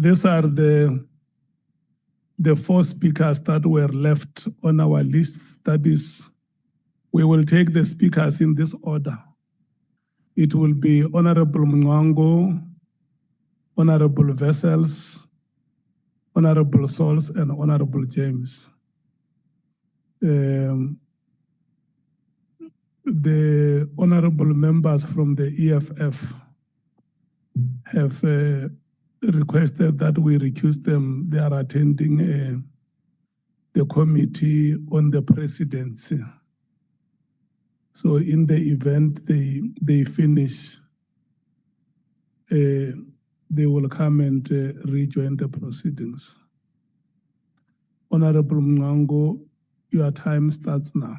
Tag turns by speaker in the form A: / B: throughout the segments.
A: these are the four speakers that were left on our list. That is, we will take the speakers in this order. It will be Honorable Mngwango, Honorable Vessels, Honorable Souls, and Honorable James. The honorable members from the EFF have requested that we recuse them. They are attending the committee on the presidency. So in the event they finish, they will come and rejoin the proceedings. Honorable Mngwango, your time starts now.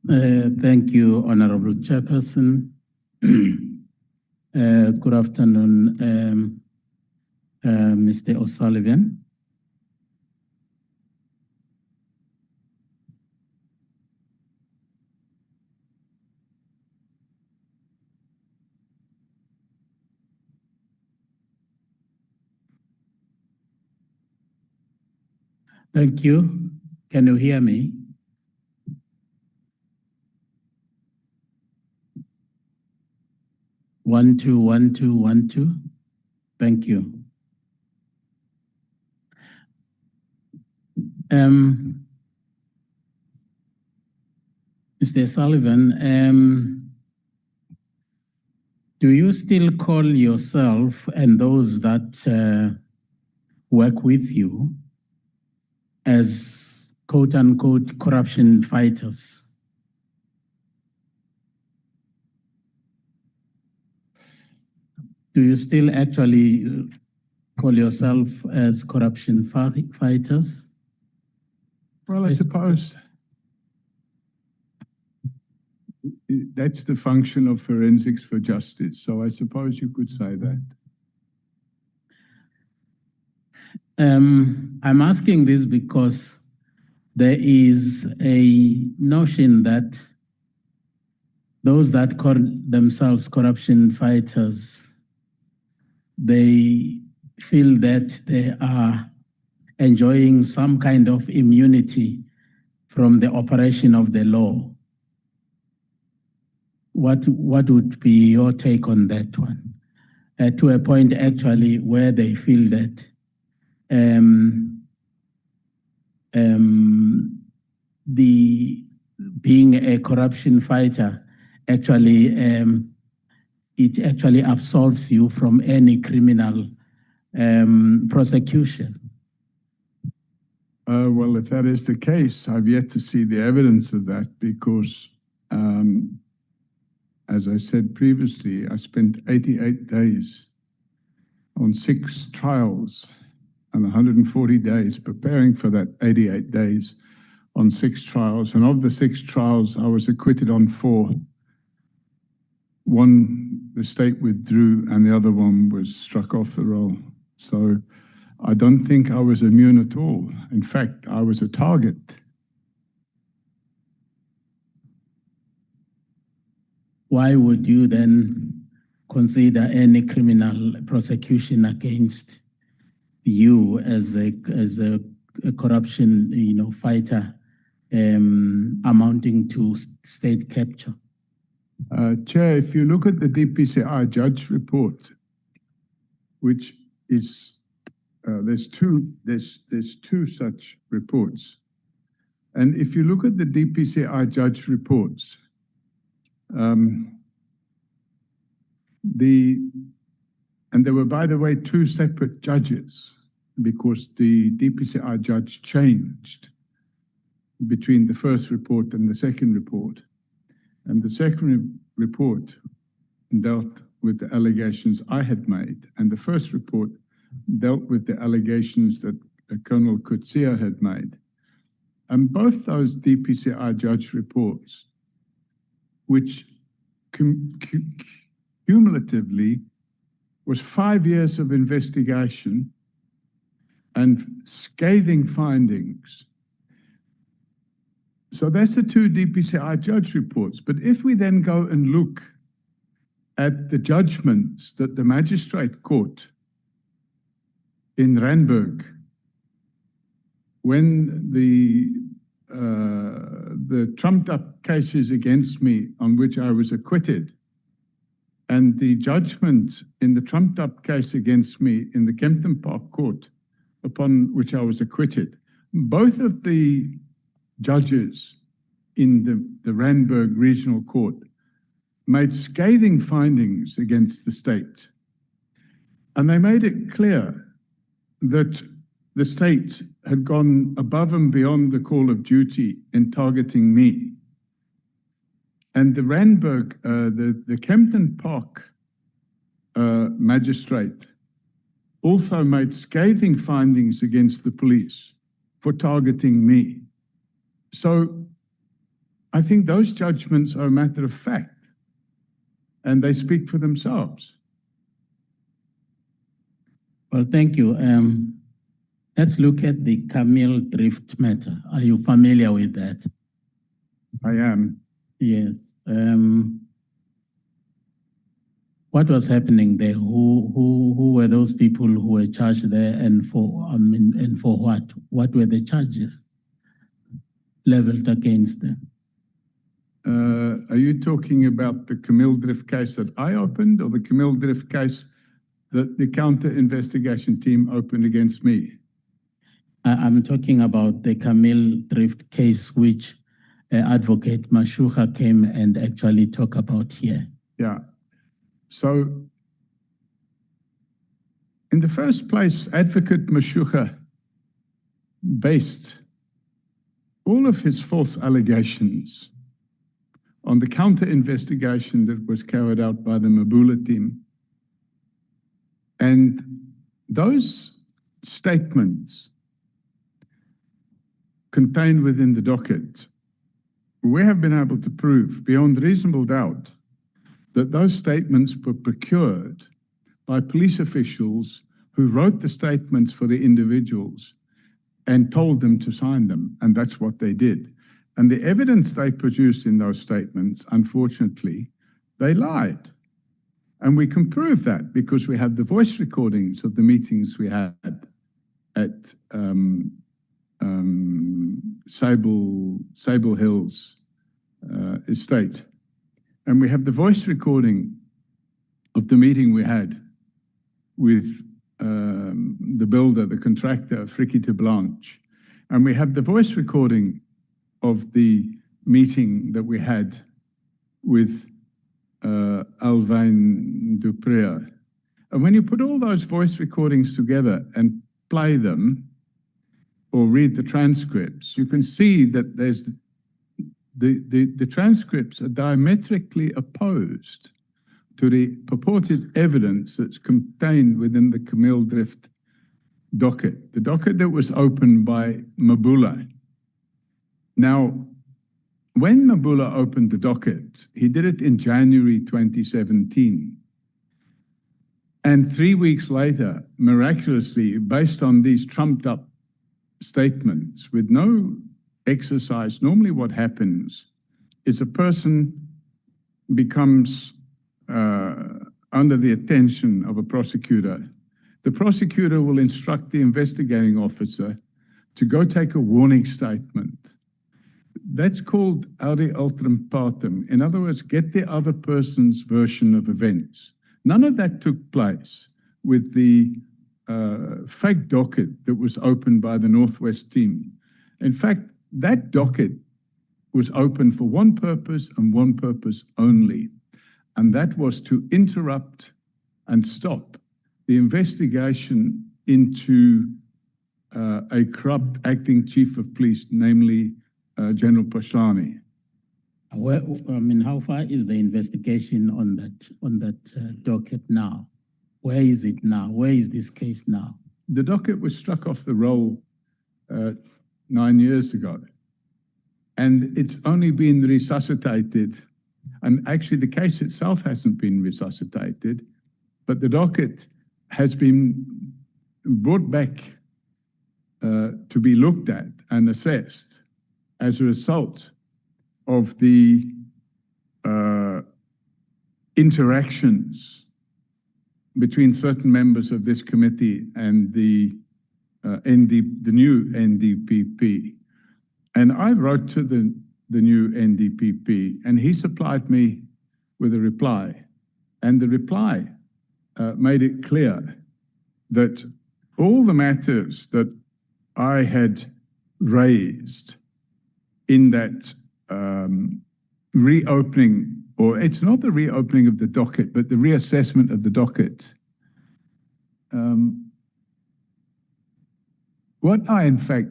B: Thank you, Honorable Chairperson. Good afternoon, Mr. O Sullivan. Thank you. Can you hear me? One, two, 1, 2, 1, 2. Thank you. Mr. Sullivan, do you still call yourself and those that work with you as quote-unquote corruption fighters? Do you still actually call yourself as corruption fighters?
C: Well, I suppose that's the function of forensics for justice. So I suppose you could say that.
B: I'm asking this because there is a notion that those that call themselves corruption fighters, they feel that they are enjoying some kind of immunity from the operation of the law. What would be your take on that one? To a point actually where they feel that the being a corruption fighter actually it actually absolves you from any criminal prosecution.
C: Well, if that is the case, I've yet to see the evidence of that because, as I said previously, I spent 88 days on 6 trials and 140 days preparing for that 88 days on 6 trials. And of the 6 trials, I was acquitted on 4. One, the state withdrew, and the other one was struck off the roll. So I don't think I was immune at all. In fact, I was a target.
B: Why would you then consider any criminal prosecution against you as a corruption, fighter, amounting to state capture?
C: Chair, if you look at the DPCI judge report, which is there's two such reports, and if you look at the DPCI judge reports, and there were, by the way, 2 separate judges because the DPCI judge changed between the first report and the second report. And the second report dealt with the allegations I had made, and the first report dealt with the allegations that Colonel Kutsia had made. And both those DPCI judge reports, which cumulatively was 5 years of investigation and scathing findings. So that's the 2 DPCI judge reports. But if we then go and look at the judgments that the magistrate court in Randburg, when the trumped up cases against me on which I was acquitted, and the judgment in the trumped up case against me in the Kempton Park Court, upon which I was acquitted, both of the judges in the Randburg Regional Court made scathing findings against the state. And they made it clear that the state had gone above and beyond the call of duty in targeting me. And the Randburg, the Kempton Park magistrate also made scathing findings against the police for targeting me. So I think those judgments are a matter of fact, and they speak for themselves.
B: Well, thank you. Let's look at the Camille Drift matter. Are you familiar with that?
C: I am.
B: Yes. What was happening there? Who were those people who were charged there, and for what? What were the charges leveled against them?
C: Are you talking about the Camille Drift case that I opened, or the Camille Drift case that the counter-investigation team opened against me?
B: I'm talking about the Camille Drift case, which Advocate Mashugha came and actually talked about here.
C: Yeah. So, in the first place, Advocate Mashugha based all of his false allegations on the counter-investigation that was carried out by the Mabula team. And those statements contained within the docket, we have been able to prove beyond reasonable doubt that those statements were procured by police officials who wrote the statements for the individuals and told them to sign them, and that's what they did. And the evidence they produced in those statements, unfortunately, they lied. And we can prove that because we have the voice recordings of the meetings we had at Sable Hills estate. And we have the voice recording of the meeting we had with the builder, the contractor, Frikkie de Blanche. And we have the voice recording of the meeting that we had with Alwyn Dupré. And when you put all those voice recordings together and play them or read the transcripts, you can see that there's the transcripts are diametrically opposed to the purported evidence that's contained within the Camille Drift docket, the docket that was opened by Mabula. Now, when Mabula opened the docket, he did it in January 2017. And 3 weeks later, miraculously, based on these trumped up statements with no exercise, normally what happens is a person becomes under the attention of a prosecutor. The prosecutor will instruct the investigating officer to go take a warning statement. That's called audi alteram partem. In other words, get the other person's version of events. None of that took place with the fake docket that was opened by the Northwest team. In fact, that docket was open for one purpose and one purpose only, and that was to interrupt and stop the investigation into a corrupt acting chief of police, namely General Paslani.
B: How far is the investigation on that docket now? Where is it now? Where is this case now?
C: The docket was struck off the roll 9 years ago, and it's only been resuscitated. And actually, the case itself hasn't been resuscitated, but the docket has been brought back to be looked at and assessed as a result of the interactions between certain members of this committee and the new NDPP. And I wrote to the new NDPP, and he supplied me with a reply. And the reply made it clear that all the matters that I had raised in that reopening, or it's not the reopening of the docket, but the reassessment of the docket. What I in fact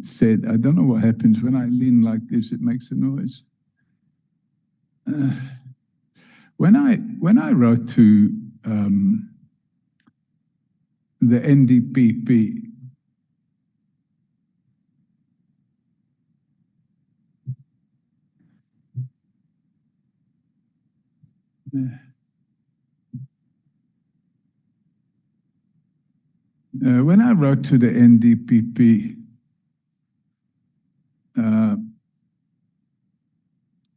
C: said, I don't know what happens when I lean like this, it makes a noise. When I wrote to the NDPP, when I wrote to the NDPP,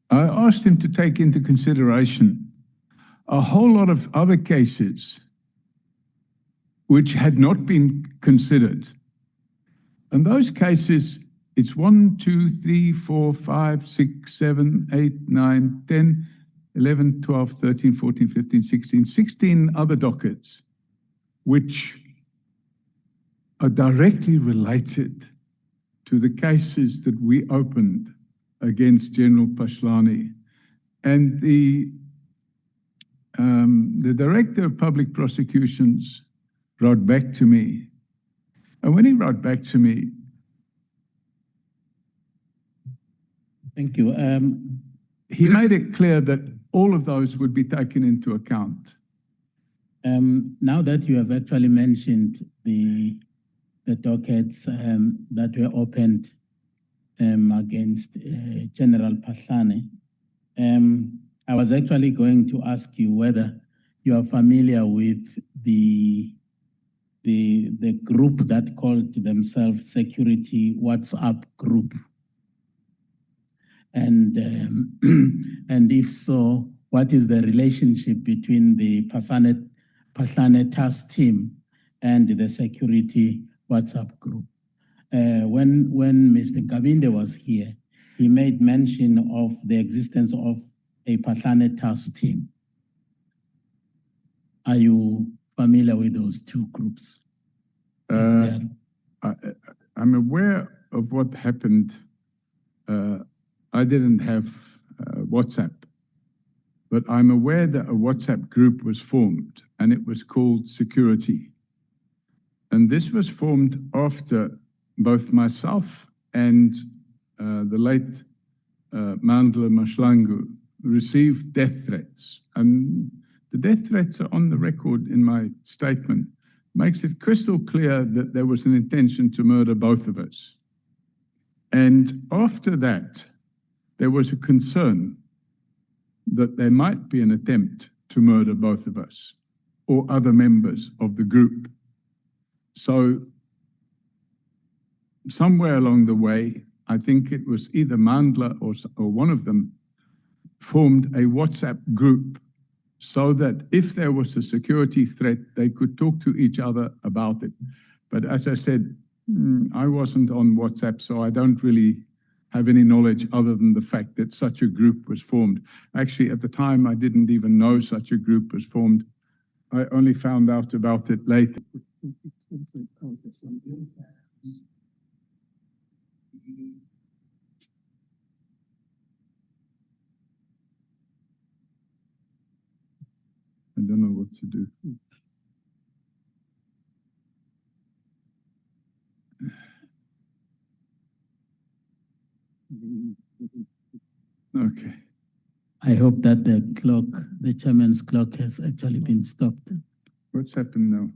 C: I asked him to take into consideration a whole lot of other cases which had not been considered. And those cases, it's 1, 2, 3, 4, 5, 6, 7, 8, 9, 10, 11, 12, 13, 14, 15, 16 other dockets, which are directly related to the cases that we opened against General Pashlani. And the Director of Public Prosecutions wrote back to me. And when he wrote back to me,
B: thank you.
C: He made it clear that all of those would be taken into account.
B: Now that you have actually mentioned the dockets that were opened against General Pashlani, I was actually going to ask you whether you are familiar with the group that called themselves Security WhatsApp Group. And and if so, what is the relationship between the Pashlani task team and the Security WhatsApp Group? When Mr. Kabinde was here, he made mention of the existence of a Pashlani task team. Are you familiar with those two groups?
C: I'm aware of what happened. I didn't have WhatsApp, but I'm aware that a WhatsApp group was formed, and it was called Security. And this was formed after both myself and the late Nhlanhla Mkhwanazi received death threats. And the death threats are on the record in my statement. Makes it crystal clear that there was an intention to murder both of us. And after that, there was a concern that there might be an attempt to murder both of us or other members of the group. So somewhere along the way, I think it was either Nhlanhla or one of them formed a WhatsApp group so that if there was a security threat, they could talk to each other about it. But as I said, I wasn't on WhatsApp, so I don't really have any knowledge other than the fact that such a group was formed. Actually, at the time, I didn't even know such a group was formed. I only found out about it later. I don't know what to do. Okay.
B: I hope that the clock, the chairman's clock, has actually been stopped.
C: What's happened now?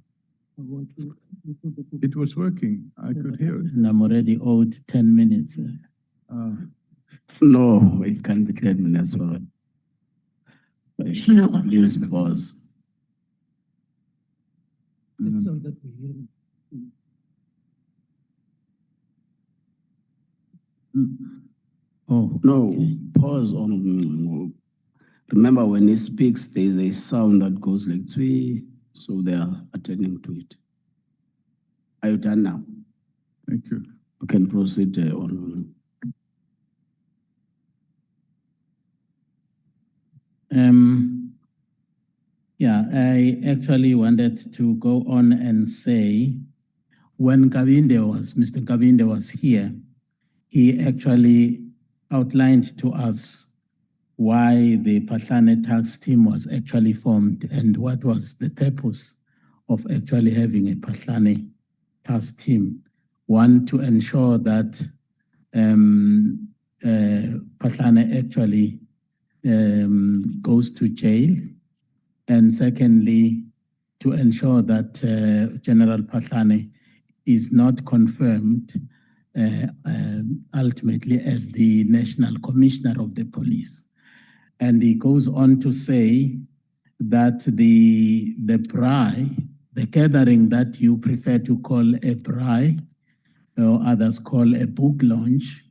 C: It was working. I could hear it.
B: And I'm already owed 10 minutes.
D: No, it can be 10 minutes. Well. Please pause.
B: Oh,
D: No,
B: okay.
D: pause on remember when he speaks, there's a sound that goes like twee, so they are attending to it. Are you done now?
C: Thank you.
D: You can proceed on.
B: Yeah, I actually wanted to go on and say, when Mr. Kabinde was here, he actually outlined to us why the Pahlane task team was actually formed and what was the purpose of actually having a Pahlane task team. One, to ensure that Pahlane actually goes to jail. And secondly, to ensure that General Pahlane is not confirmed ultimately as the National Commissioner of the Police. And he goes on to say that the gathering that you prefer to call a braai, or others call a book launch,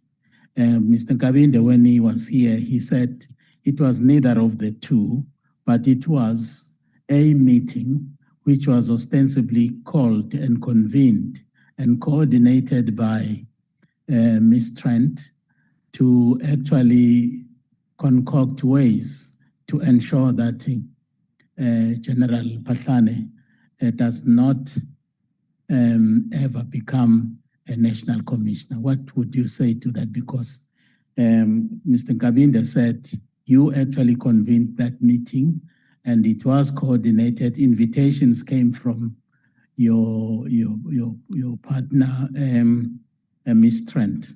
B: Mr. Kabinde, when he was here, he said it was neither of the two, but it was a meeting which was ostensibly called and convened and coordinated by Ms. Trent to actually concoct ways to ensure that General Pahlane does not ever become a national commissioner. What would you say to that? Because Mr. Kabinde said you actually convened that meeting and it was coordinated. Invitations came from your partner, Ms. Trent.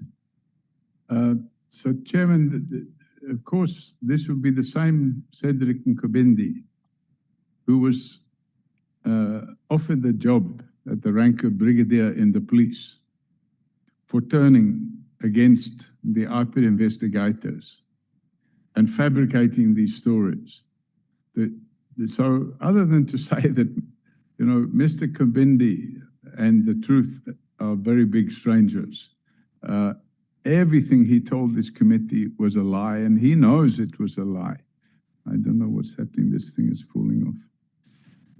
C: So, Chairman, of course, this would be the same Cedric Nkobindi who was offered the job at the rank of brigadier in the police for turning against the IP investigators and fabricating these stories. So other than to say that, you know, Mr. Nkobindi and the truth are very big strangers, everything he told this committee was a lie, and he knows it was a lie. I don't know what's happening. This thing is falling off.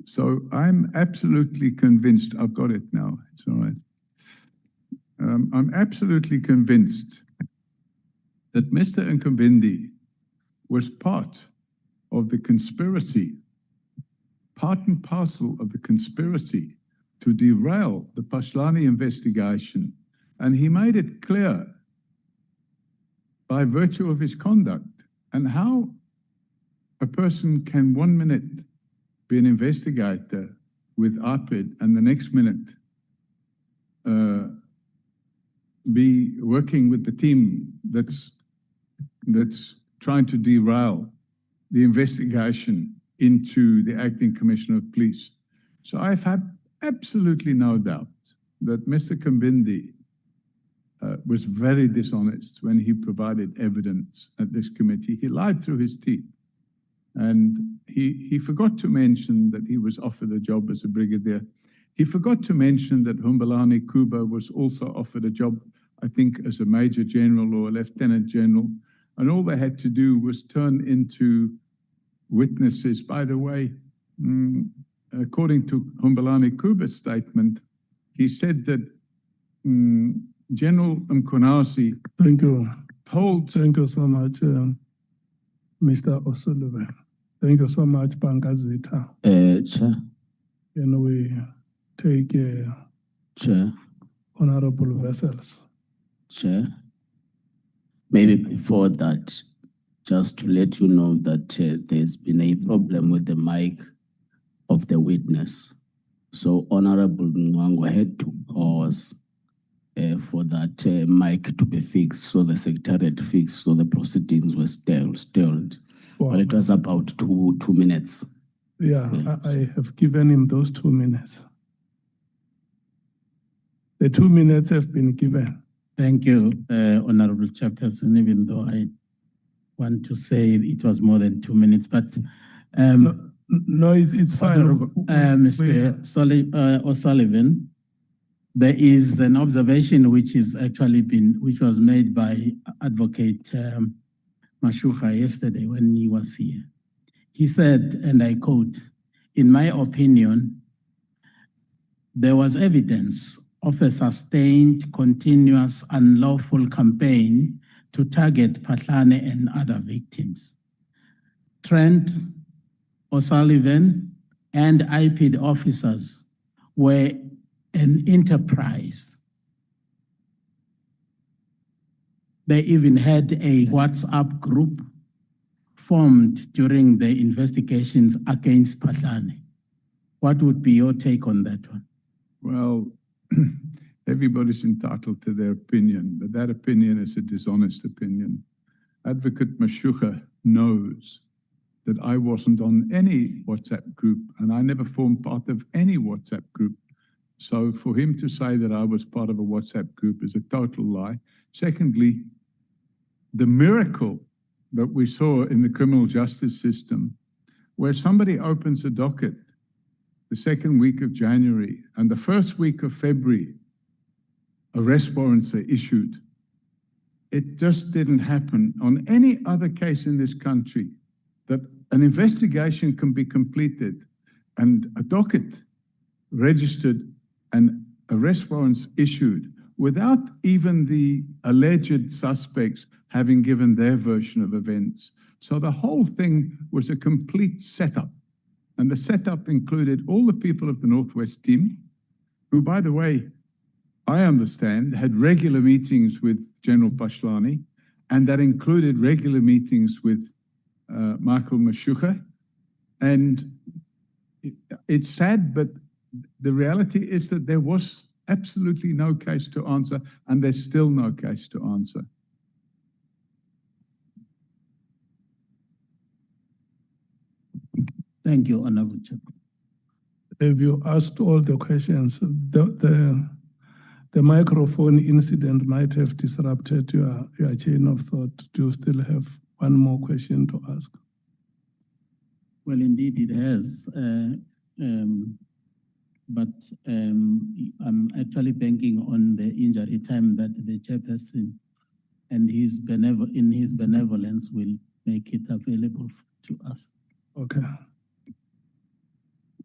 C: So I'm absolutely convinced, I've got it now, it's all right. I'm absolutely convinced that Mr. Nkobindi was part of the conspiracy, part and parcel of the conspiracy to derail the Pahlane investigation. And he made it clear by virtue of his conduct. And how a person can 1 minute be an investigator with ARPID and the next minute be working with the team that's trying to derail the investigation into the acting commissioner of police. So I've had absolutely no doubt that Mr. Nkobindi was very dishonest when he provided evidence at this committee. He lied through his teeth. And he forgot to mention that he was offered a job as a brigadier. He forgot to mention that Humbalani Kuba was also offered a job, I think, as a major general or a lieutenant general. And all they had to do was turn into witnesses. By the way, according to Humbalani Kuba's statement, he said that General Mkhwanazi
A: Thank you.
C: told...
A: Thank you so much, Mr. O Sullivan. Thank you so much, Pankazita.
D: Chair.
A: And we take
D: Chair.
A: honorable vessels.
D: Chair. Maybe before that, just to let you know that there's been a problem with the mic of the witness. So Honorable Ngwango had to pause for that mic to be fixed, so the secretariat fixed, so the proceedings were stalled.
A: Wow.
D: But it was about two minutes.
A: Yeah, I have given him those 2 minutes. The 2 minutes have been given.
B: Thank you, Honorable Chairperson, even though I want to say it was more than 2 minutes, but
A: no, it's fine.
B: Mr. O'Sullivan, there is an observation which was made by Advocate Mashuha yesterday when he was here. He said, and I quote, "In my opinion, there was evidence of a sustained, continuous, unlawful campaign to target Phahlane and other victims. Trent, O'Sullivan, and IPD officers were an enterprise. They even had a WhatsApp group formed during the investigations against Phahlane." What would be your take on that one?
C: Well, everybody's entitled to their opinion, but that opinion is a dishonest opinion. Advocate Mashugha knows that I wasn't on any WhatsApp group, and I never formed part of any WhatsApp group. So for him to say that I was part of a WhatsApp group is a total lie. Secondly, the miracle that we saw in the criminal justice system, where somebody opens a docket the second week of January and the first week of February, arrest warrants are issued. It just didn't happen on any other case in this country, that an investigation can be completed and a docket registered and arrest warrants issued without even the alleged suspects having given their version of events. So the whole thing was a complete setup. And the setup included all the people of the Northwest team, who, by the way, I understand, had regular meetings with General Phahlane, and that included regular meetings with Michael Mashugha. And it's sad, but the reality is that there was absolutely no case to answer, and there's still no case to answer.
B: Thank you, Honorable Chair.
A: Have you asked all the questions? The microphone incident might have disrupted your chain of thought. Do you still have one more question to ask?
B: Well, indeed it has. But I'm actually banking on the injury time that the chairperson and in his benevolence will make it available to us.
A: Okay.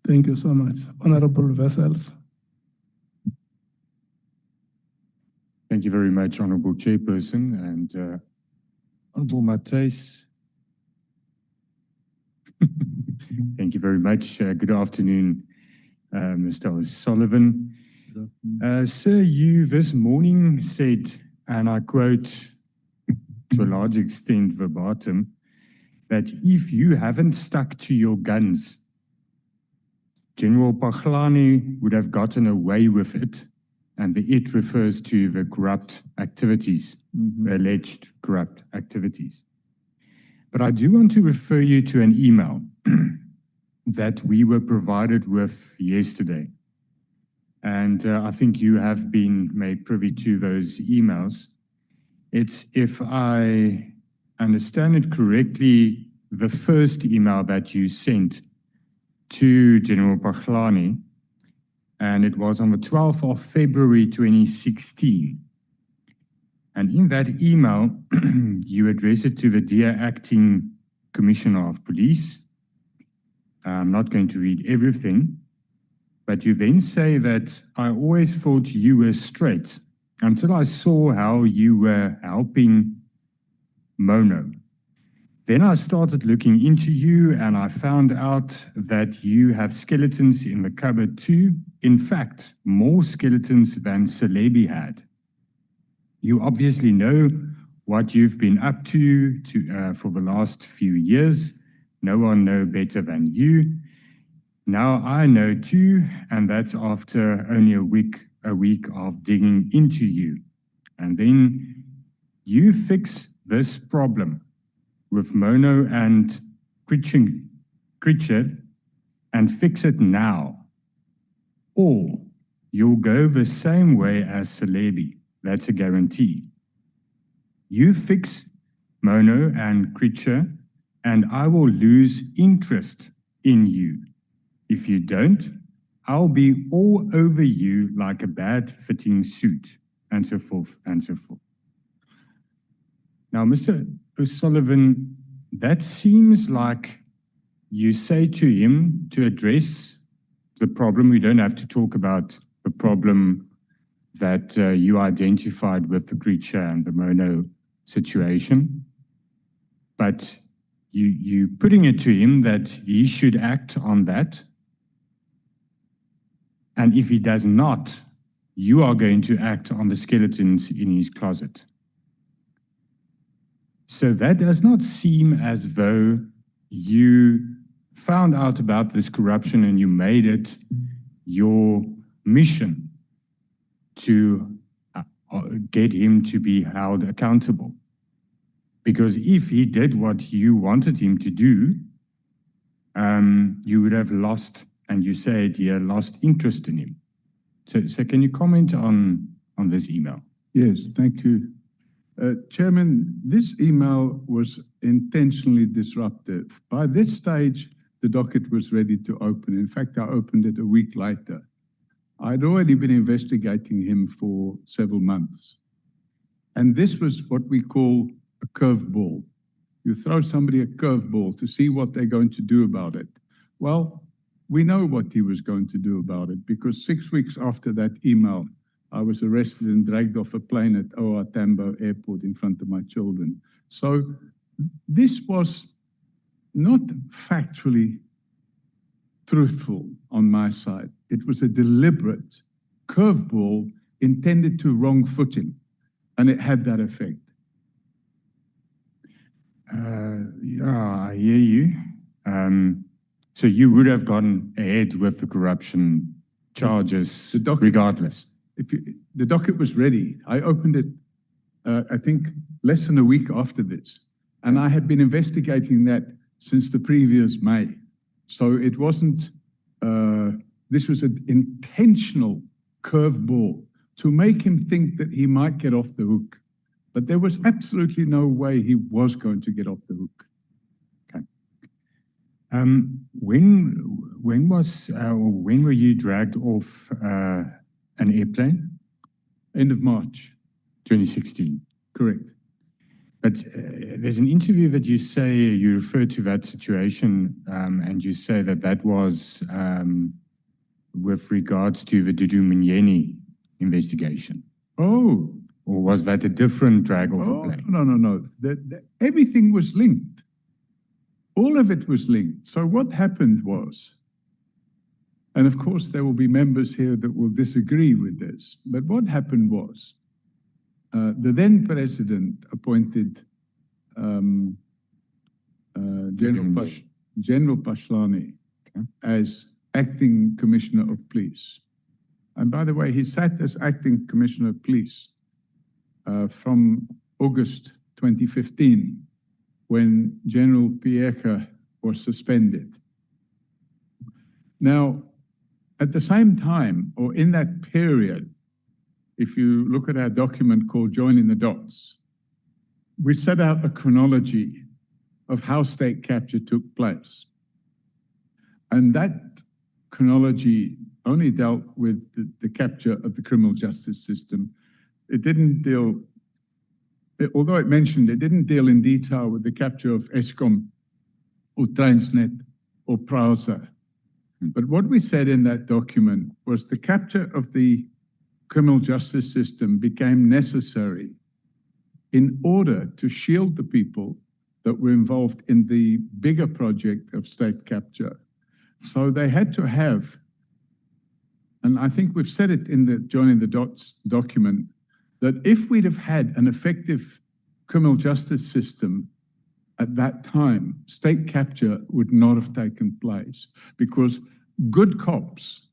A: Thank you so much. Honorable Vessels.
E: Thank you very much, Honorable Chairperson, and Honorable Matthys. Thank you very much. Good afternoon, Mr. O Sullivan. Sir, you this morning said, and I quote to a large extent verbatim, that if you haven't stuck to your guns, General Phahlane would have gotten away with it, and the "it" refers to the corrupt activities, the alleged corrupt activities. But I do want to refer you to an email that we were provided with yesterday. And I think you have been made privy to those emails. It's, if I understand it correctly, the first email that you sent to General Phahlane, and it was on the 12th of February 2016. And in that email, you address it to the Dear Acting Commissioner of Police. I'm not going to read everything, but you then say that I always thought you were straight until I saw how you were helping Mono. Then I started looking into you and I found out that you have skeletons in the cupboard too. In fact, more skeletons than Celebi had. You obviously know what you've been up to for the last few years. No one knows better than you. Now I know too, and that's after only a week of digging into you. And then you fix this problem with Mono and Creature and fix it now. Or you'll go the same way as Celebi. That's a guarantee. You fix Mono and Creature and I will lose interest in you. If you don't, I'll be all over you like a bad-fitting suit, and so forth, and so forth. Now, Mr. O'Sullivan, that seems like you say to him to address the problem. We don't have to talk about the problem that you identified with the creature and the mono situation, but you putting it to him that he should act on that. And if he does not, you are going to act on the skeletons in his closet. So that does not seem as though you found out about this corruption and you made it your mission to get him to be held accountable. Because if he did what you wanted him to do, you would have lost, and you said you lost interest in him. So can you comment on this email?
C: Yes, thank you. Chairman, this email was intentionally disruptive. By this stage, the docket was ready to open. In fact, I opened it a week later. I'd already been investigating him for several months. And this was what we call a curveball. You throw somebody a curveball to see what they're going to do about it. Well, we know what he was going to do about it, because 6 weeks after that email, I was arrested and dragged off a plane at OR Tambo Airport in front of my children. So this was not factually truthful on my side. It was a deliberate curveball intended to wrong foot him, and it had that effect.
E: Yeah, I hear you. So you would have gone ahead with the corruption charges regardless.
C: The docket was ready. I opened it, I think, less than a week after this. And I had been investigating that since the previous May. So it wasn't, this was an intentional curveball to make him think that he might get off the hook. But there was absolutely no way he was going to get off the hook.
E: Okay. When were you dragged off an airplane?
C: End of March.
E: 2016.
C: Correct.
E: But there's an interview that you say, you refer to that situation, and you say that that was with regards to the Dudu Mnyeni investigation.
C: Oh.
E: Or was that a different drag off a plane?
C: No. Everything was linked. All of it was linked. So what happened was, and of course there will be members here that will disagree with this, but what happened was, the then president appointed General Pashlani as acting commissioner of police. And by the way, he sat as acting commissioner of police from August 2015, when General Pieka was suspended. Now, at the same time, or in that period, if you look at our document called Joining the Dots, we set out a chronology of how state capture took place. And that chronology only dealt with the capture of the criminal justice system. It didn't deal, although it mentioned, it didn't deal in detail with the capture of Eskom or Transnet or Prausa. But what we said in that document was the capture of the criminal justice system became necessary in order to shield the people that were involved in the bigger project of state capture. So they had to have, and I think we've said it in the Joining the Dots document, that if we'd have had an effective criminal justice system at that time, state capture would not have taken place, because good cops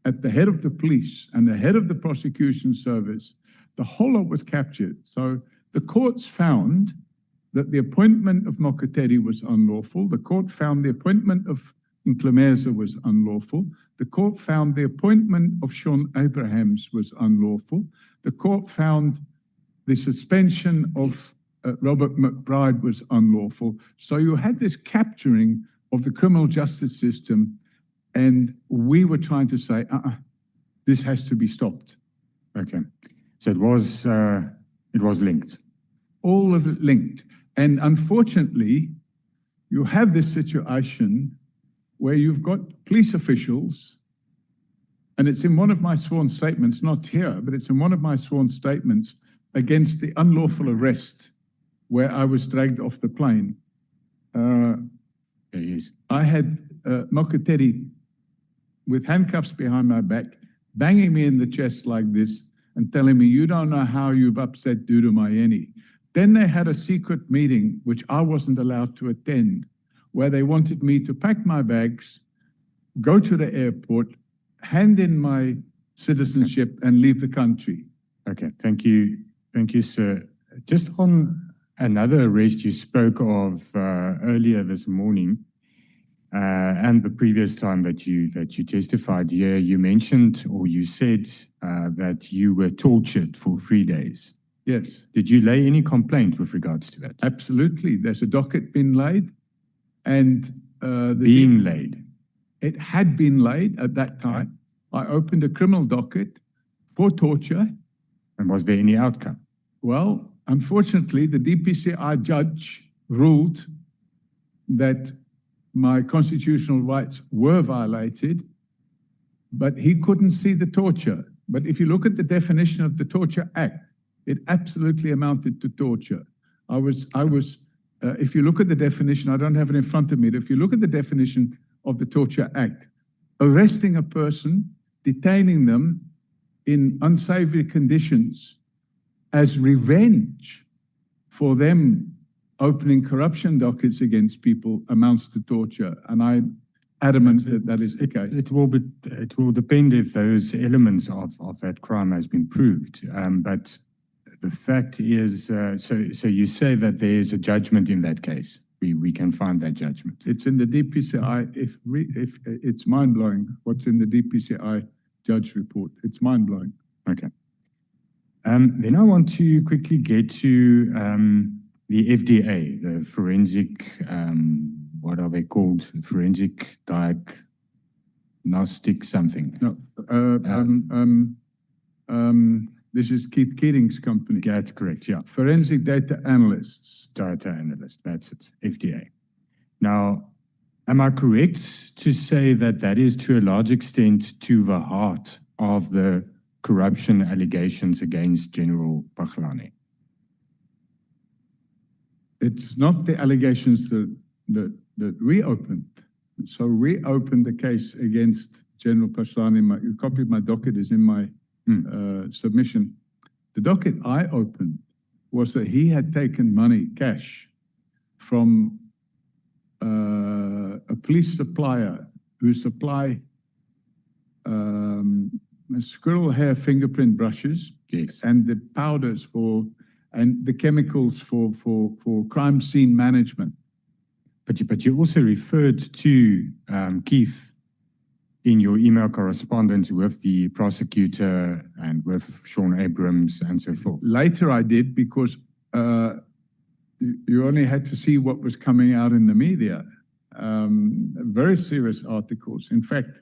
C: at the head of the police and the head of the prosecution service, the whole lot was captured. So the courts found that the appointment of Mokoteri was unlawful. The court found the appointment of Nhlanhla was unlawful. The court found the appointment of Sean Abrahams was unlawful. The court found the suspension of Robert McBride was unlawful. So you had this capturing of the criminal justice system, and we were trying to say, this has to be stopped.
E: Okay. So it was linked.
C: All of it linked. And unfortunately, you have this situation where you've got police officials, and it's in one of my sworn statements, not here, but it's in one of my sworn statements against the unlawful arrest where I was dragged off the plane.
E: Yes.
C: I had Mokoteri with handcuffs behind my back, banging me in the chest like this and telling me, you don't know how you've upset Dudu Mayeni. Then they had a secret meeting, which I wasn't allowed to attend, where they wanted me to pack my bags, go to the airport, hand in my citizenship and leave the country.
E: Okay, thank you. Thank you, sir. Just on another arrest you spoke of earlier this morning, and the previous time that you testified here, you mentioned or you said that you were tortured for 3 days.
C: Yes.
E: Did you lay any complaint with regards to that?
C: Absolutely. There's a docket been laid, and
E: Being laid.
C: it had been laid at that time. I opened a criminal docket for torture.
E: And was there any outcome?
C: Well, unfortunately, the DPCI judge ruled that my constitutional rights were violated, but he couldn't see the torture. But if you look at the definition of the Torture Act, it absolutely amounted to torture. If you look at the definition, I don't have it in front of me, but if you look at the definition of the Torture Act, arresting a person, detaining them in unsavory conditions as revenge for them opening corruption dockets against people amounts to torture. And I'm adamant that that is the case.
E: It will depend if those elements of that crime has been proved. But the fact is, so you say that there is a judgment in that case. We can find that judgment.
C: It's in the DPCI. If it's mind-blowing what's in the DPCI judge report. It's mind-blowing.
E: Okay. Then I want to quickly get to the FDA, the forensic, what are they called? Forensic diagnostic something.
C: No, this is Keith Keating's company.
E: That's correct, yeah.
C: Forensic data analysts.
E: Data analyst, that's it, FDA. Now, am I correct to say that that is to a large extent to the heart of the corruption allegations against General Mkhwanazi?
C: It's not the allegations that we opened. So we opened the case against General Mkhwanazi. A copy of my docket is in my submission. The docket I opened was that he had taken money, cash, from a police supplier who supply squirrel hair fingerprint brushes,
E: Yes.
C: and the powders and the chemicals for crime scene management.
E: But you also referred to Keith in your email correspondence with the prosecutor and with Sean Abrams and so forth.
C: Later I did, because you only had to see what was coming out in the media. Very serious articles. In fact,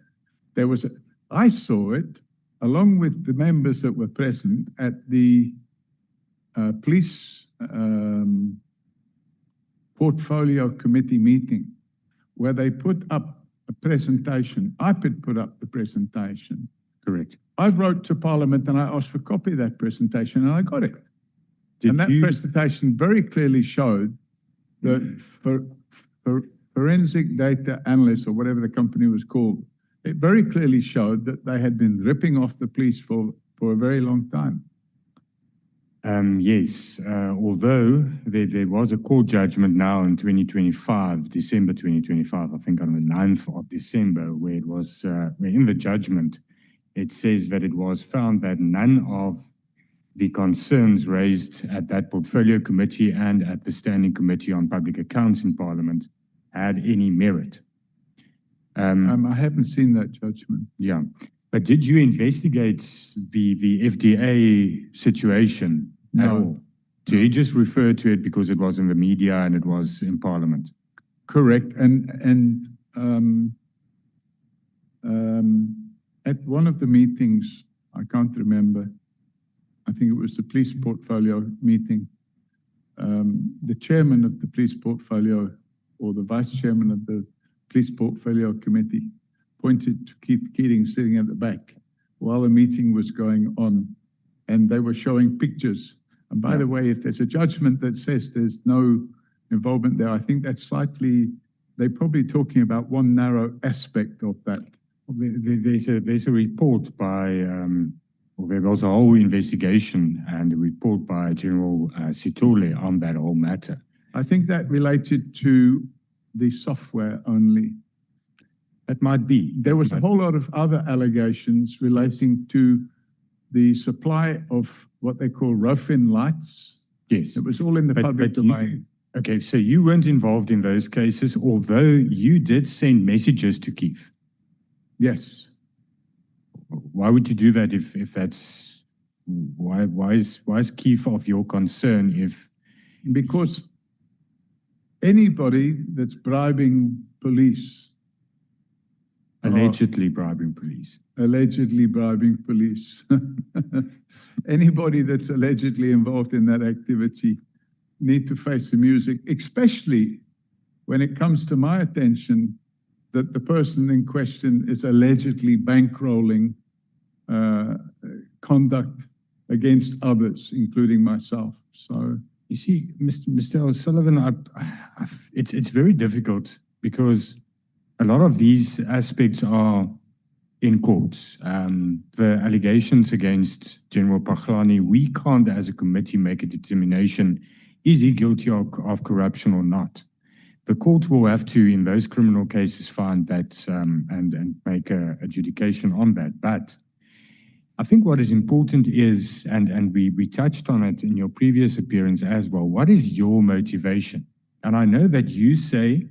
C: I saw it along with the members that were present at the police portfolio committee meeting, where they put up a presentation. I put up the presentation.
E: Correct.
C: I wrote to Parliament and I asked for a copy of that presentation, and I got it. And that presentation very clearly showed that for forensic data analysts, or whatever the company was called, it very clearly showed that they had been ripping off the police for a very long time.
E: Yes, although there was a court judgment now in 2025, December 2025, I think on the 9th of December, where it was, where in the judgment, it says that it was found that none of the concerns raised at that portfolio committee and at the Standing Committee on Public Accounts in Parliament had any merit.
C: I haven't seen that judgment.
E: Yeah. But did you investigate the FDA situation at all? So you just referred to it because it was in the media and it was in Parliament?
C: Correct. And at one of the meetings, I can't remember, I think it was the police portfolio meeting, the chairman of the police portfolio or the vice chairman of the Police Portfolio Committee pointed to Keith Keating sitting at the back while the meeting was going on, and they were showing pictures. And by the way, if there's a judgment that says there's no involvement there, I think that's slightly, they're probably talking about one narrow aspect of that.
E: There's a report by, or there was a whole investigation and a report by General Sitole on that whole matter.
C: I think that related to the software only.
E: That might be.
C: There was a whole lot of other allegations relating to the supply of what they call rough-in lights.
E: Yes.
C: It was all in the public domain.
E: Okay, so you weren't involved in those cases, although you did send messages to Keith.
C: Yes.
E: Why would you do that if that's, why is Keith of your concern if?
C: Because anybody that's bribing police.
E: Allegedly bribing police.
C: Allegedly bribing police. Anybody that's allegedly involved in that activity need to face the music, especially when it comes to my attention that the person in question is allegedly bankrolling conduct against others, including myself. So
E: you see, Mr. O Sullivan, it's very difficult because a lot of these aspects are in court. The allegations against General Paglani, we can't as a committee make a determination, is he guilty of corruption or not? The court will have to, in those criminal cases, find that and make an adjudication on that. But I think what is important is, and we touched on it in your previous appearance as well, what is your motivation? And I know that you say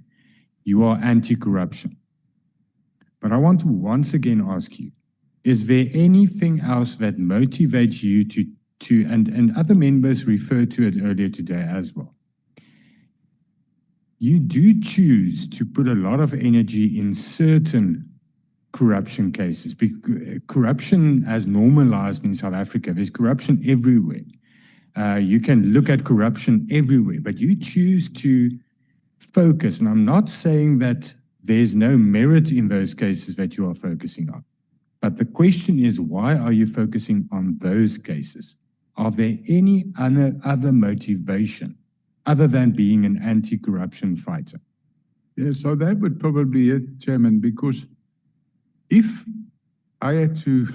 E: you are anti-corruption. But I want to once again ask you, is there anything else that motivates you to and other members referred to it earlier today as well? You do choose to put a lot of energy in certain corruption cases. Corruption has normalized in South Africa. There's corruption everywhere. You can look at corruption everywhere, but you choose to focus. And I'm not saying that there's no merit in those cases that you are focusing on. But the question is, why are you focusing on those cases? Are there any other motivation other than being an anti-corruption fighter?
C: Yeah, so that would probably be it, Chairman, because if I had to,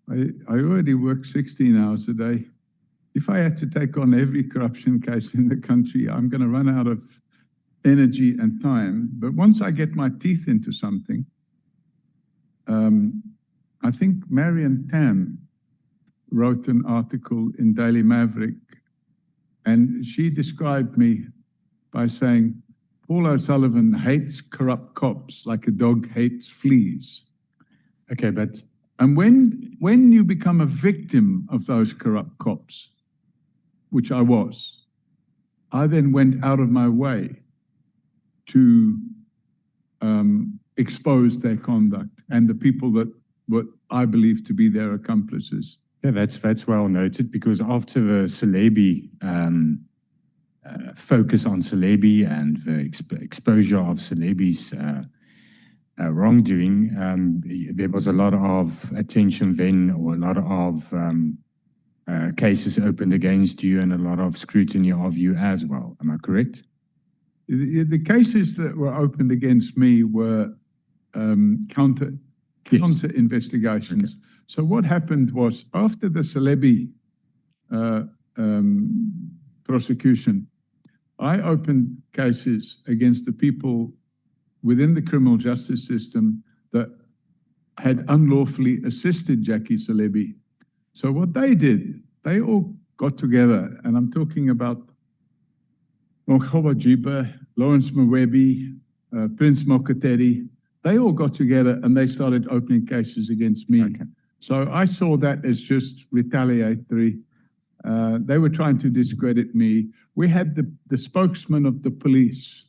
C: I already work 16 hours a day. If I had to take on every corruption case in the country, I'm going to run out of energy and time. But once I get my teeth into something, I think Marion Tam wrote an article in Daily Maverick, and she described me by saying, Paul O Sullivan hates corrupt cops like a dog hates fleas.
E: Okay, but...
C: And when you become a victim of those corrupt cops, which I was, I then went out of my way to expose their conduct and the people that what I believe to be their accomplices.
E: Yeah, that's well noted, because after the Celebi focus on Celebi and the exposure of Celebi's wrongdoing, there was a lot of attention then, or a lot of cases opened against you and a lot of scrutiny of you as well. Am I correct?
C: The cases that were opened against me were counter investigations. Okay. So what happened was, after the Celebi prosecution, I opened cases against the people within the criminal justice system that had unlawfully assisted Jackie Celebi. So what they did, they all got together, and I'm talking about Mokgoba Jiba, Lawrence Mwebi, Prince Mokotedi. They all got together and they started opening cases against me. Okay. So I saw that as just retaliatory. They were trying to discredit me. We had the spokesman of the police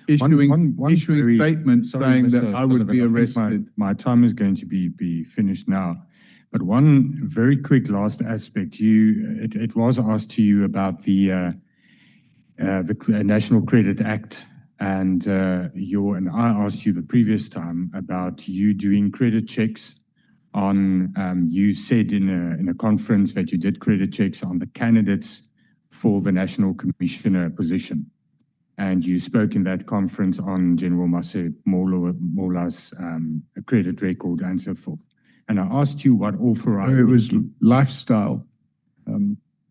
C: issuing statements saying that I would be arrested.
E: My time is going to be finished now. But one very quick last aspect. It was asked to you about the National Credit Act, and I asked you the previous time about you doing credit checks on. You said in a conference that you did credit checks on the candidates for the National Commissioner position, and you spoke in that conference on General Mkhwanazi's credit record and so forth. And I asked you what authorized.
C: It was lifestyle.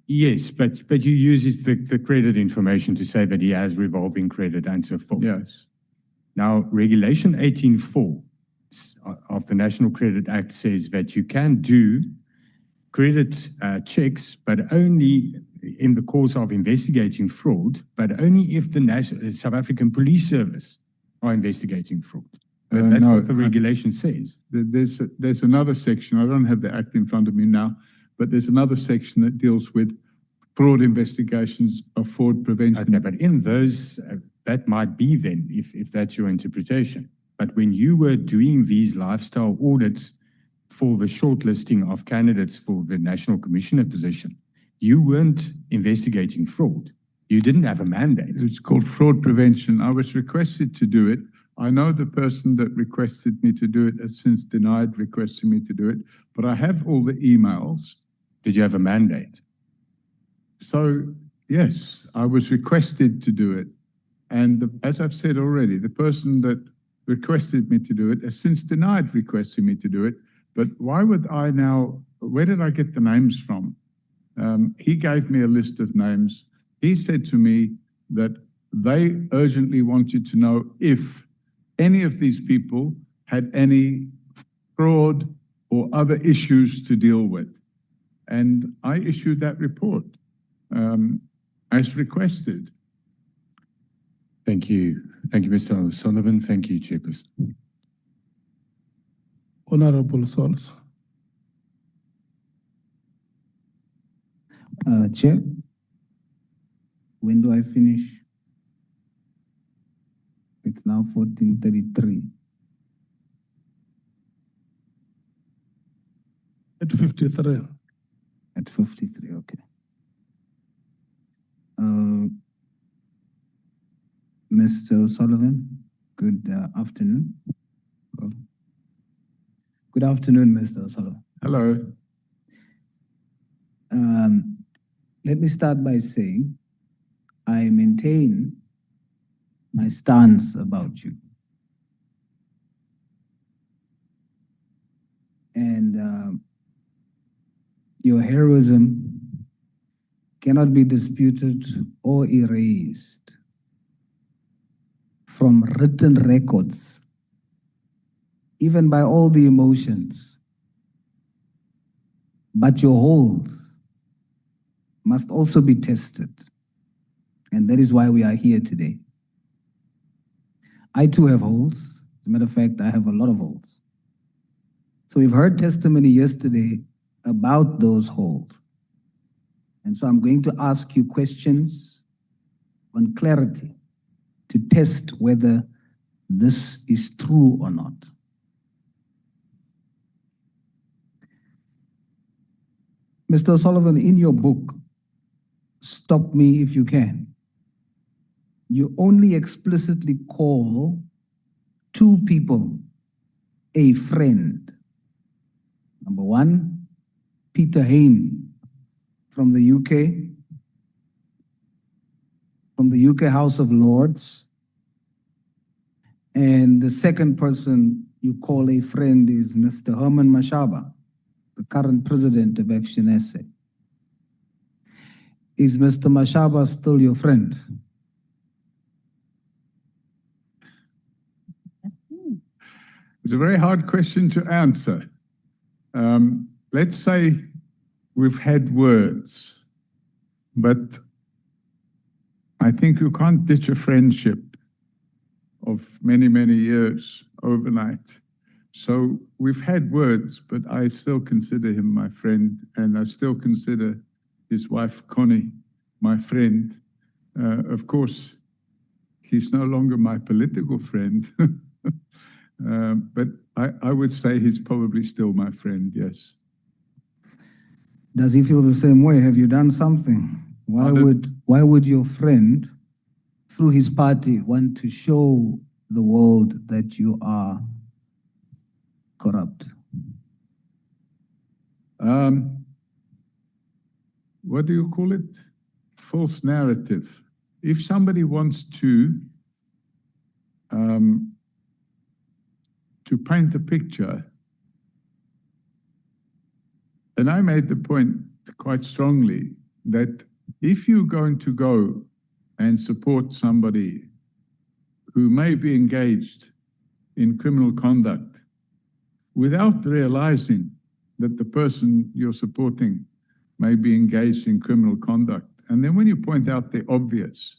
E: Yes, but you use the credit information to say that he has revolving credit and so forth.
C: Yes.
E: Now, Regulation 18.4 of the National Credit Act says that you can do credit checks, but only in the course of investigating fraud, but only if the South African Police Service are investigating fraud. That's
C: No,
E: what the regulation says.
C: There's another section. I don't have the act in front of me now, but there's another section that deals with fraud investigations of fraud prevention.
E: Okay, but in those, that might be then, if that's your interpretation. But when you were doing these lifestyle audits for the shortlisting of candidates for the National Commissioner position, you weren't investigating fraud. You didn't have a mandate.
C: It's called fraud prevention. I was requested to do it. I know the person that requested me to do it has since denied requesting me to do it, but I have all the emails.
E: Did you have a mandate?
C: So, yes, I was requested to do it. And as I've said already, the person that requested me to do it has since denied requesting me to do it. But why would I now, where did I get the names from? He gave me a list of names. He said to me that they urgently wanted to know if any of these people had any fraud or other issues to deal with. And I issued that report as requested.
E: Thank you. Thank you, Mr. O Sullivan. Thank you, Chairperson.
A: Honorable Sols.
F: Chair, when do I finish? It's now 14:33.
A: At 53.
F: At 53, okay. Mr. Sullivan, good afternoon. Good afternoon, Mr. Sullivan.
C: Hello.
F: Let me start by saying I maintain my stance about you. And your heroism cannot be disputed or erased from written records, even by all the emotions. But your holes must also be tested. And that is why we are here today. I too have holes. As a matter of fact, I have a lot of holes. So we've heard testimony yesterday about those holes. And so I'm going to ask you questions on clarity to test whether this is true or not. Mr. O'Sullivan, in your book, Stop Me If You Can, you only explicitly call two people a friend. Number one, Peter Hain from the UK House of Lords. And the second person you call a friend is Mr. Herman Mashaba, the current president of Action SA. Is Mr. Mashaba still your friend?
C: It's a very hard question to answer. Let's say we've had words, but I think you can't ditch a friendship of many, many years overnight. So we've had words, but I still consider him my friend, and I still consider his wife, Connie, my friend. Of course, he's no longer my political friend, but I would say he's probably still my friend, yes.
F: Does he feel the same way? Have you done something? Why would your friend through his party, want to show the world that you are corrupt?
C: What do you call it? False narrative. If somebody wants to paint a picture, and I made the point quite strongly that if you're going to go and support somebody who may be engaged in criminal conduct without realizing that the person you're supporting may be engaged in criminal conduct, and then when you point out the obvious,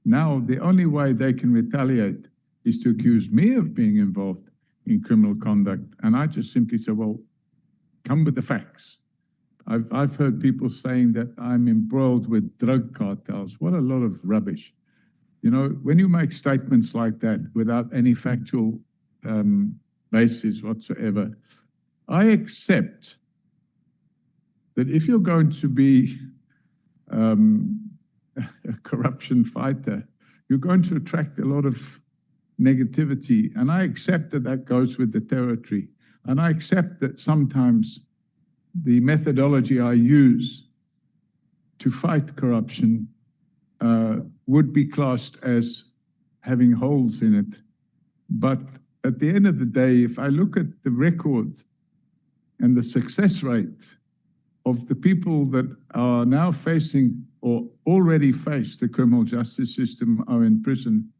C: now the only way they can retaliate is to accuse me of being involved in criminal conduct. And I just simply say, well, come with the facts. I've heard people saying that I'm embroiled with drug cartels. What a lot of rubbish. You know, when you make statements like that without any factual basis whatsoever, I accept that if you're going to be a corruption fighter, you're going to attract a lot of negativity. And I accept that that goes with the territory. And I accept that sometimes the methodology I use to fight corruption would be classed as having holes in it. But at the end of the day, if I look at the record and the success rate of the people that are now facing or already face the criminal justice system are in prison,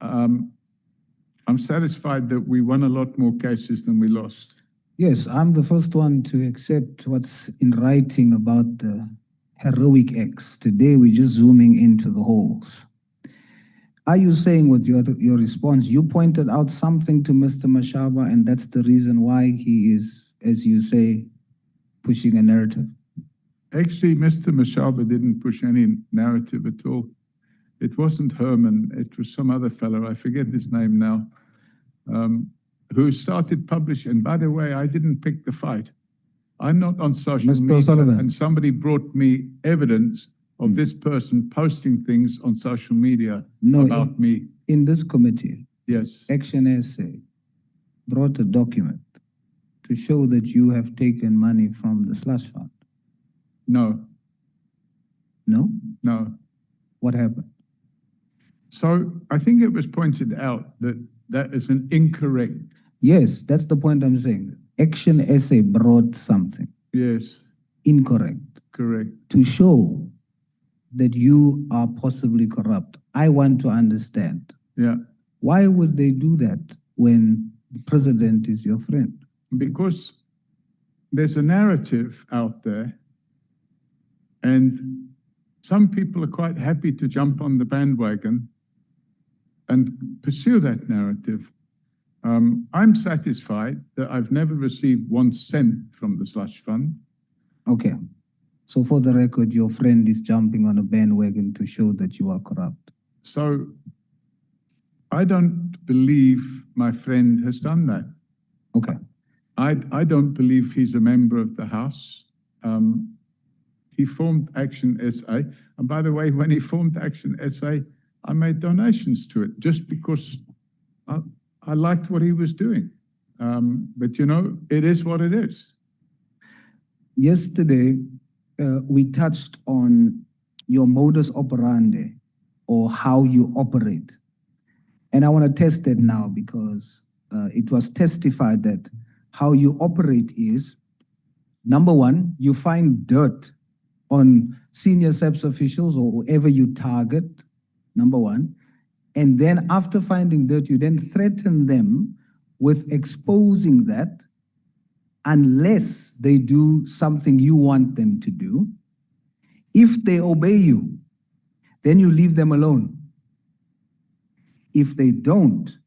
C: I'm satisfied that we won a lot more cases than we lost.
F: Yes, I'm the first one to accept what's in writing about the heroic acts. Today, we're just zooming into the holes. Are you saying with your response, you pointed out something to Mr. Mashaba, and that's the reason why he is, as you say, pushing a narrative?
C: Actually, Mr. Mashaba didn't push any narrative at all. It wasn't Herman, it was some other fellow, I forget his name now, who started publishing. And by the way, I didn't pick the fight. I'm not on social
F: Mr.
C: media,
F: Sullivan.
C: and somebody brought me evidence of this person posting things on social media about me.
F: In this committee,
C: Yes.
F: Action SA brought a document to show that you have taken money from the slush fund.
C: No,
F: No?
C: no.
F: What happened?
C: So I think it was pointed out that that is an incorrect.
F: Yes, that's the point I'm saying. Action SA brought something
C: Yes,
F: incorrect
C: correct.
F: to show that you are possibly corrupt. I want to understand.
C: Yeah.
F: Why would they do that when the president is your friend?
C: Because there's a narrative out there, and some people are quite happy to jump on the bandwagon and pursue that narrative. I'm satisfied that I've never received 1 cent from the slush fund.
F: Okay. So for the record, your friend is jumping on a bandwagon to show that you are corrupt.
C: So I don't believe my friend has done that.
F: Okay.
C: I don't believe he's a member of the House. He formed Action SA. And by the way, when he formed Action SA, I made donations to it just because I liked what he was doing. But you know, it is what it is.
F: Yesterday, we touched on your modus operandi, or how you operate. And I want to test that now, because it was testified that how you operate is, number one, you find dirt on senior SAPS officials or whoever you target, number one. And then after finding dirt, you then threaten them with exposing that unless they do something you want them to do. If they obey you, then you leave them alone. If they don't,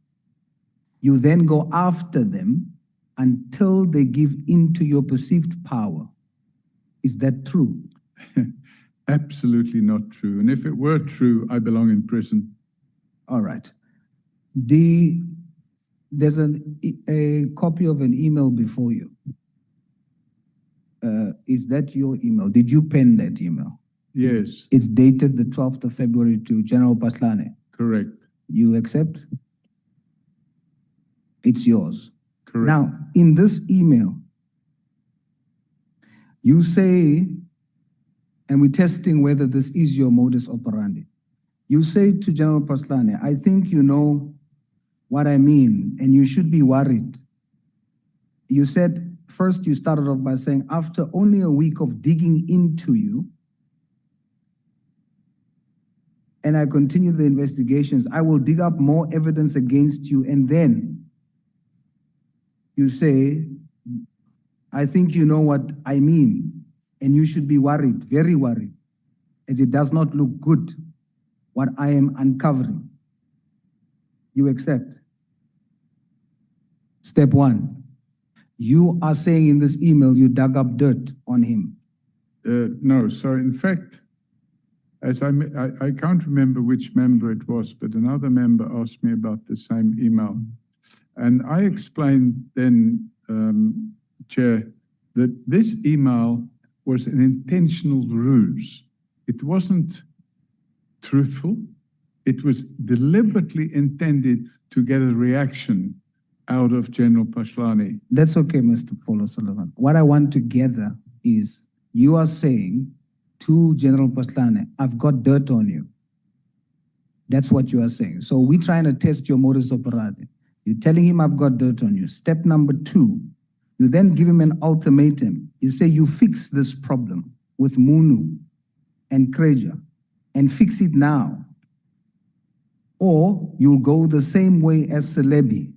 F: you then go after them until they give in to your perceived power. Is that true?
C: Absolutely not true. And if it were true, I belong in prison.
F: All right. There's a copy of an email before you. Is that your email? Did you pen that email?
C: Yes,
F: It's dated the 12th of February to General Patlane.
C: Correct.
F: You accept? It's yours.
C: Correct.
F: Now, in this email, you say, and we're testing whether this is your modus operandi. You say to General Paslane, I think you know what I mean, and you should be worried. You said, first you started off by saying, after only a week of digging into you, and I continue the investigations, I will dig up more evidence against you, and then you say, I think you know what I mean, and you should be worried, very worried, as it does not look good what I am uncovering. You accept? Step one, you are saying in this email you dug up dirt on him.
C: No, so in fact, as I can't remember which member it was, but another member asked me about the same email. And I explained then, Chair, that this email was an intentional ruse. It wasn't truthful. It was deliberately intended to get a reaction out of General Paslane.
F: That's okay, Mr. Paul O Sullivan. What I want to gather is you are saying to General Paslane, I've got dirt on you. That's what you are saying. So we're trying to test your modus operandi. You're telling him I've got dirt on you. Step number two, you then give him an ultimatum. You say you fix this problem with Munu and Kreja and fix it now. Or you'll go the same way as Celebi,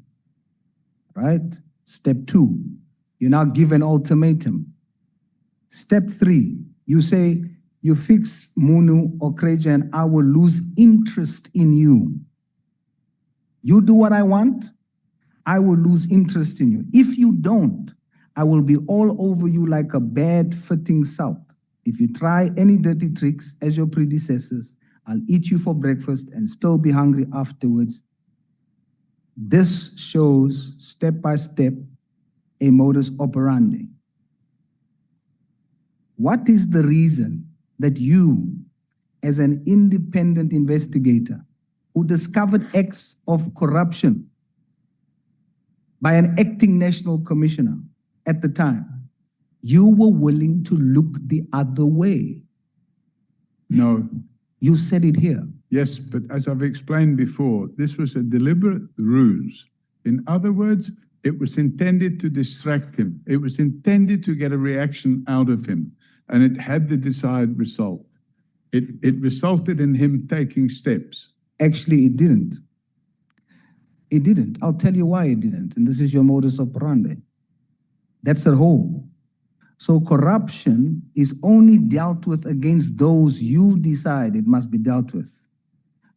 F: right? Step two, you now give an ultimatum. Step three, you say you fix Munu or Kreja and I will lose interest in you. You do what I want, I will lose interest in you. If you don't, I will be all over you like a bad fitting salt. If you try any dirty tricks as your predecessors, I'll eat you for breakfast and still be hungry afterwards. This shows step by step a modus operandi. What is the reason that you, as an independent investigator who discovered acts of corruption by an acting national commissioner at the time, you were willing to look the other way?
C: No.
F: You said it here.
C: Yes, but as I've explained before, this was a deliberate ruse. In other words, it was intended to distract him. It was intended to get a reaction out of him, and it had the desired result. It resulted in him taking steps.
F: Actually, it didn't. It didn't. I'll tell you why it didn't, and this is your modus operandi. That's a whole. So corruption is only dealt with against those you decide it must be dealt with.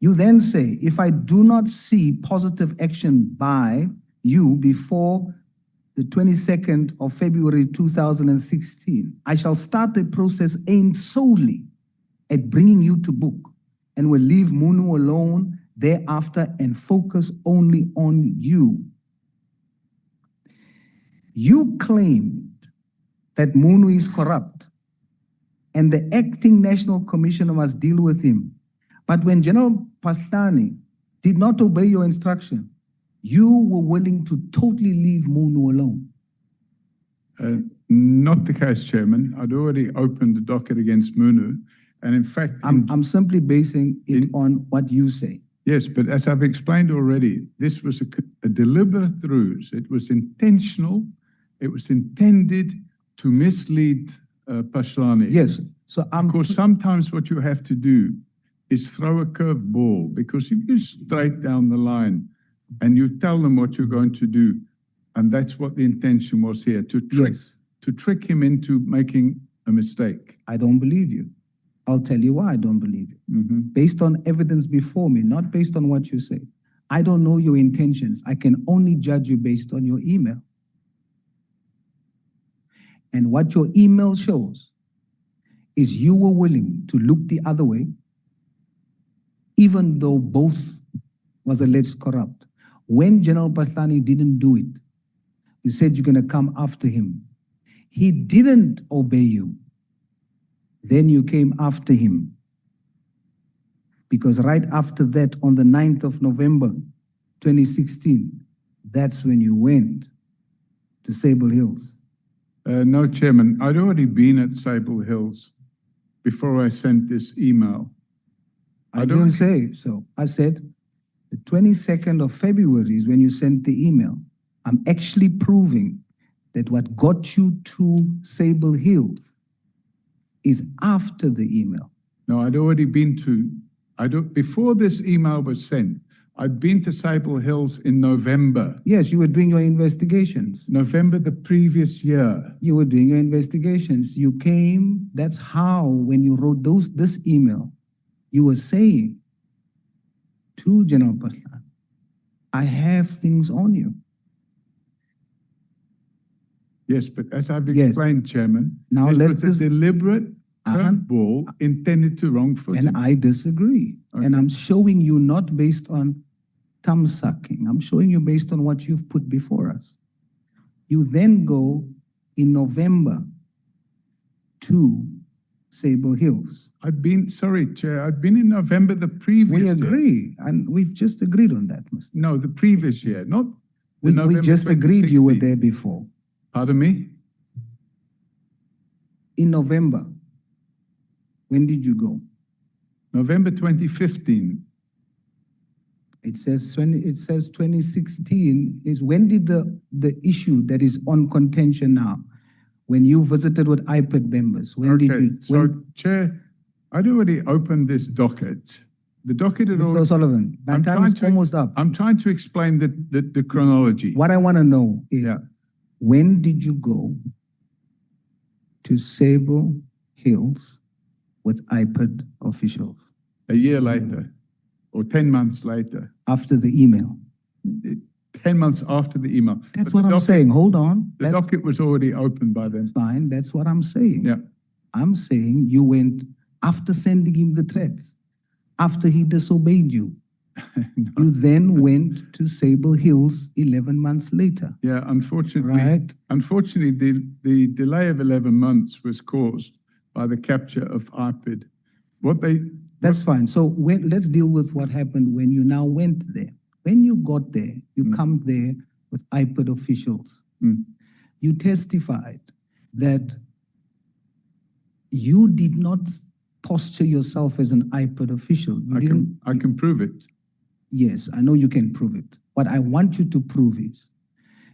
F: You then say, if I do not see positive action by you before the 22nd of February 2016, I shall start a process aimed solely at bringing you to book and will leave Munu alone thereafter and focus only on you. You claimed that Munu is corrupt and the acting national commissioner must deal with him. But when General Paslane did not obey your instruction, you were willing to totally leave Munu alone.
C: Not the case, Chairman. I'd already opened the docket against Munu. And in fact,
F: I'm simply basing it on what you say.
C: Yes, but as I've explained already, this was a deliberate ruse. It was intentional. It was intended to mislead Paslane.
F: Yes. So
C: because sometimes what you have to do is throw a curved ball, because if you straight down the line and you tell them what you're going to do, and that's what the intention was here, to trick him into making a mistake.
F: I don't believe you. I'll tell you why I don't believe you. Based on evidence before me, not based on what you say. I don't know your intentions. I can only judge you based on your email. And what your email shows is you were willing to look the other way, even though both was alleged corrupt. When General Paslane didn't do it, you said you're going to come after him. He didn't obey you. Then you came after him Because right after that, on the 9th of November, 2016, that's when you went to Sable Hills.
C: No, Chairman, I'd already been at Sable Hills before I sent this email.
F: I didn't say so. I said the 22nd of February is when you sent the email. I'm actually proving that what got you to Sable Hills is after the email.
C: No, I'd already been to, before this email was sent, I'd been to Sable Hills in November.
F: Yes, you were doing your investigations.
C: November the previous year.
F: You were doing your investigations. You came, that's how, when you wrote this email, you were saying to General Paslan, I have things on you.
C: Yes, but as I've
F: Yes.
C: explained, Chairman,
F: Now
C: this
F: let's
C: was a
F: just-
C: deliberate curveball intended to wrong footing.
F: And I disagree.
C: Okay.
F: And I'm showing you not based on thumb sucking. I'm showing you based on what you've put before us. You then go in November to Sable Hills.
C: Sorry, Chair, I've been in November the previous
F: We
C: year.
F: agree, and we've just agreed on that, Mr.
C: No, the previous year, not the
F: We
C: November
F: just agreed you were
C: 2016.
F: there before.
C: Pardon me?
F: In November, when did you go?
C: November 2015.
F: It says 2016 is when did the issue that is on contention now, when you visited with IPED members, when did
C: Okay,
F: you?
C: so Chair, I'd already opened this docket. The docket had
F: Mr.
C: already.
F: Sullivan, my
C: I'm
F: time
C: trying
F: is
C: to-
F: almost up.
C: I'm trying to explain the chronology.
F: What I want to know is,
C: Yeah.
F: when did you go to Sable Hills with IPED officials?
C: A year later, or 10 months later,
F: After the email?
C: 10 months after the email.
F: That's
C: But
F: what
C: the
F: I'm
C: docket-
F: saying. Hold on.
C: The
F: That's
C: docket was already open by then.
F: fine. That's what I'm saying.
C: Yeah.
F: I'm saying you went after sending him the threats, after he disobeyed you. You then went to Sable Hills 11 months later,
C: Yeah, unfortunately,
F: right?
C: unfortunately, the delay of 11 months was caused by the capture of IPID.
F: That's fine. So let's deal with what happened when you now went there. When you got there, you come there with IPED officials.
C: Mm.
F: You testified that you did not posture yourself as an IPED official. You didn't.
C: I can prove it.
F: Yes, I know you can prove it. What I want you to prove is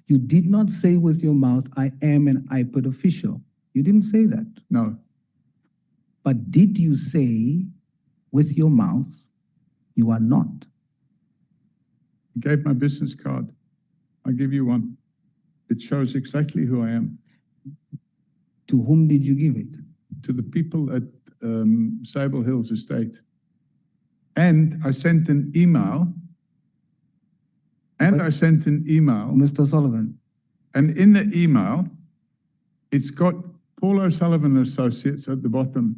F: you did not say with your mouth, I am an IPED official. You didn't say that.
C: No,
F: But did you say with your mouth, you are not?
C: I gave my business card. I'll give you one. It shows exactly who I am.
F: To whom did you give it?
C: To the people at Sable Hills Estate. And I sent an email.
F: Mr. Sullivan,
C: And in the email, it's got Paul O Sullivan Associates at the bottom.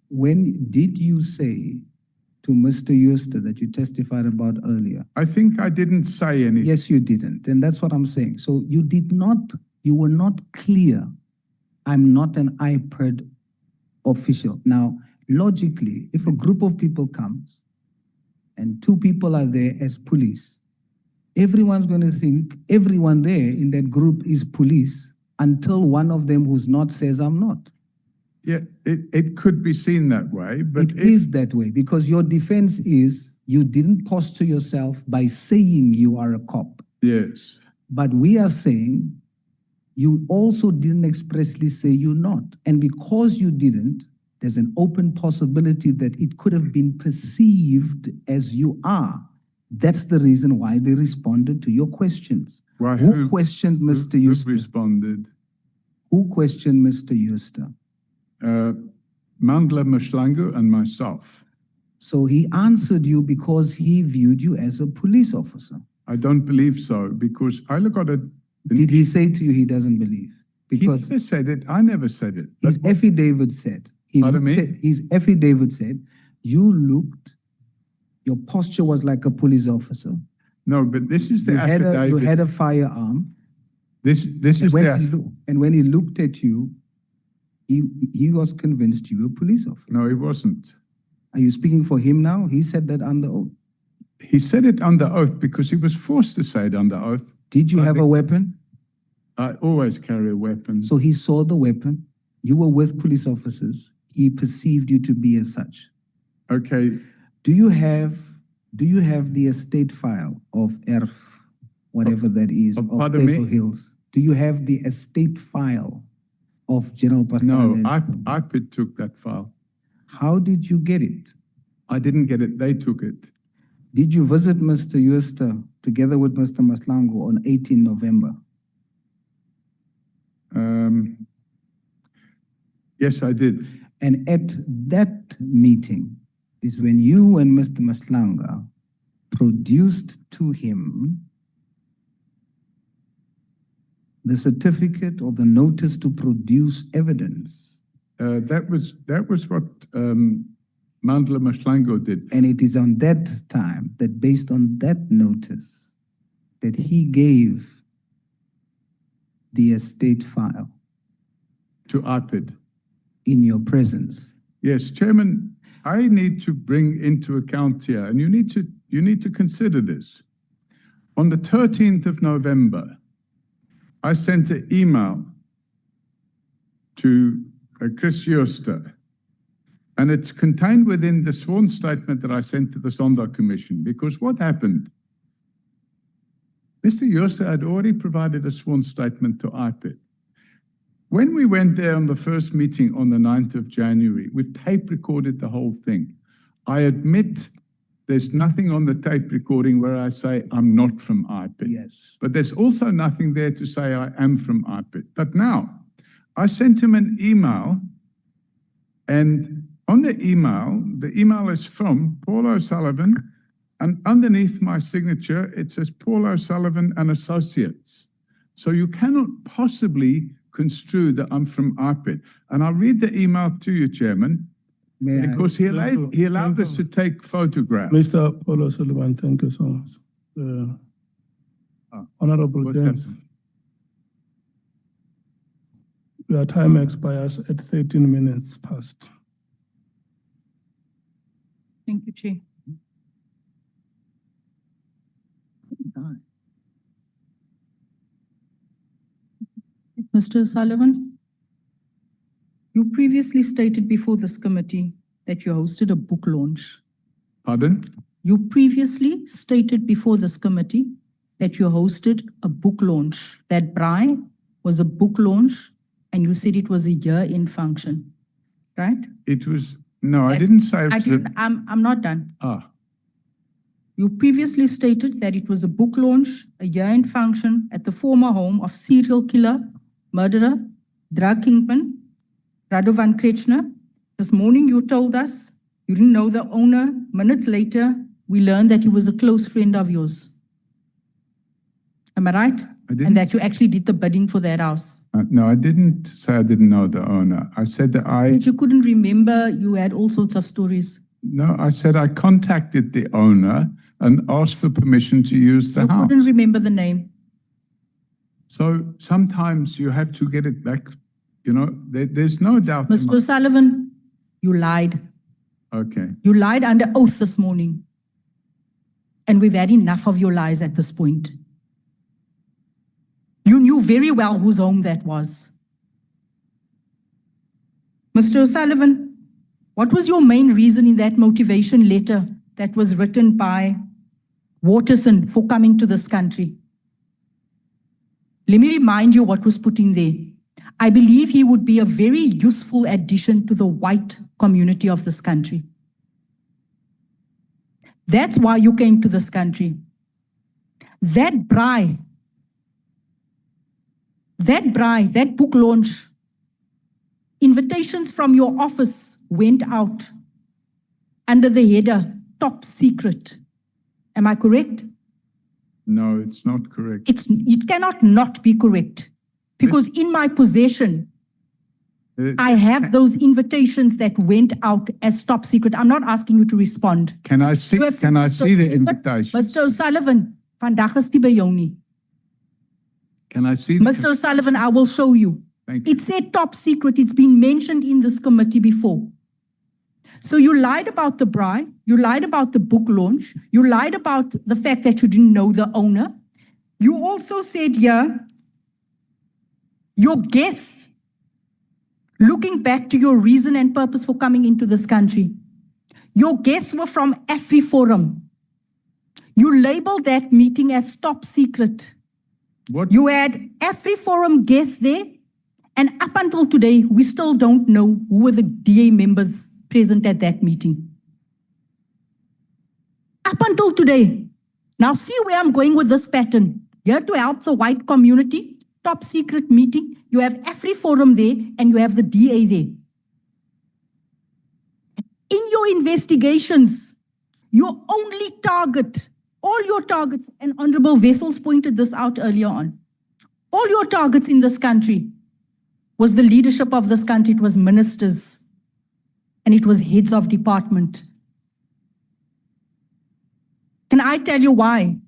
F: when did you say to Mr. Euster that you testified about earlier?
C: I think I didn't say anything.
F: Yes, you didn't. And that's what I'm saying. So you were not clear. I'm not an IPED official. Now, logically, if a group of people comes and two people are there as police, everyone's going to think everyone there in that group is police until one of them who's not says, I'm not.
C: Yeah, it could be seen that way, but
F: It is that way because your defense is you didn't posture yourself by saying you are a cop.
C: yes.
F: But we are saying you also didn't expressly say you're not. And because you didn't, there's an open possibility that it could have been perceived as you are. That's the reason why they responded to your questions.
C: Why,
F: Who questioned Mr.
C: Who
F: Euster?
C: responded?
F: Who questioned Mr. Euster?
C: Nhlanhla Mkhwanazi and myself.
F: So he answered you because he viewed you as a police officer.
C: I don't believe so because I look at it.
F: Did he say to you he doesn't believe? Because
C: He never said it. I never said it.
F: his affidavit said,
C: Pardon me?
F: His affidavit said, your posture was like a police officer.
C: No, but this is the
F: You
C: affidavit.
F: had a firearm.
C: This is
F: And when he looked at you, he was convinced you were a police officer.
C: No, it wasn't.
F: Are you speaking for him now? He said that under oath.
C: He said it under oath because he was forced to say it under oath.
F: Did you have a weapon?
C: I always carry a weapon.
F: So he saw the weapon. You were with police officers. He perceived you to be as such.
C: Okay,
F: Do you have the estate file of ERF, whatever that is, of
C: pardon me?
F: Purple Hills? Do you have the estate file of General
C: no,
F: Mkhwanazi?
C: IPID took that file.
F: How did you get it?
C: I didn't get it, they took it.
F: Did you visit Mr. Uster together with Mr. Mahlangu on 18 November?
C: Yes, I did.
F: And at that meeting is when you and Mr. Mahlangu produced to him the certificate or the notice to produce evidence.
C: That was what Nhlanhla Mkhwanazi did.
F: And it is on that time that based on that notice that he gave the estate file
C: To IPID.
F: in your presence.
C: Yes, Chairman, I need to bring into account here, and you need to consider this. On the 13th of November, I sent an email to Chris Uster, and it's contained within the sworn statement that I sent to the Sondag Commission, because what happened? Mr. Uster had already provided a sworn statement to IPID. When we went there on the first meeting on the 9th of January, we tape recorded the whole thing. I admit there's nothing on the tape recording where I say I'm not from IPID.
F: Yes.
C: But there's also nothing there to say I am from IPID. But now, I sent him an email, and on the email is from Paul O Sullivan, and underneath my signature, it says Paul O Sullivan and Associates. So you cannot possibly construe that I'm from IPID. And I'll read the email to you, Chairman,
F: May I?
C: because he allowed us to take photographs.
A: Mr. Paul O Sullivan, thank you so much. Honorable
C: What
A: James,
C: happened?
A: your time expires at 13 minutes past.
G: Thank you, Chair. Mr. Sullivan, you previously stated before this committee that you hosted a book launch.
C: Pardon?
G: You previously stated before this committee that you hosted a book launch. That braai was a book launch, and you said it was a year-end function, right?
C: It was, no, I didn't say it
G: I
C: was
G: didn't, I'm not done. You previously stated that it was a book launch, a year-end function at the former home of serial killer, murderer, drug kingpin, Radovan Krečner. This morning you told us you didn't know the owner. Minutes later, we learned that he was a close friend of yours. Am I right?
C: I didn't.
G: And that you actually did the bidding for that house.
C: No, I didn't say I didn't know the owner. I said that
G: But you couldn't remember, you had all sorts of stories.
C: no, I said I contacted the owner and asked for permission to use the
G: You
C: house.
G: couldn't remember the name.
C: So sometimes you have to get it back, you know, there's no doubt. in
G: Mr. Sullivan, you lied.
C: Okay,
G: You lied under oath this morning. And we've had enough of your lies at this point. You knew very well whose home that was. Mr. O'Sullivan, what was your main reason in that motivation letter that was written by Waterson for coming to this country? Let me remind you what was put in there. I believe he would be a very useful addition to the white community of this country. That's why you came to this country. That braai, that book launch, invitations from your office went out under the header, top secret. Am I correct?
C: no, it's not correct.
G: It cannot not be correct. Because in my possession, I have those invitations that went out as top secret. I'm not asking you to respond.
C: Can I see,
G: You have
C: can I
G: said
C: see the
G: top secret.
C: invitation?
G: Mr. O'Sullivan, vandag is die by jou nie.
C: Can I see? the-
G: Mr. O'Sullivan, I will show you.
C: Thank you.
G: It said top secret. It's been mentioned in this committee before. So you lied about the braai, you lied about the book launch, you lied about the fact that you didn't know the owner. You also said here, your guests, looking back to your reason and purpose for coming into this country, your guests were from AfriForum. You labeled that meeting as top secret.
C: What?
G: You had AfriForum guests there, and up until today, we still don't know who were the DA members present at that meeting. Up until today. Now see where I'm going with this pattern. Here to help the white community, top secret meeting, you have AfriForum there and you have the DA there. In your investigations, your only target, all your targets, and Honorable Wessels pointed this out earlier on, all your targets in this country was the leadership of this country. It was ministers and it was heads of department. Can I tell you why?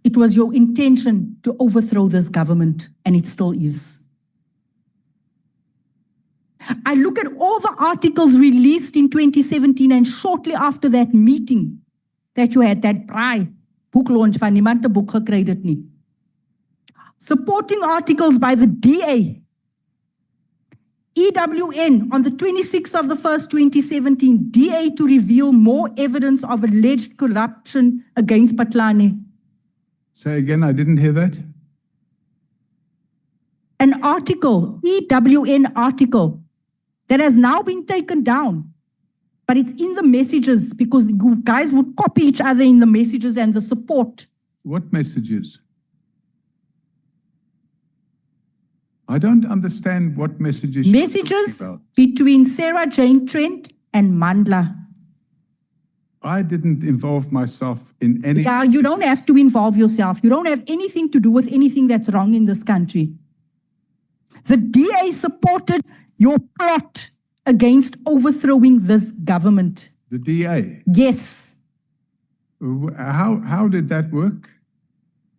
G: It was your intention to overthrow this government, and it still is. I look at all the articles released in 2017 and shortly after that meeting that you had, that braai, book launch van niemand 'n boek gekry het nie. Supporting articles by the DA, EWN on the 26th of the 1st, 2017, DA to reveal more evidence of alleged corruption against Patlane.
C: Say again, I didn't hear that.
G: An article, EWN article, that has now been taken down, but it's in the messages because you guys would copy each other in the messages and the support.
C: What messages? I don't understand what messages you're
G: Messages
C: talking about.
G: between Sarah Jane Trent and Mandla.
C: I didn't involve myself in any.
G: Yeah, you don't have to involve yourself. You don't have anything to do with anything that's wrong in this country. The DA supported your plot against overthrowing this government.
C: The DA.
G: Yes.
C: How did that work?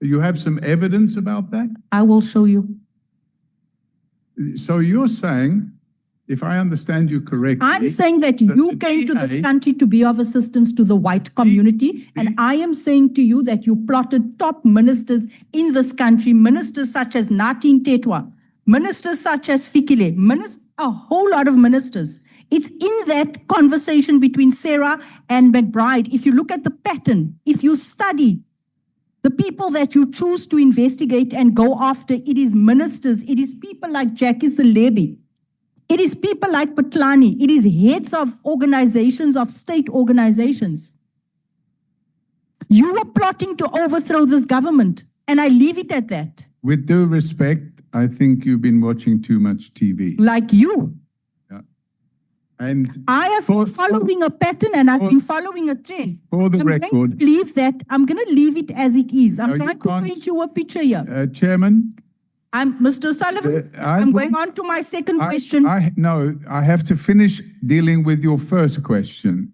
C: You have some evidence about that?
G: I will show you.
C: So you're saying, if I understand you correctly,
G: I'm saying that you
C: the
G: came to this
C: DA
G: country to be of assistance to the white community, and I am saying to you that you plotted top ministers in this country, ministers such as Nathi Ntetwa, ministers such as Fikile, a whole lot of ministers. It's in that conversation between Sarah and McBride. If you look at the pattern, if you study the people that you choose to investigate and go after, it is ministers, it is people like Jackie Selebi, it is people like Patlani, it is heads of organizations, of state organizations. You were plotting to overthrow this government, and I leave it at that.
C: with due respect, I think you've been watching too much TV.
G: Like you.
C: And
G: I have been following a pattern and I've been following a trend.
C: for the
G: I'm going
C: record,
G: to leave that. I'm going to leave it as it is. I'm
C: No, you
G: trying to
C: can't.
G: paint you a picture here.
C: Chairman,
G: I'm Mr. Sullivan.
C: I
G: I'm
C: will-
G: going on to my second question.
C: No, I have to finish dealing with your first question.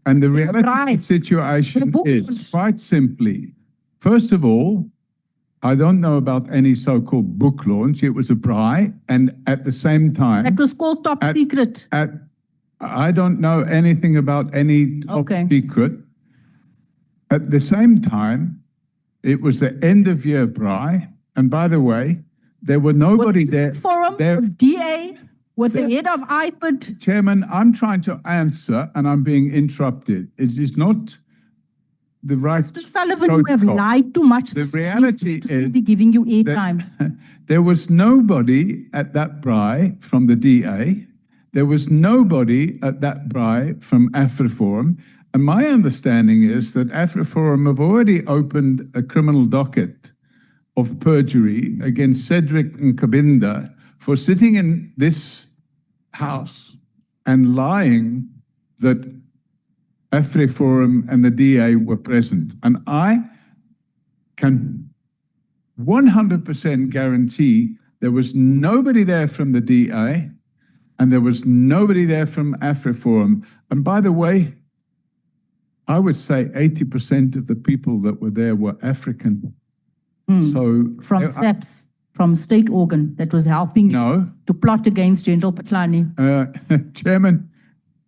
C: And the reality of the
G: right.
C: situation
G: The book
C: is
G: launch.
C: quite simply, first of all, I don't know about any so-called book launch. It was a braai, and at the same time,
G: That was called top
C: At-
G: secret.
C: I don't know anything about any top
G: Okay.
C: secret. At the same time, it was the end of year braai, and by the way, there were nobody there.
G: Forum
C: there-
G: with DA, with the head of IPID.
C: Chairman, I'm trying to answer and I'm being interrupted. It is not the right.
G: Mr. Sullivan, you have
C: protocol.
G: lied too much.
C: The
G: this
C: reality
G: evening to
C: is
G: be giving you
C: that
G: airtime.
C: there was nobody at that braai from the DA. There was nobody at that braai from AfriForum. And my understanding is that AfriForum have already opened a criminal docket of perjury against Cedric and Kabinda for sitting in this house and lying that AfriForum and the DA were present. And I can 100% guarantee there was nobody there from the DA and there was nobody there from AfriForum. And by the way, I would say 80% of the people that were there were African. So
G: From SAPS, from state organ that was helping you
C: no,
G: to plot against General Patlani.
C: Chairman,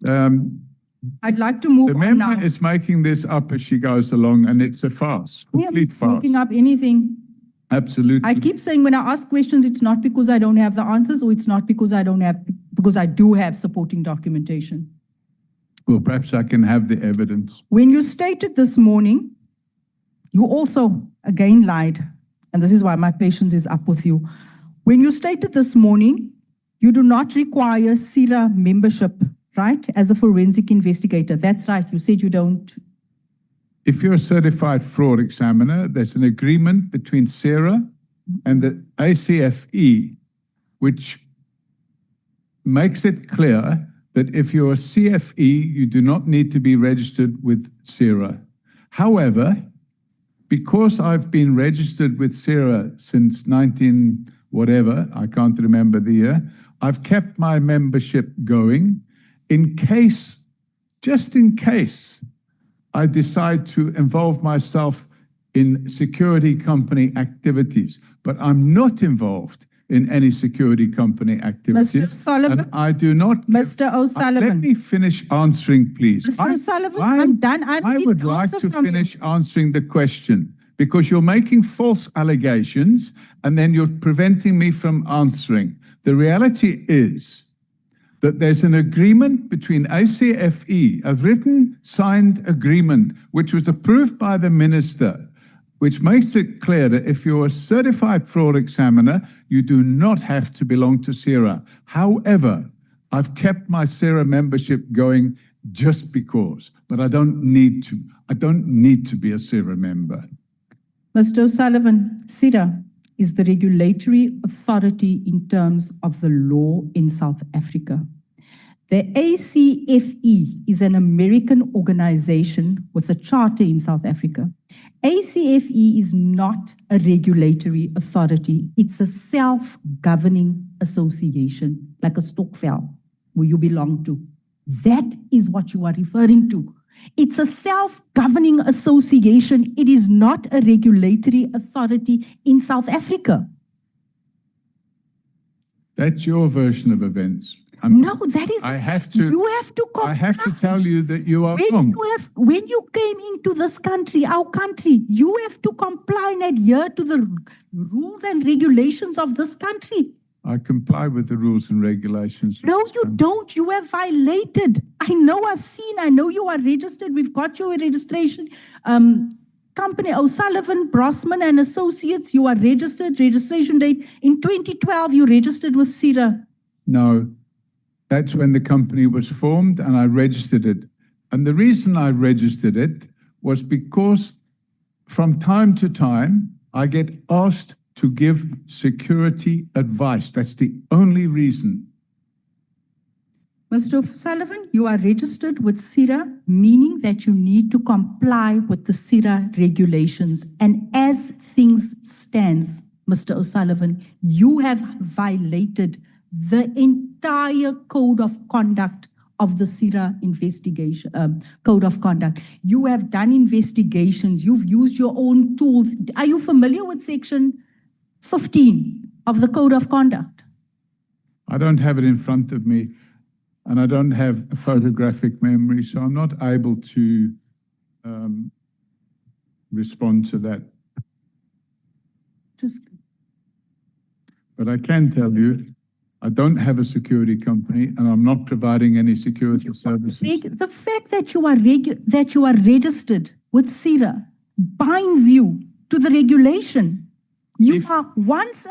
G: I'd like to move
C: The
G: on now.
C: member is making this up as she goes along, and it's a farce,
G: I am
C: complete
G: not
C: farce.
G: making up anything.
C: Absolutely.
G: I keep saying when I ask questions, it's not because I don't have the answers, or it's not because because I do have supporting documentation.
C: Well, perhaps I can have the evidence.
G: When you stated this morning, you also again lied, and this is why my patience is up with you. When you stated this morning, you do not require CIRA membership, right, as a forensic investigator. That's right, you said you don't.
C: If you're a certified fraud examiner, there's an agreement between CIRA and the ACFE, which makes it clear that if you're a CFE, you do not need to be registered with CIRA. However, because I've been registered with CIRA since 19 whatever, I can't remember the year, I've kept my membership going in case, just in case, I decide to involve myself in security company activities, but I'm not involved in any security company activities.
G: Mr. Sullivan,
C: and I do not.
G: Mr. O'Sullivan.
C: Let me finish answering, please.
G: Mr. O'Sullivan, I'm done.
C: I would like to finish answering the question because you're making false allegations and then you're preventing me from answering. The reality is that there's an agreement between ACFE, a written signed agreement, which was approved by the minister, which makes it clear that if you're a certified fraud examiner, you do not have to belong to CIRA. However, I've kept my CIRA membership going just because, but I don't need to. I don't need to be a CIRA member.
G: Mr. O'Sullivan, CIRA is the regulatory authority in terms of the law in South Africa. The ACFE is an American organization with a charter in South Africa. ACFE is not a regulatory authority. It's a self-governing association, like a stokvel, where you belong to. That is what you are referring to. It's a self-governing association. It is not a regulatory authority in South Africa.
C: That's your version of events.
G: No, that is.
C: I have to.
G: You have to comply.
C: I have to tell you that you are wrong.
G: When you came into this country, our country, you have to comply and adhere to the rules and regulations of this country.
C: I comply with the rules and regulations.
G: No, you don't. You have violated. I know, I've seen. I know you are registered. We've got your registration. Company O'Sullivan, Brosman and Associates, you are registered. Registration date in 2012, you registered with CIRA.
C: No, that's when the company was formed and I registered it. And the reason I registered it was because from time to time, I get asked to give security advice. That's the only reason.
G: Mr. Sullivan, you are registered with CIRA, meaning that you need to comply with the CIRA regulations. And as things stands, Mr. O'Sullivan, you have violated the entire code of conduct of the CIRA investigation, code of conduct. You have done investigations. You've used your own tools. Are you familiar with section 15 of the code of conduct?
C: I don't have it in front of me and I don't have a photographic memory, so I'm not able to respond to that. But I can tell you, I don't have a security company and I'm not providing any security services.
G: The fact that you are registered with CIRA binds you to the regulation. You are once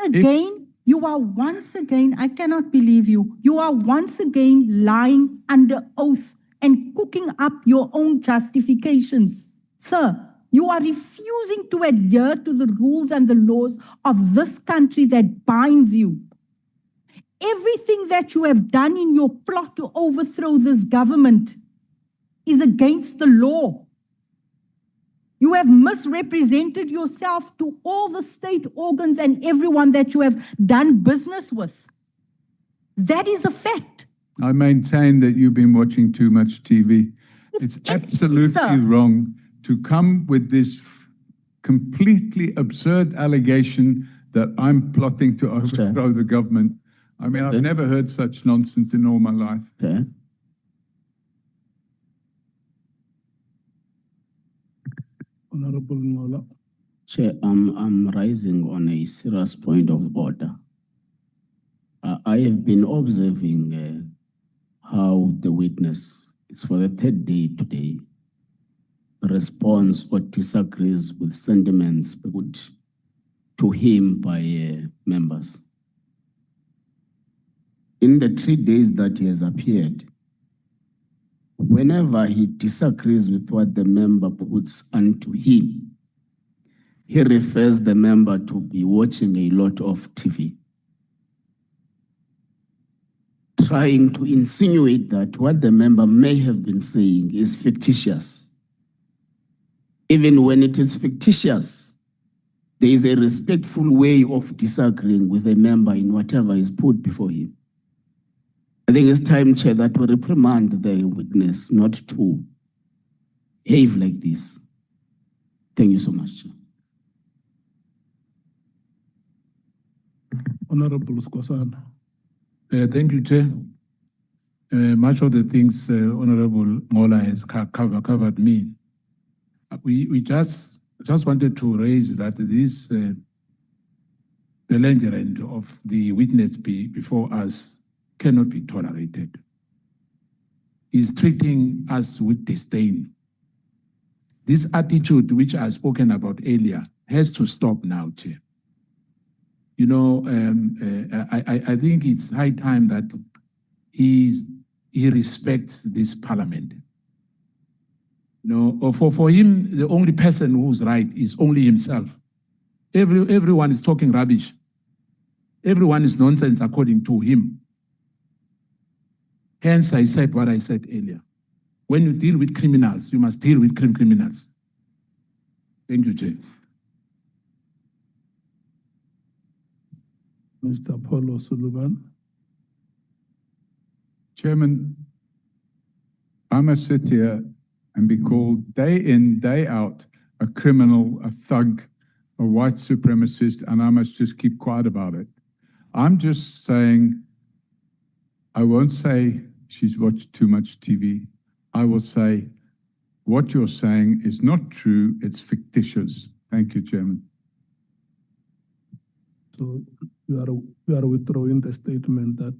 G: again, I cannot believe you. You are once again lying under oath and cooking up your own justifications. Sir, you are refusing to adhere to the rules and the laws of this country that binds you. Everything that you have done in your plot to overthrow this government is against the law. You have misrepresented yourself to all the state organs and everyone that you have done business with. That is a fact.
C: I maintain that you've been watching too much TV. It's absolutely wrong to come with this completely absurd allegation that I'm plotting to overthrow the government. I mean, I've never heard such nonsense in all my life.
D: Okay.
A: Honorable Ngola.
D: Chair, I'm rising on a serious point of order. I have been observing how the witness, it's for the third day today, responds or disagrees with sentiments put to him by members. In the 3 days that he has appeared, whenever he disagrees with what the member puts unto him, he refers the member to be watching a lot of TV, trying to insinuate that what the member may have been saying is fictitious. Even when it is fictitious, there is a respectful way of disagreeing with a member in whatever is put before him. I think it's time, Chair, that we reprimand the witness not to behave like this. Thank you so much, Chair.
A: Honorable Skosana.
H: Thank you, Chair. Much of the things Honorable Ngola has covered me. We just wanted to raise that this belligerent of the witness before us cannot be tolerated. He's treating us with disdain. This attitude which I've spoken about earlier has to stop now, Chair. You know, I think it's high time that he respects this parliament. You know, for him, the only person who's right is only himself. Everyone is talking rubbish. Everyone is nonsense according to him. Hence, I said what I said earlier. When you deal with criminals, you must deal with criminals. Thank you, Chair.
A: Mr. Paul O Sullivan.
C: Chairman, I must sit here and be called day in, day out, a criminal, a thug, a white supremacist, and I must just keep quiet about it. I'm just saying, I won't say she's watched too much TV. I will say, what you're saying is not true, it's fictitious. Thank you, Chairman.
A: So you are withdrawing the statement that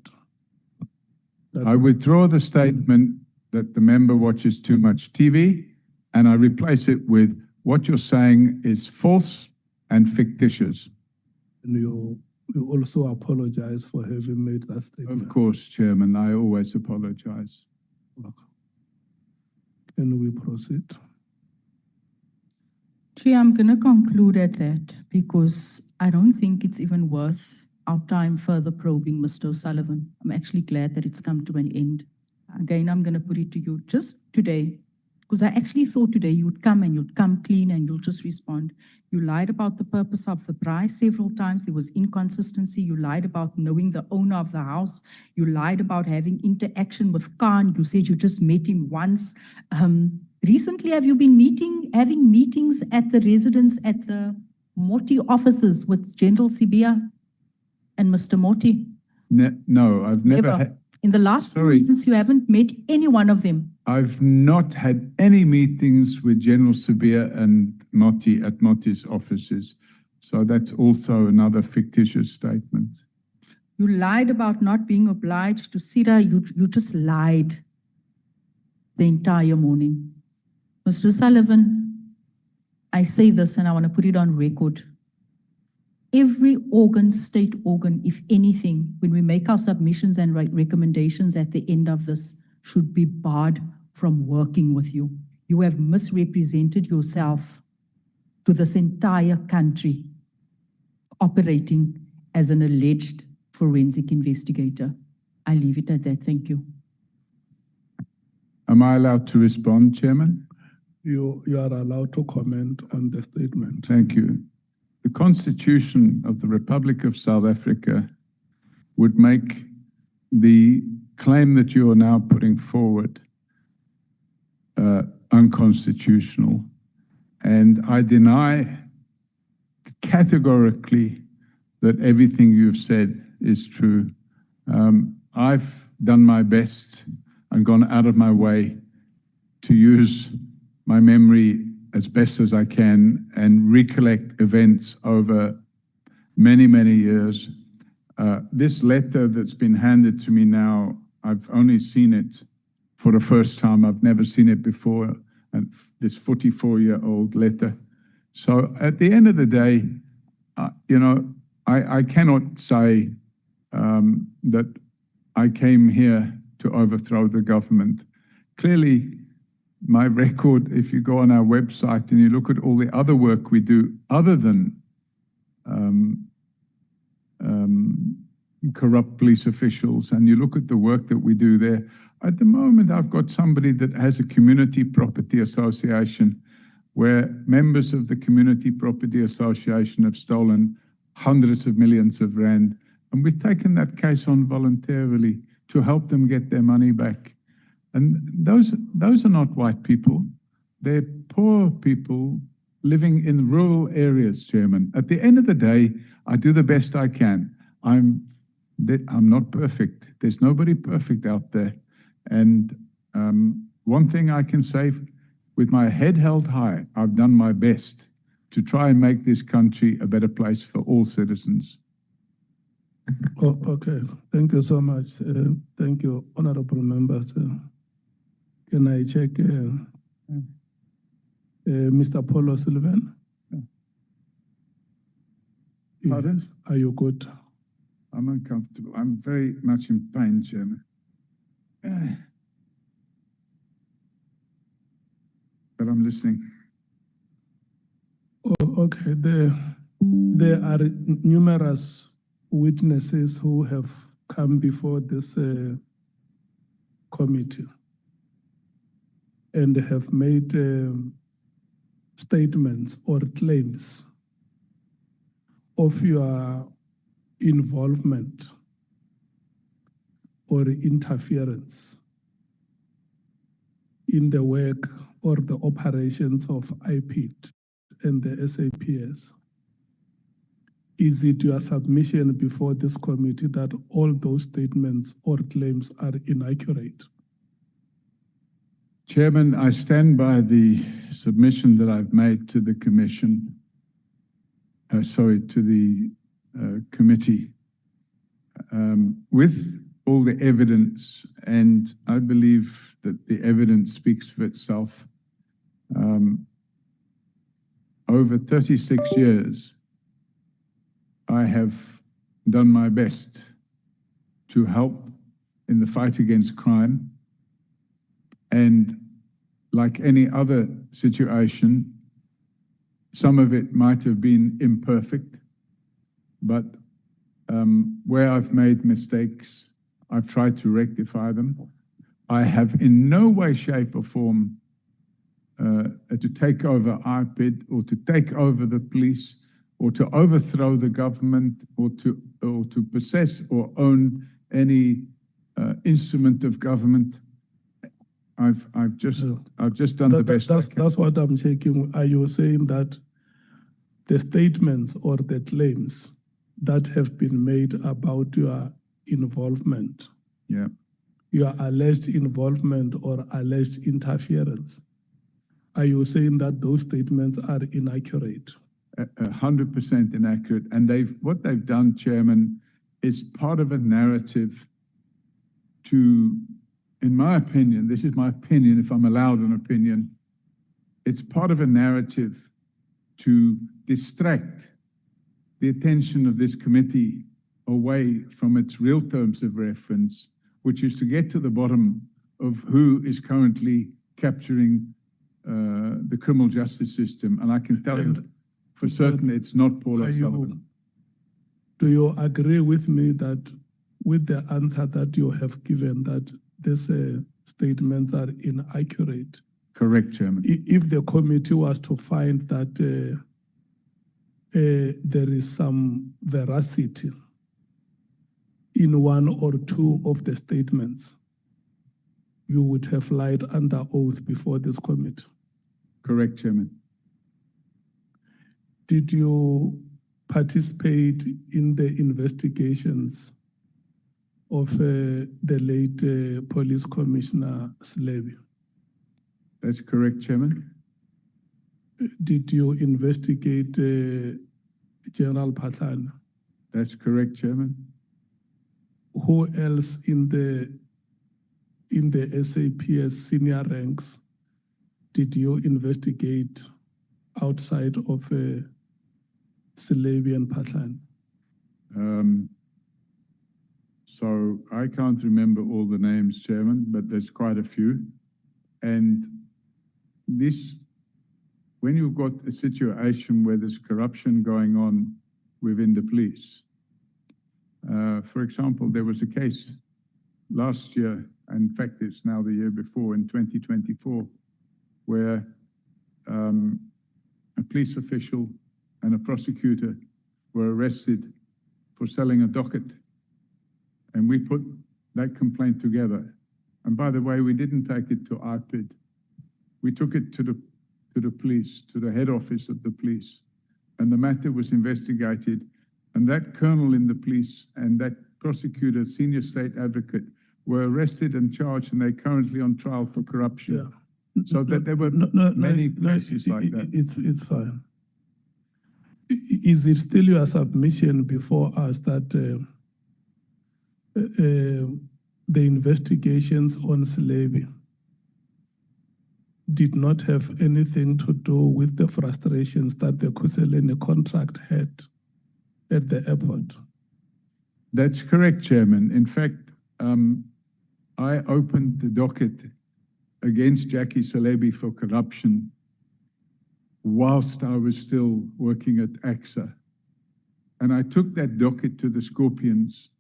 C: I withdraw the statement that the member watches too much TV, and I replace it with what you're saying is false and fictitious.
A: And you also apologize for having made that statement.
C: Of course, Chairman, I always apologize.
A: Can we proceed?
G: Chair, I'm going to conclude at that because I don't think it's even worth our time further probing Mr. O'Sullivan. I'm actually glad that it's come to an end. Again, I'm going to put it to you just today, because I actually thought today you would come and you'd come clean and you'll just respond. You lied about the purpose of the prize several times. There was inconsistency. You lied about knowing the owner of the house. You lied about having interaction with Khan. You said you just met him once. Recently, have you been having meetings at the residence at the Moti offices with General Sibia and Mr. Moti?
C: No, I've never had.
G: In the last 2 months, you haven't met any one of them.
C: I've not had any meetings with General Sibia and Moti at Moti's offices. So that's also another fictitious statement.
G: You lied about not being obliged to Sira. You just lied the entire morning. Mr. Sullivan, I say this and I want to put it on record. Every organ, state organ, if anything, when we make our submissions and write recommendations at the end of this, should be barred from working with you. You have misrepresented yourself to this entire country, operating as an alleged forensic investigator. I leave it at that. Thank you.
C: Am I allowed to respond, Chairman?
A: You are allowed to comment on the statement.
C: Thank you. The Constitution of the Republic of South Africa would make the claim that you are now putting forward unconstitutional, and I deny categorically that everything you've said is true. I've done my best and gone out of my way to use my memory as best as I can and recollect events over many, many years. This letter that's been handed to me now, I've only seen it for the first time. I've never seen it before, and this 44-year-old letter. So at the end of the day, you know, I cannot say that I came here to overthrow the government. Clearly, my record, if you go on our website and you look at all the other work we do other than corrupt police officials, and you look at the work that we do there, at the moment I've got somebody that has a community property association where members of the community property association have stolen hundreds of millions of rand, and we've taken that case on voluntarily to help them get their money back. And those are not white people. They're poor people living in rural areas, Chairman. At the end of the day, I do the best I can. I'm not perfect. There's nobody perfect out there. And one thing I can say, with my head held high, I've done my best to try and make this country a better place for all citizens.
A: Oh, okay. Thank you so much. Thank you, honorable members. Can I check Mr. Paul O Sullivan?
C: Pardon?
A: Are you good?
C: I'm uncomfortable. I'm very much in pain, Chairman. But I'm listening.
A: Oh, okay. There are numerous witnesses who have come before this committee and have made statements or claims of your involvement or interference in the work or the operations of IPID and the SAPS. Is it your submission before this committee that all those statements or claims are inaccurate?
C: Chairman, I stand by the submission that I've made to the commission, to the committee, with all the evidence, and I believe that the evidence speaks for itself. Over 36 years, I have done my best to help in the fight against crime. And like any other situation, some of it might have been imperfect, but where I've made mistakes, I've tried to rectify them. I have in no way, shape or form to take over IPID or to take over the police or to overthrow the government or to possess or own any instrument of government. I've just done the best.
A: That's what I'm checking. Are you saying that the statements or the claims that have been made about your involvement, your alleged involvement or alleged interference, are you saying that those statements are inaccurate?
C: 100% inaccurate. And what they've done, Chairman, is part of a narrative to, in my opinion, this is my opinion, if I'm allowed an opinion, it's part of a narrative to distract the attention of this committee away from its real terms of reference, which is to get to the bottom of who is currently capturing the criminal justice system. And I can tell you for certain it's not Paul O Sullivan.
A: Do you agree with me that with the answer that you have given, that these statements are inaccurate?
C: Correct, Chairman.
A: If the committee was to find that there is some veracity in one or two of the statements, you would have lied under oath before this committee?
C: Correct, Chairman.
A: Did you participate in the investigations of the late Police Commissioner Slevy?
C: That's correct, Chairman.
A: did you investigate General Pathan?
C: That's correct, Chairman.
A: Who else in the SAPS senior ranks did you investigate outside of Salebi and Pathan?
C: So I can't remember all the names, Chairman, but there's quite a few. And this, when you've got a situation where there's corruption going on within the police, for example, there was a case last year, in fact, it's now the year before, in 2024, where a police official and a prosecutor were arrested for selling a docket. And we put that complaint together. And by the way, we didn't take it to IPID. We took it to the police, to the head office of the police. And the matter was investigated. And that colonel in the police and that prosecutor, senior state advocate, were arrested and charged, and they're currently on trial for corruption.
A: Yeah.
C: So that there were many cases like that.
A: It's fine. Is it still your submission before us that the investigations on Salebi did not have anything to do with the frustrations that the Kuselene contract had at the airport?
C: That's correct, Chairman. In fact, I opened the docket against Jackie Salebi for corruption whilst I was still working at AXA. And I took that docket to the Scorpions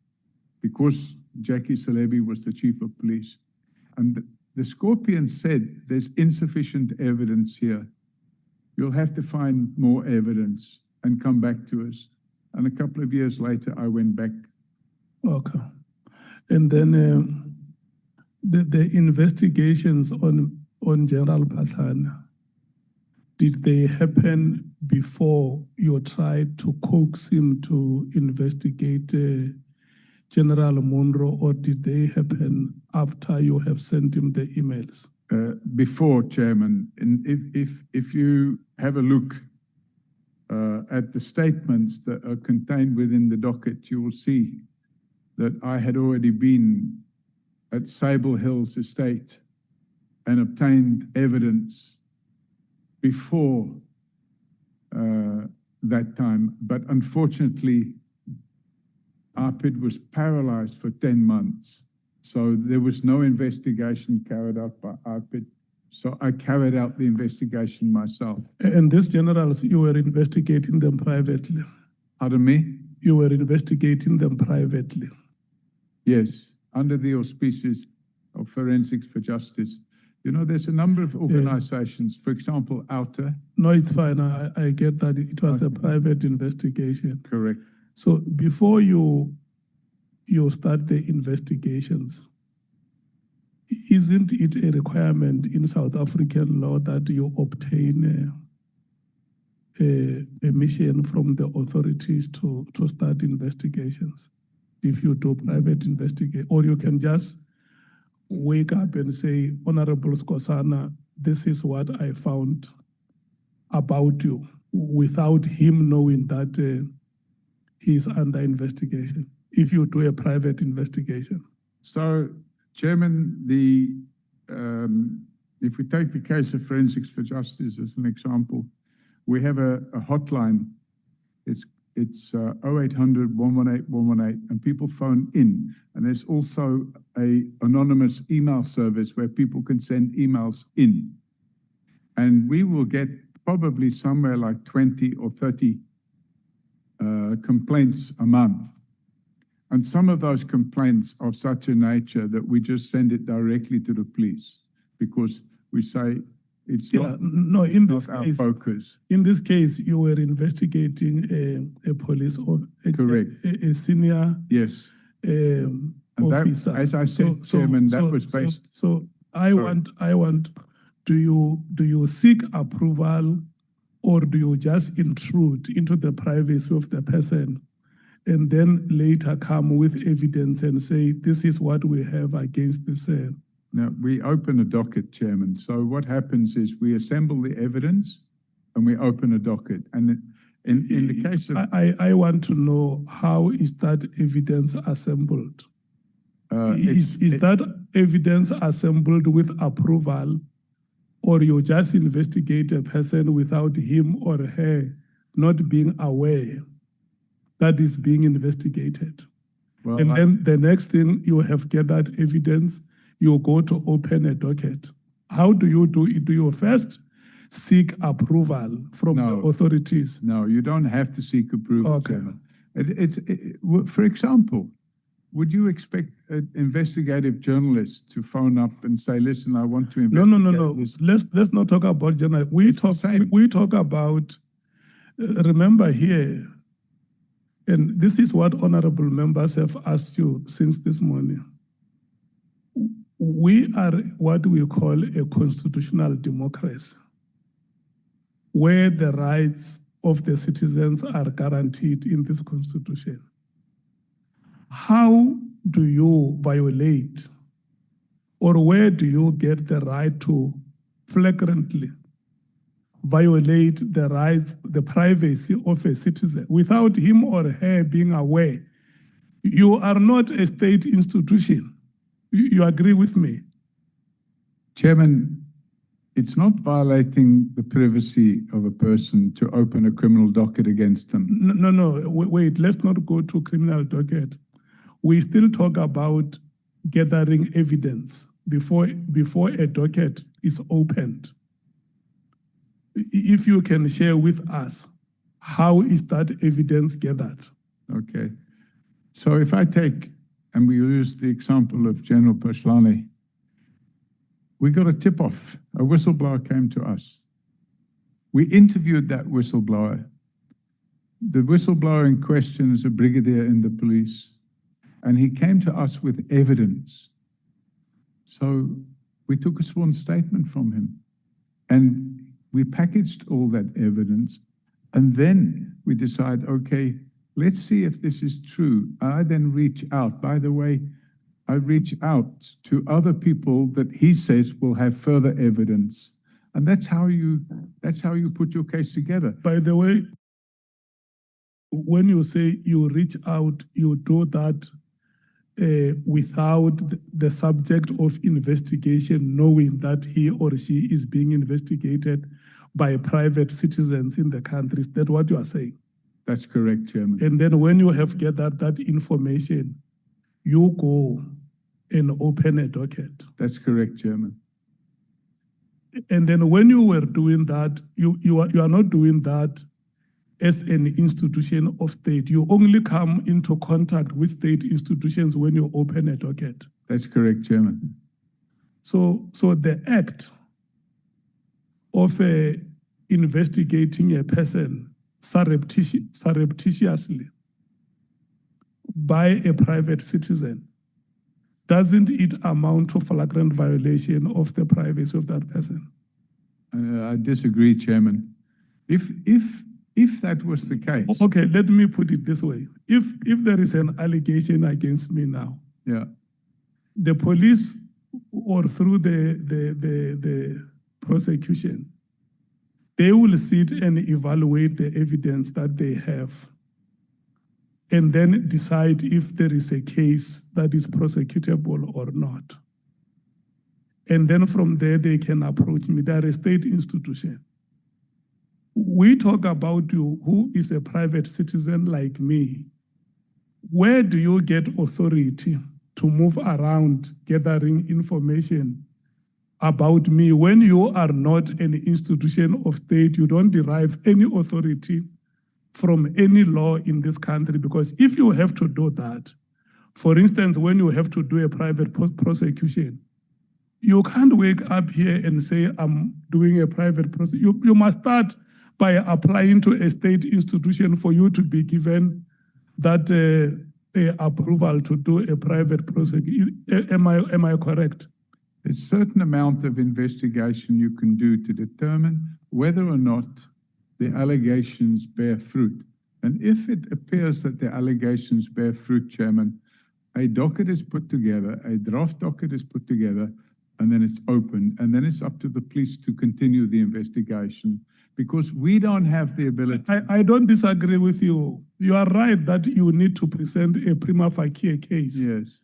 C: because Jackie Salebi was the chief of police. And the Scorpions said, there's insufficient evidence here. You'll have to find more evidence and come back to us. And a couple of years later, I went back.
A: Okay. And then the investigations on General Pathan, did they happen before you tried to coax him to investigate General Monroe, or did they happen after you have sent him the emails?
C: Before, Chairman. And if you have a look at the statements that are contained within the docket, you will see that I had already been at Sable Hills Estate and obtained evidence before that time. But unfortunately, ARPID was paralyzed for 10 months. So there was no investigation carried out by ARPID. So I carried out the investigation myself.
A: And these generals, you were investigating them privately?
C: Pardon me?
A: You were investigating them privately?
C: Yes, under the auspices of Forensics for Justice. You know, there's a number of organizations, for example, Outer.
A: No, it's fine. I get that it was a private investigation.
C: Correct.
A: So before you start the investigations, isn't it a requirement in South African law that you obtain a permission from the authorities to start investigations? If you do private investigation, or you can just wake up and say, Honorable Skosana, this is what I found about you, without him knowing that he's under investigation, if you do a private investigation.
C: So, Chairman, if we take the case of Forensics for Justice as an example, we have a hotline. It's 0800 118 118, and people phone in. And there's also an anonymous email service where people can send emails in. And we will get probably somewhere like 20 or 30 complaints a month. And some of those complaints are such a nature that we just send it directly to the police because we say it's not our focus.
A: In this case, you were investigating a police or a senior officer.
C: As I said, Chairman, that was based.
A: So I want. Do you seek approval, or do you just intrude into the privacy of the person, and then later come with evidence and say this is what we have against this?
C: Now, we open a docket, Chairman. So what happens is we assemble the evidence and we open a docket. And in the case of...
A: I want to know, how is that evidence assembled? Is that evidence assembled with approval, or you just investigate a person without him or her not being aware that is being investigated?
C: Well,
A: And then the next thing, you have gathered evidence, you go to open a docket. How do you do it? Do you first seek approval from the authorities?
C: No, you don't have to seek approval,
A: Okay.
C: Chairman. For example, would you expect an investigative journalist to phone up and say, listen, I want to investigate
A: No.
C: this?
A: Let's not talk about journalists. We talk about, remember here, and this is what honorable members have asked you since this morning. We are what we call a constitutional democracy, where the rights of the citizens are guaranteed in this constitution. How do you violate, or where do you get the right to flagrantly violate the rights, the privacy of a citizen without him or her being aware? You are not a state institution. You agree with me?
C: Chairman, it's not violating the privacy of a person to open a criminal docket against them.
A: No, wait, let's not go to criminal docket. We still talk about gathering evidence before a docket is opened. If you can share with us, how is that evidence gathered?
C: Okay. So if I take, and we use the example of General Nhlanhla, we got a tip-off. A whistleblower came to us. We interviewed that whistleblower. The whistleblower in question is a brigadier in the police, and he came to us with evidence. So we took a sworn statement from him, and we packaged all that evidence, and then we decide, okay, let's see if this is true. I then reach out. By the way, I reach out to other people that he says will have further evidence. And that's how you put your case together.
A: By the way, when you say you reach out, you do that without the subject of investigation knowing that he or she is being investigated by private citizens in the country. Is that what you are saying?
C: That's correct, Chairman.
A: And then when you have gathered that information, you go and open a docket.
C: That's correct, Chairman.
A: And then when you were doing that, you are not doing that as an institution of state. You only come into contact with state institutions when you open a docket.
C: That's correct, Chairman.
A: So the act of investigating a person surreptitiously by a private citizen, doesn't it amount to flagrant violation of the privacy of that person?
C: I disagree, Chairman. If that was the case.
A: Okay, let me put it this way. If there is an allegation against me now,
C: yeah,
A: the police or through the prosecution, they will sit and evaluate the evidence that they have, and then decide if there is a case that is prosecutable or not. And then from there, they can approach me. They are a state institution. We talk about you, who is a private citizen like me. Where do you get authority to move around gathering information about me when you are not an institution of state? You don't derive any authority from any law in this country, because if you have to do that, for instance, when you have to do a private prosecution, you can't wake up here and say, I'm doing a private prosecution. You must start by applying to a state institution for you to be given that approval to do a private prosecution. Am I correct?
C: There's a certain amount of investigation you can do to determine whether or not the allegations bear fruit. And if it appears that the allegations bear fruit, Chairman, a docket is put together, a draft docket is put together, and then it's opened, and then it's up to the police to continue the investigation. because we don't have the ability.
A: I don't disagree with you. You are right that you need to present a prima facie case.
C: Yes.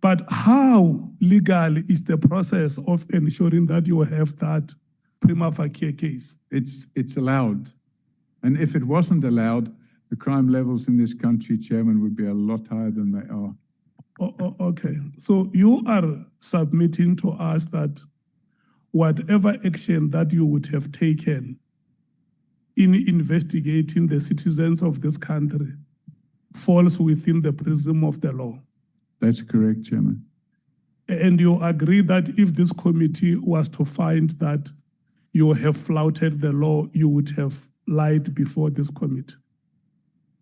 A: But how legal is the process of ensuring that you have that prima facie case?
C: It's allowed. And if it wasn't allowed, the crime levels in this country, Chairman, would be a lot higher than they are.
A: Okay. So you are submitting to us that whatever action that you would have taken in investigating the citizens of this country falls within the prism of the law.
C: That's correct, Chairman.
A: And you agree that if this committee was to find that you have flouted the law, you would have lied before this committee?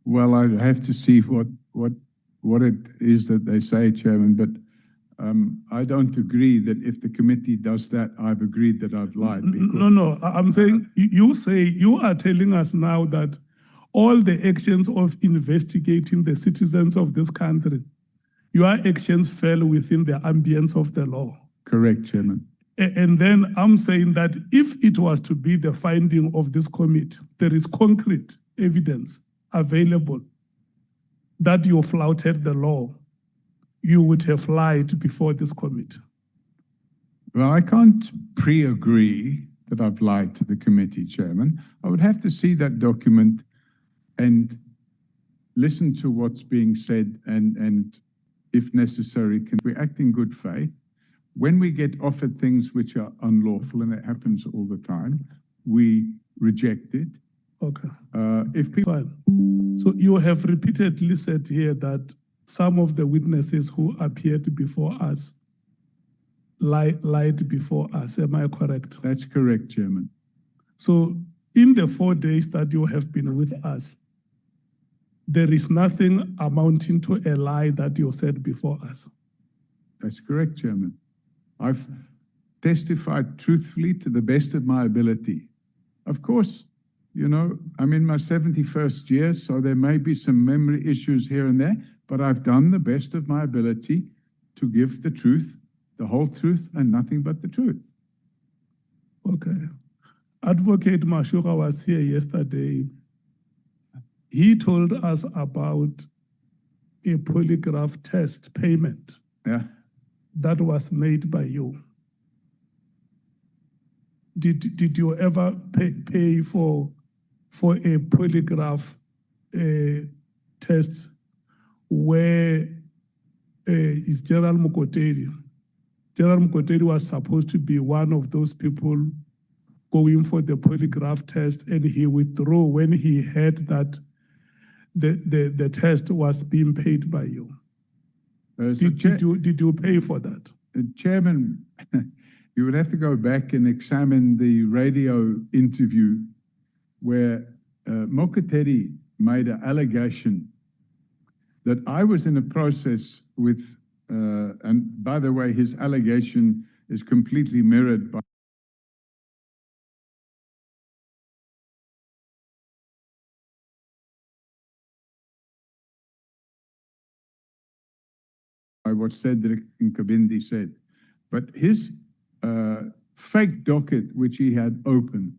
C: Well, I have to see what it is that they say, Chairman, but I don't agree that if the committee does that, I've agreed that I've lied.
A: No, I'm saying, you say, you are telling us now that all the actions of investigating the citizens of this country, your actions fell within the ambience of the law.
C: Correct, Chairman.
A: And then I'm saying that if it was to be the finding of this committee, there is concrete evidence available that you flouted the law, you would have lied before this committee.
C: Well, I can't pre-agree that I've lied to the committee, Chairman. I would have to see that document and listen to what's being said and if necessary, can we act in good faith? When we get offered things which are unlawful, and it happens all the time, we reject it.
A: Okay.
C: If people...
A: Fine. So you have repeatedly said here that some of the witnesses who appeared before us lied before us. Am I correct?
C: That's correct, Chairman.
A: So in the 4 days that you have been with us, there is nothing amounting to a lie that you said before us.
C: That's correct, Chairman. I've testified truthfully to the best of my ability. Of course, you know, I'm in my 71st year, so there may be some memory issues here and there, but I've done the best of my ability to give the truth, the whole truth, and nothing but the truth.
A: Okay. Advocate Mashura was here yesterday. He told us about a polygraph test payment that was made by you. Did you ever pay for a polygraph test where is General Mkhwanazi? General Mkhwanazi was supposed to be one of those people going for the polygraph test, and he withdrew when he heard that the test was being paid by you. Did you pay for that?
C: Chairman, you would have to go back and examine the radio interview where Mkhwanazi made an allegation that I was in a process with, and by the way, his allegation is completely mirrored by what Cedric Nkabindi said. But his fake docket, which he had opened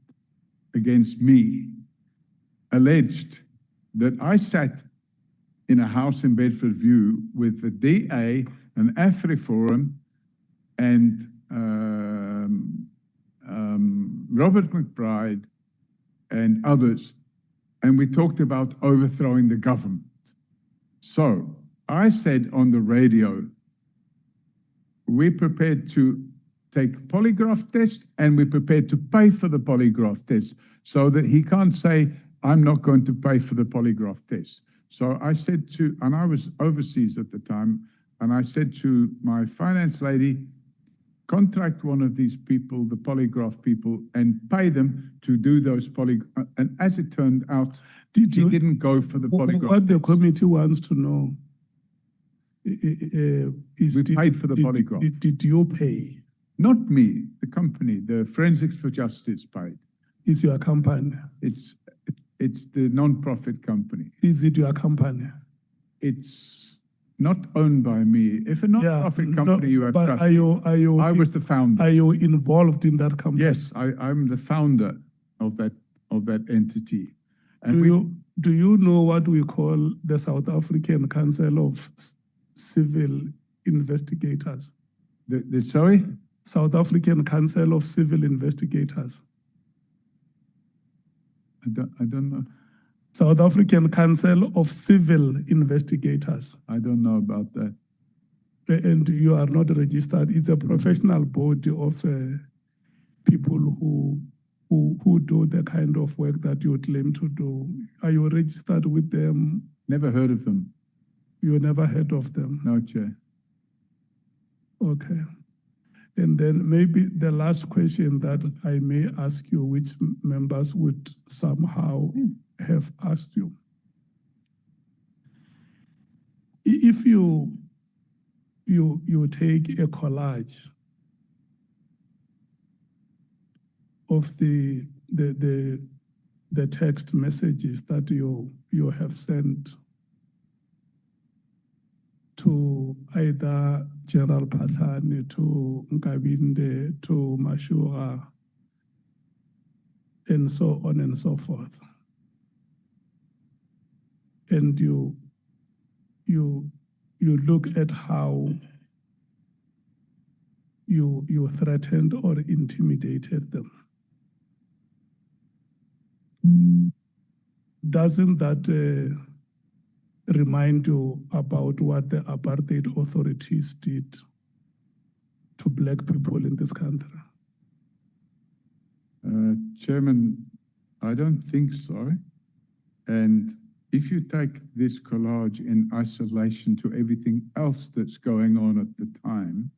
C: against me, alleged that I sat in a house in Bedford View with the DA, an AfriForum, and Robert McBride and others, and we talked about overthrowing the government. So I said on the radio, we're prepared to take polygraph test and we're prepared to pay for the polygraph test, so that he can't say, I'm not going to pay for the polygraph test. So I said to, and I was overseas at the time, and I said to my finance lady, contract one of these people, the polygraph people, and pay them to do those polygraphs. And as it turned out, he didn't go for the polygraph.
A: What the committee wants to know is,
C: we paid for the polygraph.
A: Did you pay?
C: Not me, the company, the Forensics for Justice paid.
A: Is your company?
C: It's the non-profit company.
A: Is it your company?
C: It's not owned by me. If a non-profit company you have trust, I was the founder.
A: Are you involved in that company?
C: Yes, I'm the founder of that of that entity. And
A: Do you know what we call the South African Council of Civil Investigators?
C: Sorry?
A: South African Council of Civil Investigators.
C: I don't know.
A: South African Council of Civil Investigators.
C: I don't know about that.
A: And you are not registered. It's a professional body of people who do the kind of work that you claim to do. Are you registered with them?
C: Never heard of them.
A: You never heard of them?
C: No, Chair.
A: Okay. And then maybe the last question that I may ask you, which members would somehow have asked you. If you take a collage of the text messages that you have sent to either General Patlani, to Nkabinde, to Mashura, and so on and so forth, and you look at how you threatened or intimidated them. Doesn't that remind you about what the apartheid authorities did to Black people in this country?
C: Chairman, I don't think so. And if you take this collage in isolation to everything else that's going on at the time,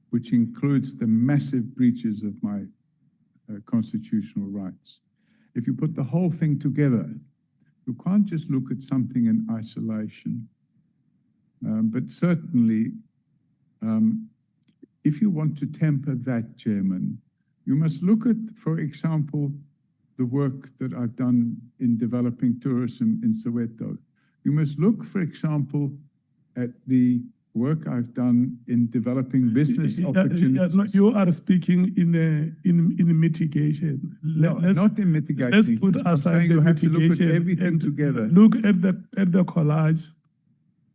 C: which includes the massive breaches of my constitutional rights, if you put the whole thing together, you can't just look at something in isolation. But certainly, if you want to temper that, Chairman, you must look at, for example, the work that I've done in developing tourism in Soweto. You must look, for example, at the work I've done in developing business opportunities.
A: No, you are speaking in mitigation.
C: Not in mitigation.
A: Let's put aside the
C: you have to
A: mitigation
C: look at everything
A: and
C: together.
A: look at the collage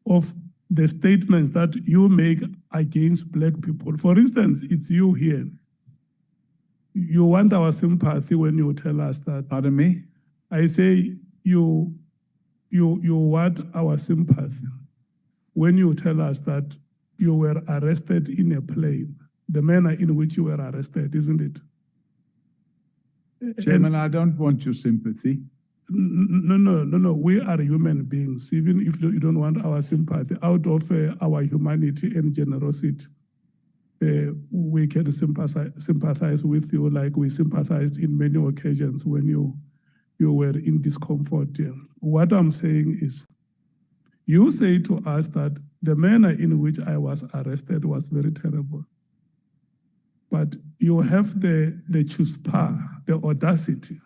A: of the statements that you make against Black people. For instance, it's you here. You want our sympathy when you tell us that.
C: Pardon me?
A: I say you want our sympathy when you tell us that you were arrested in a plane, the manner in which you were arrested, isn't it?
C: Chairman, I don't want your sympathy.
A: No. We are human beings. Even if you don't want our sympathy, out of our humanity and generosity, we can sympathize with you like we sympathized in many occasions when you were in discomfort. What I'm saying is, you say to us that the manner in which I was arrested was very terrible. But you have the chutzpah, the audacity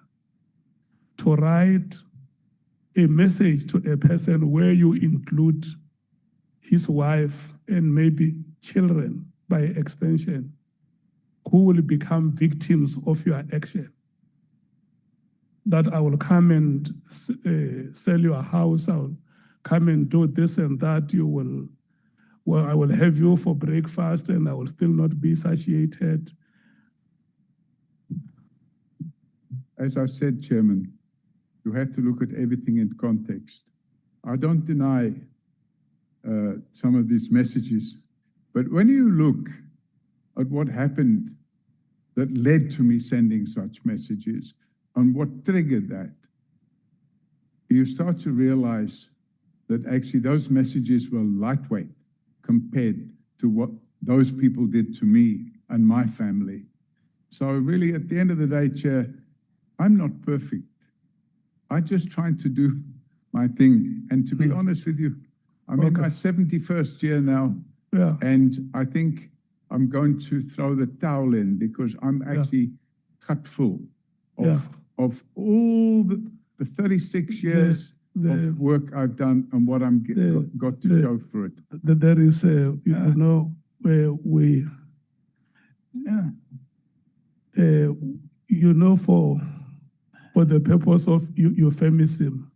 A: to write a message to a person where you include his wife and maybe children by extension, who will become victims of your action. That I will come and sell your house, I'll come and do this and that, I will have you for breakfast and I will still not be satiated.
C: As I said, Chairman, you have to look at everything in context. I don't deny some of these messages, but when you look at what happened that led to me sending such messages and what triggered that, you start to realize that actually those messages were lightweight compared to what those people did to me and my family. So really, at the end of the day, Chair, I'm not perfect. I'm just trying to do my thing. And to be honest with you, I'm in my 71st year now, and I think I'm going to throw the towel in because I'm actually cut full of all the 36 years of work I've done and what I'm got to show for it.
A: There is, you know, where we, you know, for for the purpose of euphemism.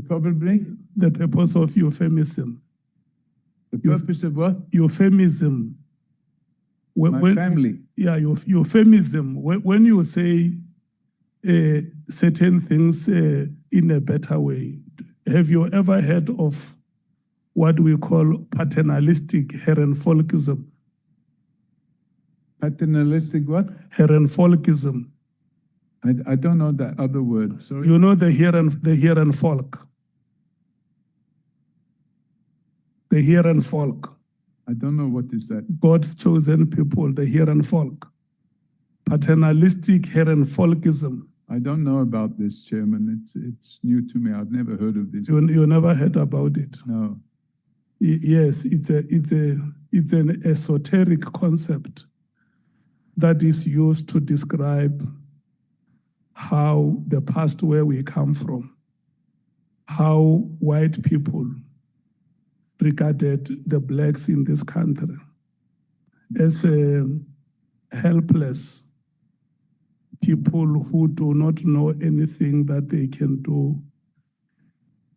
C: Probably?
A: The purpose of euphemism.
C: The purpose of what?
A: Euphemism.
C: My family.
A: Yeah, euphemism. When you say certain things in a better way, have you ever heard of what we call paternalistic herrenfolkism?
C: Paternalistic what?
A: Herrenfolkism.
C: I don't know that other word, sorry.
A: You know the herrenfolk. The herrenfolk.
C: I don't know what is that.
A: God's chosen people, the herrenfolk. Paternalistic herrenfolkism.
C: I don't know about this, Chairman. It's new to me. I've never heard of this.
A: You never heard about it?
C: No.
A: Yes, it's an esoteric concept that is used to describe how the past where we come from, how white people regarded the blacks in this country as helpless people who do not know anything that they can do,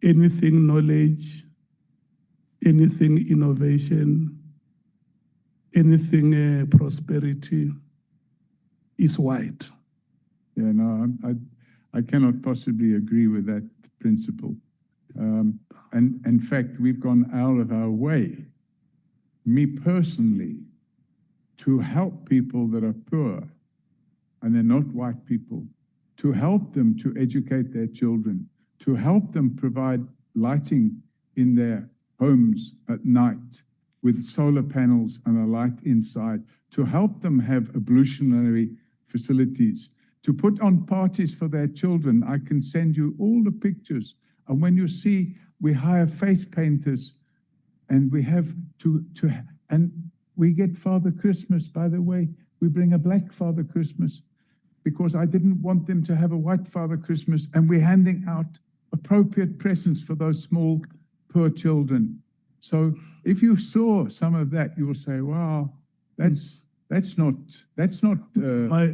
A: anything knowledge, anything innovation, anything prosperity is white.
C: Yeah, no, I cannot possibly agree with that principle. And in fact, we've gone out of our way, me personally, to help people that are poor, and they're not white people, to help them to educate their children, to help them provide lighting in their homes at night with solar panels and a light inside, to help them have ablutionary facilities, to put on parties for their children. I can send you all the pictures. And when you see, we hire face painters, and we have and we get Father Christmas, by the way. We bring a black Father Christmas because I didn't want them to have a white Father Christmas, and we're handing out appropriate presents for those small, poor children. So if you saw some of that, you will say, wow, that's not.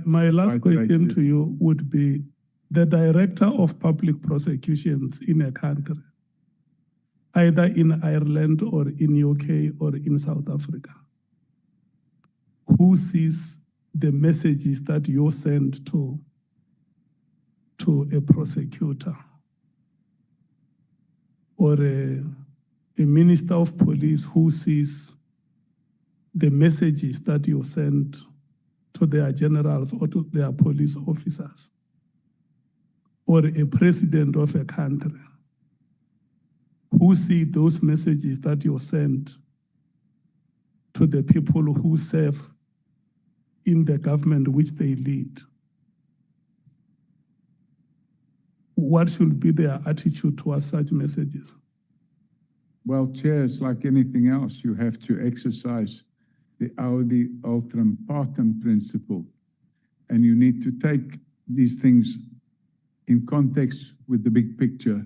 A: My last question to you would be, the director of public prosecutions in a country, either in Ireland or in UK or in South Africa, who sees the messages that you send to a prosecutor, or a minister of police who sees the messages that you send to their generals or to their police officers, or a president of a country who see those messages that you send to the people who serve in the government which they lead? What should be their attitude towards such messages?
C: Well, Chair, it's like anything else. You have to exercise the audi alteram partem principle, and you need to take these things in context with the big picture.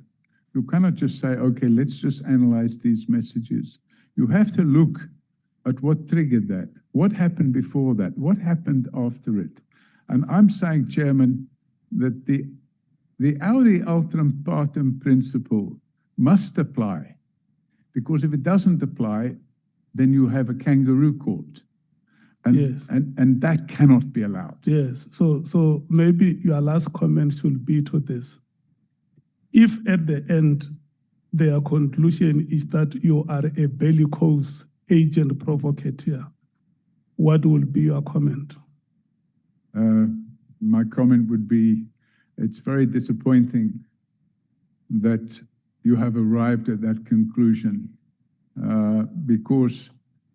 C: You cannot just say, okay, let's just analyze these messages. You have to look at what triggered that. What happened before that? What happened after it? And I'm saying, Chairman, that the audi alteram partem principle must apply, because if it doesn't apply, then you have a kangaroo court. And,
A: yes.
C: and that cannot be allowed.
A: Yes, so maybe your last comment should be to this. If at the end their conclusion is that you are a bellicose agent provocateur, what will be your comment?
C: My comment would be, it's very disappointing that you have arrived at that conclusion, because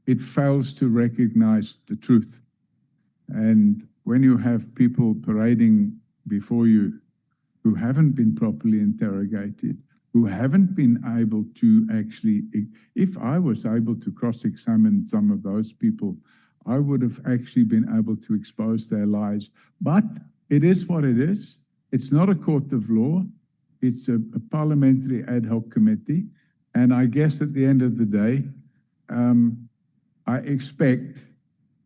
C: it fails to recognize the truth. And when you have people parading before you who haven't been properly interrogated, who haven't been able to actually, if I was able to cross-examine some of those people, I would have actually been able to expose their lies. But it is what it is. It's not a court of law. It's a parliamentary ad hoc committee. And I guess at the end of the day, I expect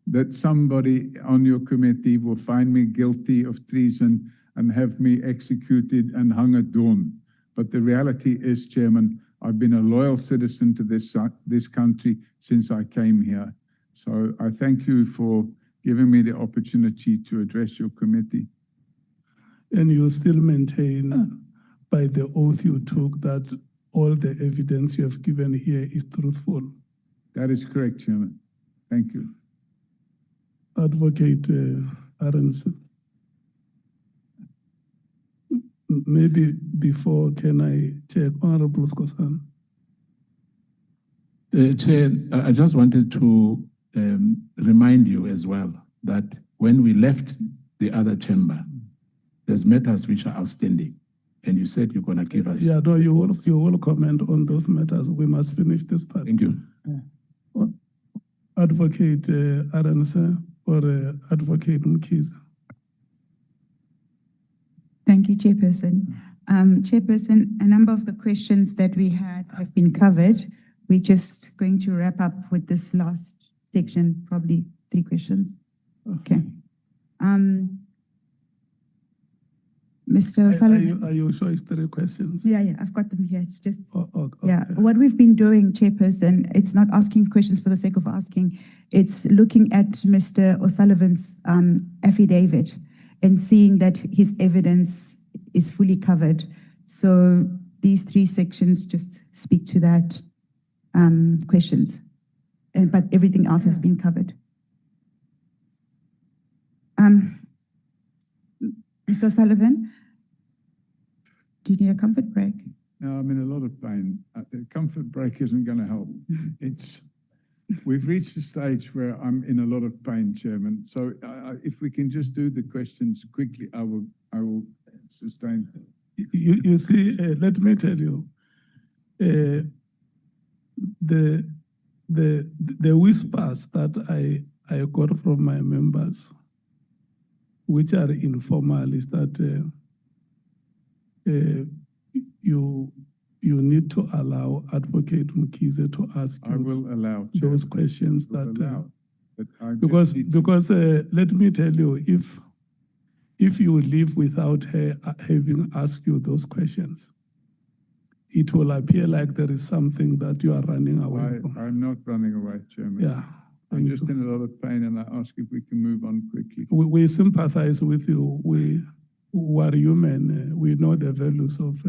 C: that somebody on your committee will find me guilty of treason and have me executed and hung at dawn. But the reality is, Chairman, I've been a loyal citizen to this country since I came here. So I thank you for giving me the opportunity to address your committee.
A: And you still maintain by the oath you took that all the evidence you have given here is truthful?
C: That is correct, Chairman. Thank you.
A: Advocate Aronson. Maybe before, can I check Honorable Skosan?
H: Chair, I just wanted to remind you as well that when we left the other chamber, there's matters which are outstanding, and you said you're going to give us.
A: Yeah, no, you will comment on those matters. We must finish this part.
H: Thank you.
A: Advocate Aronson or Advocate Mkhwanazi?
I: Thank you, Chairperson. Chairperson, a number of the questions that we had have been covered. We're just going to wrap up with this last section, probably 3 questions. Okay. Mr. Sullivan.
A: Are you sure it's 3 questions?
I: Yeah, I've got them here. It's just,
A: Okay.
I: yeah. What we've been doing, Chairperson, it's not asking questions for the sake of asking. It's looking at Mr. O'Sullivan's affidavit and seeing that his evidence is fully covered. So these 3 sections just speak to that questions, but everything else has been covered. Mr. Sullivan, do you need a comfort break?
C: No, I'm in a lot of pain. The comfort break isn't going to help. We've reached a stage where I'm in a lot of pain, Chairman. So if we can just do the questions quickly, I will sustain.
A: You see, let me tell you, the whispers that I got from my members, which are informal, is that you need to allow Advocate Mkhwanazi to ask you. I will allow those questions because let me tell you, if you leave without her having asked you those questions, it will appear like there is something that you are running away from.
C: I'm not running away, Chairman.
A: Yeah.
C: I'm just in a lot of pain, and I ask if we can move on quickly.
A: We sympathize with you. We are human. We know the values of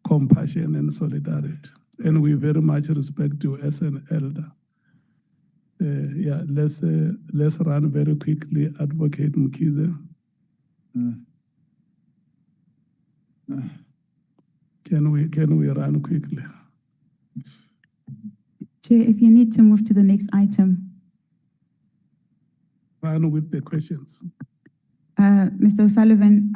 A: compassion and solidarity, and we very much respect you as an elder. Yeah, let's run very quickly, Advocate Mkhwanazi. Can we run quickly?
I: Chair, if you need to move to the next item.
A: Run with the questions.
I: Mr. O'Sullivan,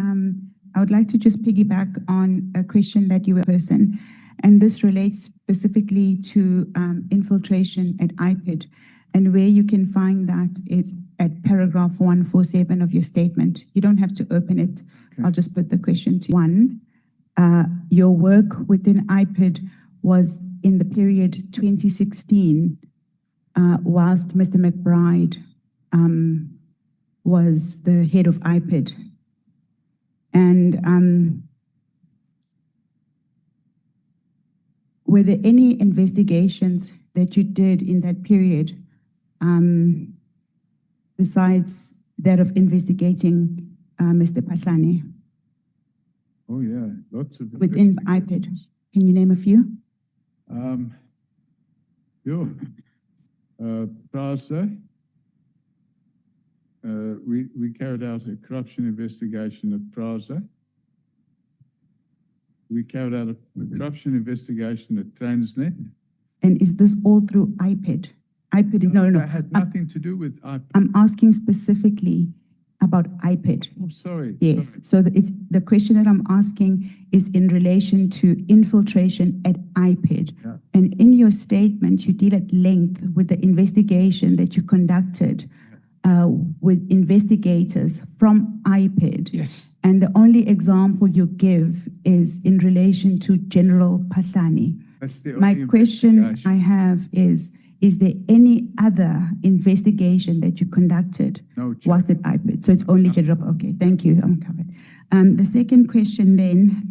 I: I would like to just piggyback on a question that you were person, and this relates specifically to infiltration at IPID, and where you can find that it's at paragraph 147 of your statement. You don't have to open it. Okay. I'll just put the question to you. 1, your work within IPID was in the period 2016, whilst Mr. McBride was the head of IPID. And were there any investigations that you did in that period besides that of investigating Mr. Pahlani?
C: Oh yeah, lots of
I: within IPID. Can you name a few?
C: PRASA. We carried out a corruption investigation at PRASA. We carried out a corruption investigation at Transnet.
I: And is this all through IPID? IPID, no.
C: That had nothing to do with IPID.
I: I'm asking specifically about IPID.
C: Oh, sorry.
I: Yes,
C: sorry.
I: So it's the question that I'm asking is in relation to infiltration at IPID. Yeah. And in your statement, you deal at length with the investigation that you conducted with investigators from IPID.
C: Yes.
I: And the only example you give is in relation to General Pahlani.
C: That's the
I: My question I have is there any other investigation that you conducted?
C: No,
I: was it IPID? So it's only General. Okay, thank you. I'm covered. The second question then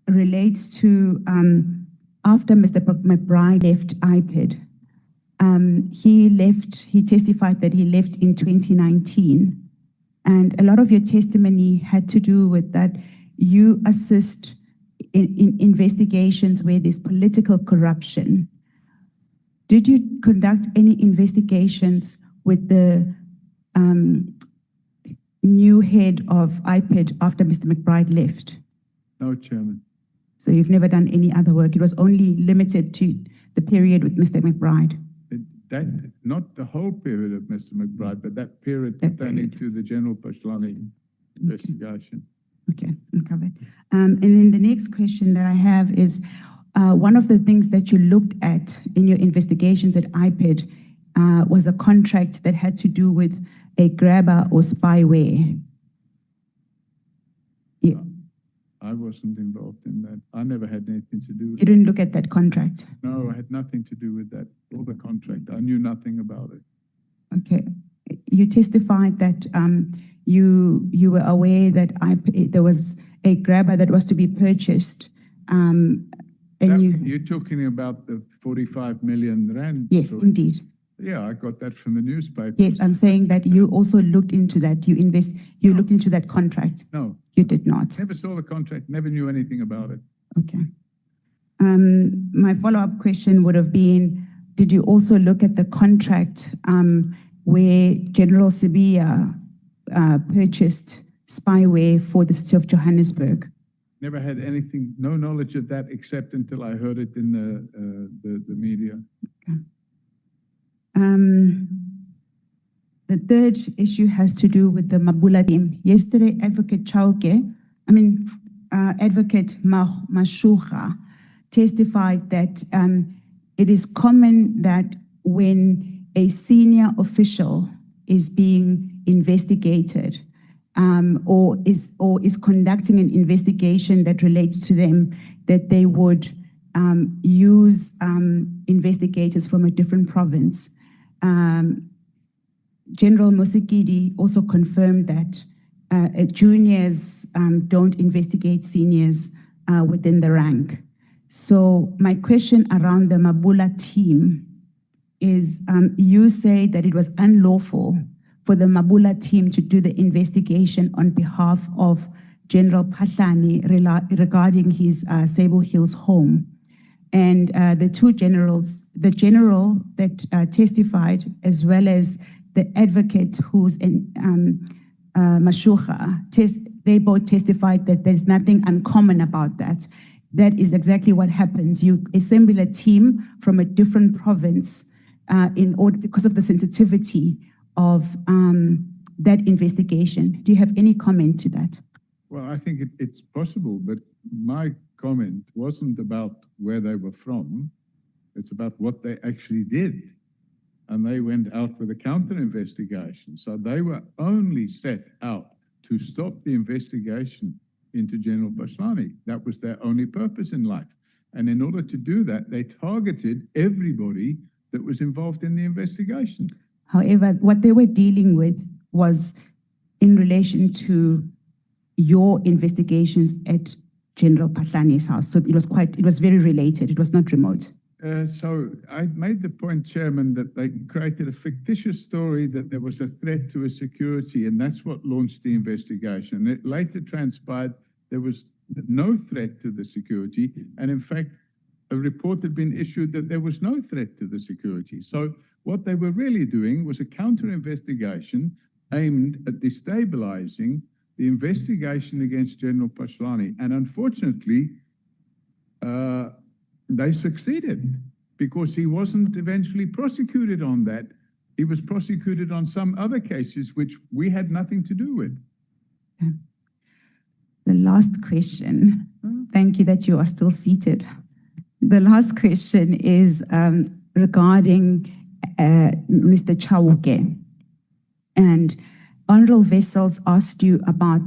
I: relates to after Mr. McBride left IPID, he testified that he left in 2019. And a lot of your testimony had to do with that you assist in investigations where there's political corruption. Did you conduct any investigations with the new head of IPID after Mr. McBride left?
C: No, Chairman.
I: So you've never done any other work? It was only limited to the period with Mr. McBride?
C: Not the whole period of Mr. McBride, but that period pertaining to the General Pashlani investigation.
I: Okay, we'll cover it. And then the next question that I have is, one of the things that you looked at in your investigations at IPID was a contract that had to do with a grabber or spyware.
C: I wasn't involved in that. I never had anything to do with
I: You didn't look at that contract?
C: No, I had nothing to do with that or the contract. I knew nothing about it.
I: Okay. You testified that you were aware that there was a grabber that was to be purchased.
C: You're talking about the 45 million rand?
I: Yes, indeed.
C: Yeah, I got that from the newspaper.
I: Yes, I'm saying that you also looked into that. You looked into that contract.
C: No.
I: You did not.
C: Never saw the contract, never knew anything about it.
I: Okay. My follow-up question would have been, did you also look at the contract where General Sibiya purchased spyware for the city of Johannesburg?
C: Never had anything, no knowledge of that except until I heard it in the media.
I: Okay. The third issue has to do with the Mabula team. Yesterday, Advocate Mashugha testified that it is common that when a senior official is being investigated or is conducting an investigation that relates to them, that they would use investigators from a different province. General Musikidi also confirmed that juniors don't investigate seniors within the rank. So my question around the Mabula team is, you say that it was unlawful for the Mabula team to do the investigation on behalf of General Pahlani regarding his Sable Hills home. And the two generals, the general that testified, as well as the advocate who's in Mashugha, they both testified that there's nothing uncommon about that. That is exactly what happens. You assemble a team from a different province because of the sensitivity of that investigation. Do you have any comment to that?
C: Well, I think it's possible, but my comment wasn't about where they were from. It's about what they actually did. And they went out with a counter investigation. So they were only set out to stop the investigation into General Pahlani. That was their only purpose in life. And in order to do that, they targeted everybody that was involved in the investigation.
I: However, what they were dealing with was in relation to your investigations at General Pahlani's house. So it was very related. It was not remote.
C: So I made the point, Chairman, that they created a fictitious story that there was a threat to a security, and that's what launched the investigation. It later transpired there was no threat to the security, and in fact, a report had been issued that there was no threat to the security. So what they were really doing was a counter investigation aimed at destabilizing the investigation against General Pahlani. And unfortunately, they succeeded because he wasn't eventually prosecuted on that. He was prosecuted on some other cases which we had nothing to do with.
I: Okay. The last question, thank you that you are still seated. The last question is regarding Mr. Chauke. And Honorable Vessels asked you about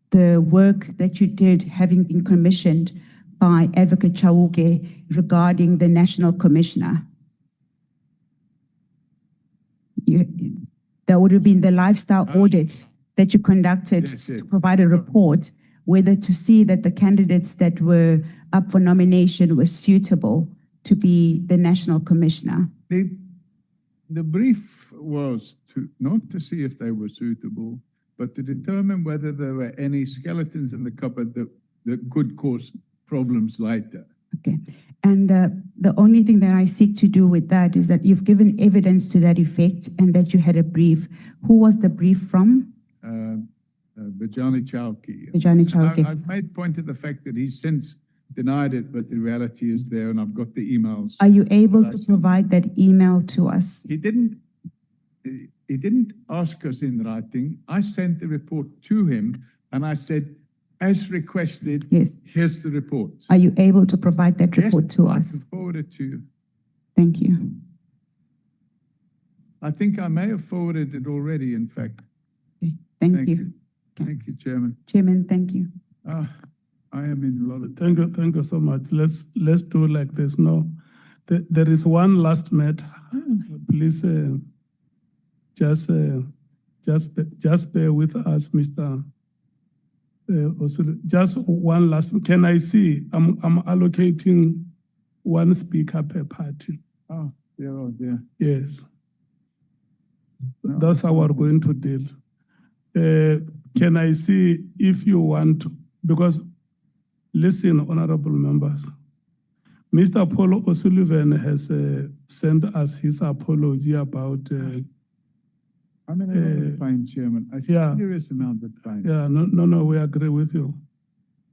I: the work that you did having been commissioned by Advocate Chauke regarding the National Commissioner. That would have been the lifestyle audit that you conducted
C: Yes,
I: to
C: yes.
I: provide a report, whether to see that the candidates that were up for nomination were suitable to be the national commissioner?
C: The brief was not to see if they were suitable, but to determine whether there were any skeletons in the cupboard that could cause problems later.
I: Okay. And the only thing that I seek to do with that is that you've given evidence to that effect and that you had a brief. Who was the brief from?
C: Bajani Chowki.
I: Bajani Chowki.
C: I've made point of the fact that he's since denied it, but the reality is there, and I've got the emails.
I: Are you able
C: that I
I: to
C: sent.
I: provide that email to us?
C: He didn't ask us in writing. I sent the report to him, and I said, as requested,
I: Yes.
C: here's the report.
I: Are you able to provide that report
C: Yes,
I: to
C: I
I: us?
C: can forward it to you.
I: Thank you.
C: I think I may have forwarded it already, in fact.
I: Okay. Thank
C: Thank
I: you.
C: you. Thank you, Chairman.
I: Chairman, thank you.
C: I am in a lot of.
A: Thank you so much. Let's do like this. No, there is one last matter. Please, just bear with us, Mr. Just one last. Can I see? I'm allocating one speaker per party.
C: Oh, dear, oh dear.
A: Yes,
C: No,
A: that's how we're going to deal. Can I see if you want to, because listen, honorable members, Mr. Paul O Sullivan has sent us his apology about.
C: I'm in a lot of pain, Chairman. I see
A: yeah.
C: a serious amount of pain.
A: Yeah, no, we agree with you.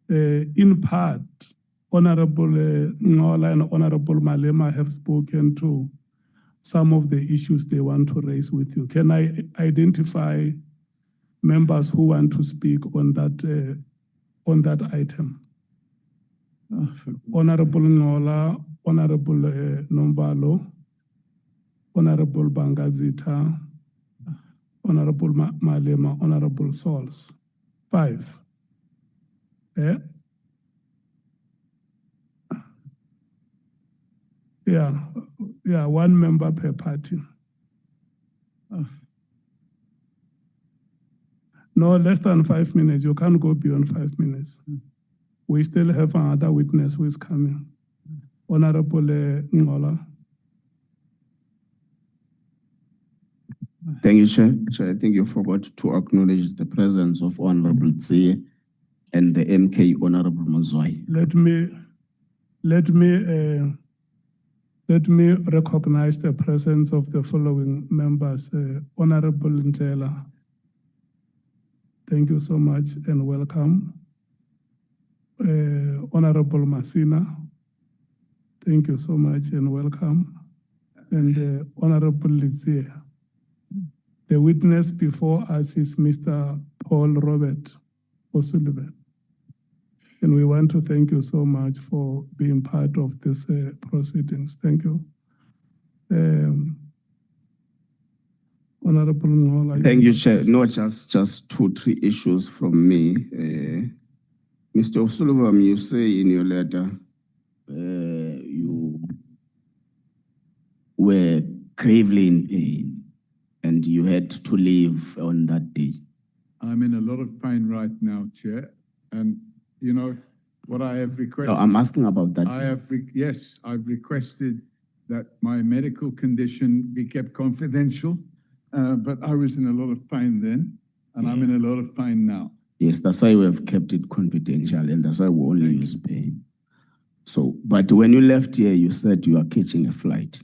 A: In part, Honorable Nhlanhla and Honorable Malema have spoken to some of the issues they want to raise with you. Can I identify members who want to speak on that item? Honorable Nhlanhla, Honorable Nomvalo, Honorable Bangazita, Honorable Malema, Honorable Sols. 5. Yeah, one member per party. No, less than 5 minutes. You can't go beyond 5 minutes. We still have another witness who is coming. Honorable Nhlanhla.
D: Thank you, Chair. Chair, I think you forgot to acknowledge the presence of Honorable Tsie and the MK Honorable Mzwai.
A: Let me recognize the presence of the following members. Honorable Nhlanhla, thank you so much and welcome. Honorable Masina, thank you so much and welcome. And Honorable Tsie. The witness before us is Mr. Paul Robert O Sullivan. And we want to thank you so much for being part of this proceedings. Thank you. Honorable Nhlanhla.
D: Thank you, Chair. Not just 2-3 issues from me. Mr. O'Sullivan, you say in your letter you were gravely in pain and you had to leave on that day.
C: I'm in a lot of pain right now, Chair. And you know what I have requested?
D: No, I'm asking about that.
C: Yes, I've requested that my medical condition be kept confidential, but I was in a lot of pain then, and I'm in a lot of pain now.
D: Yes, that's why we have kept it confidential, and that's why we only use pain. So, but when you left here, you said you are catching a flight.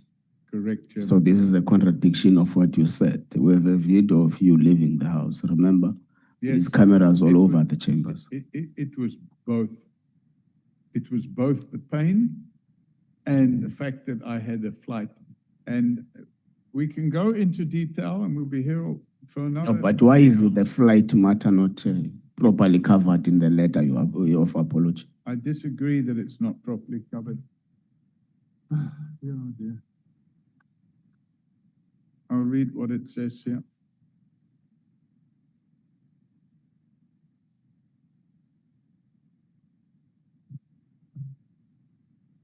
C: Correct, Chair.
D: So this is a contradiction of what you said. We have a video of you leaving the house, remember?
C: Yes,
D: There's cameras all over the chambers.
C: It was both. It was both the pain and the fact that I had a flight. And we can go into detail and we'll be here for another.
D: No, but why is the flight matter not properly covered in the letter of apology?
C: I disagree that it's not properly covered. Oh, dear. I'll read what it says here.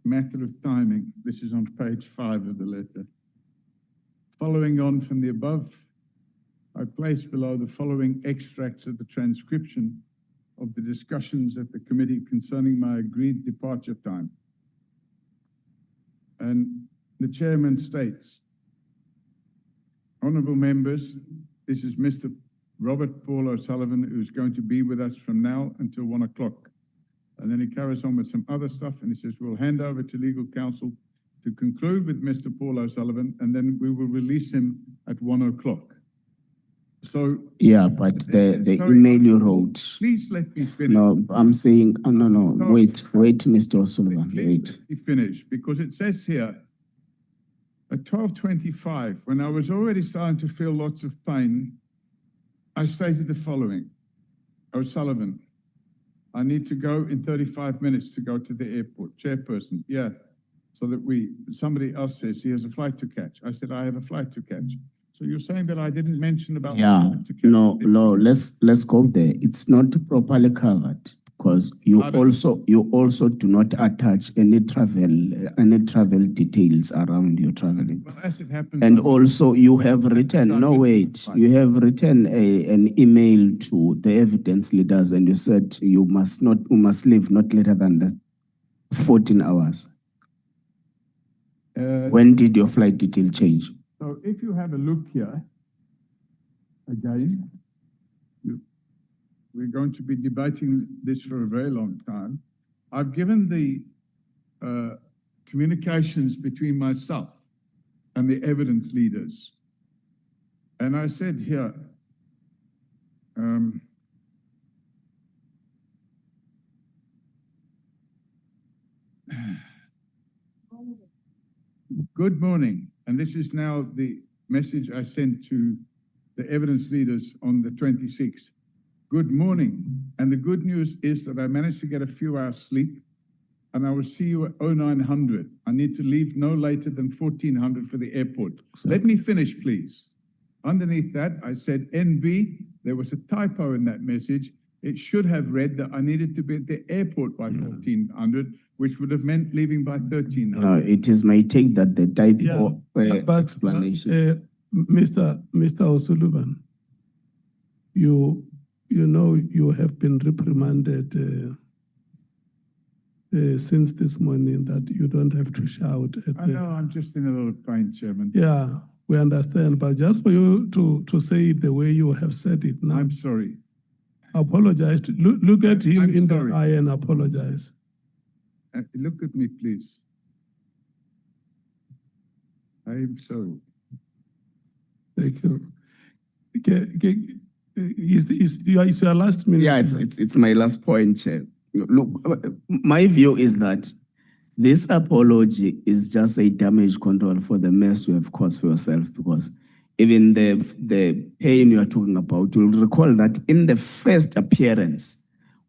C: Matter of timing. This is on page 5 of the letter. Following on from the above, I place below the following extracts of the transcription of the discussions at the committee concerning my agreed departure time. And the chairman states, honourable members, this is Mr. Robert Paul O Sullivan, who's going to be with us from now until 1 o'clock. And then he carries on with some other stuff and he says, we'll hand over to legal counsel to conclude with Mr. Paul O Sullivan, and then we will release him at 1 o'clock. So
D: yeah, but the email you wrote.
C: Please let me finish.
D: No, I'm saying, oh, no, wait, Mr. O'Sullivan, wait.
C: Let me finish, because it says here, at 12:25, when I was already starting to feel lots of pain, I stated the following: O'Sullivan, I need to go in 35 minutes to go to the airport. Chairperson, yeah. So that somebody else says he has a flight to catch. I said, I have a flight to catch. So you're saying that I didn't mention about
D: Yeah,
C: the flight to catch?
D: no, let's go there. It's not properly covered because you also do not attach any travel details around your traveling.
C: Well, as it happens,
D: And also you have written, you have written an email to the evidence leaders and you said you must leave not later than the 14 hours. When did your flight detail change?
C: So if you have a look here, again, we're going to be debating this for a very long time. I've given the communications between myself and the evidence leaders. And I said here, good morning. And this is now the message I sent to the evidence leaders on the 26th. Good morning. And the good news is that I managed to get a few hours sleep and I will see you at 0900. I need to leave no later than 1400 for the airport.
D: Exactly.
C: Let me finish, please. Underneath that, I said NB. There was a typo in that message. It should have read that I needed to be at the airport by 1400, which would have meant leaving by 1300.
D: No, it is my take that the typo explanation.
A: Mr. O'Sullivan, you know you have been reprimanded since this morning that you don't have to shout.
C: I know, I'm just in a little pain, Chairman.
A: Yeah, we understand, but just for you to say it the way you have said it now.
C: I'm sorry.
A: Apologize. Look at him
C: I'm
A: in
C: sorry.
A: the eye and apologize.
C: Look at me, please. I am sorry.
A: Thank you. Is your last minute?
D: Yeah, it's my last point, Chair. Look, my view is that this apology is just a damage control for the mess you have caused for yourself, because even the pain you are talking about, you'll recall that in the first appearance,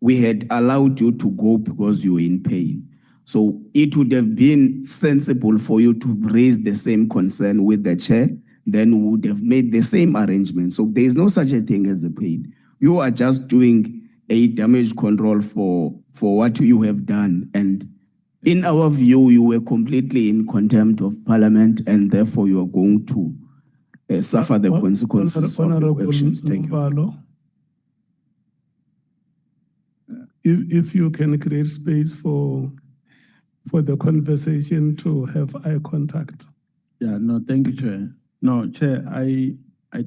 D: we had allowed you to go because you were in pain. So it would have been sensible for you to raise the same concern with the chair, then we would have made the same arrangement. So there is no such a thing as a pain. You are just doing a damage control for what you have done. And in our view, you were completely in contempt of Parliament, and therefore you are going to suffer the consequences of your actions. Thank you.
A: If you can create space for the conversation to have eye contact.
B: Yeah, no, thank you, Chair. No, Chair, I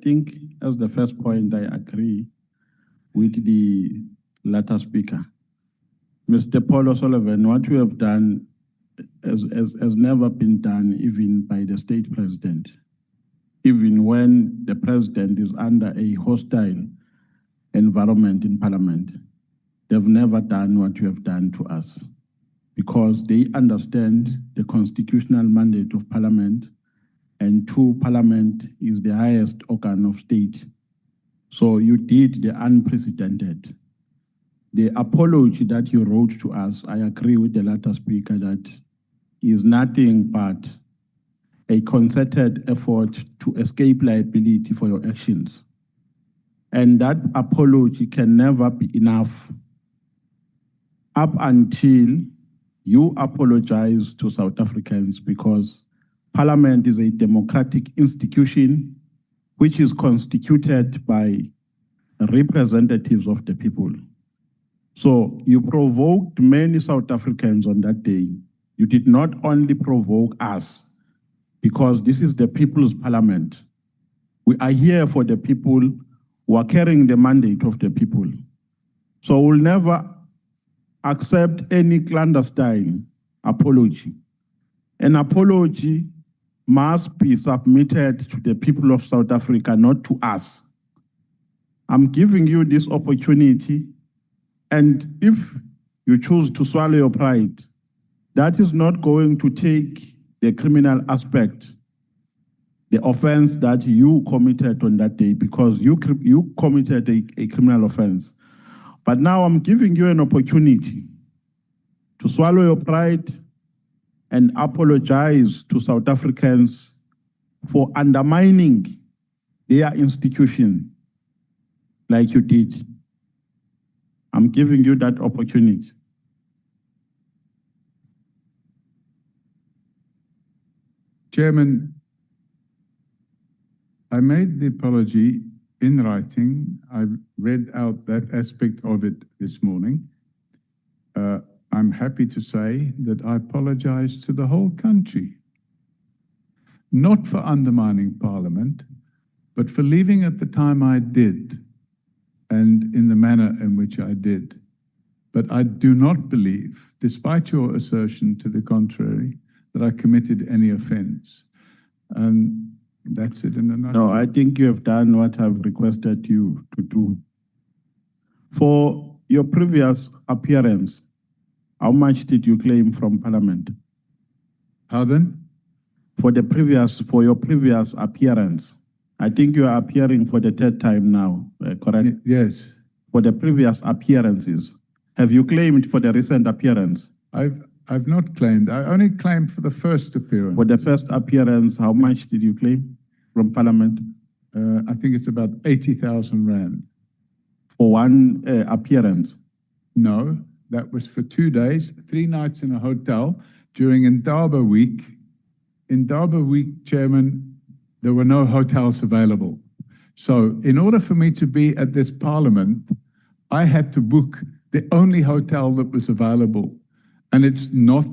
B: think as the first point, I agree with the latter speaker. Mr. Paul O Sullivan, what you have done has never been done even by the state president. Even when the president is under a hostile environment in Parliament, they've never done what you have done to us, because they understand the constitutional mandate of Parliament, and Parliament is the highest organ of state. So you did the unprecedented. The apology that you wrote to us, I agree with the latter speaker that is nothing but a concerted effort to escape liability for your actions. And that apology can never be enough up until you apologize to South Africans, because Parliament is a democratic institution
J: which is constituted by representatives of the people. So you provoked many South Africans on that day. You did not only provoke us, because this is the People's Parliament. We are here for the people who are carrying the mandate of the people. So we'll never accept any clandestine apology. An apology must be submitted to the people of South Africa, not to us. I'm giving you this opportunity, and if you choose to swallow your pride, that is not going to take the criminal aspect, the offense that you committed on that day, because you committed a criminal offense. But now I'm giving you an opportunity to swallow your pride and apologize to South Africans for undermining their institution like you did. I'm giving you that opportunity.
C: Chairman, I made the apology in writing. I've read out that aspect of it this morning. I'm happy to say that I apologize to the whole country, not for undermining Parliament, but for leaving at the time I did and in the manner in which I did. But I do not believe, despite your assertion to the contrary, that I committed any offense. And that's it in a nutshell.
J: No, I think you have done what I've requested you to do. For your previous appearance, how much did you claim from Parliament?
C: Pardon?
J: For your previous appearance, I think you are appearing for the third time now, correct?
C: Yes.
J: For the previous appearances, have you claimed for the recent appearance?
C: I've not claimed. I only claimed for the first appearance.
J: For the first appearance, how much did you claim from Parliament?
C: I think it's about 80,000 Rand.
J: For one appearance?
C: No, that was for 2 days, 3 nights in a hotel during Indaba Week. Indaba Week, Chairman, there were no hotels available. So in order for me to be at this Parliament, I had to book the only hotel that was available. And it's not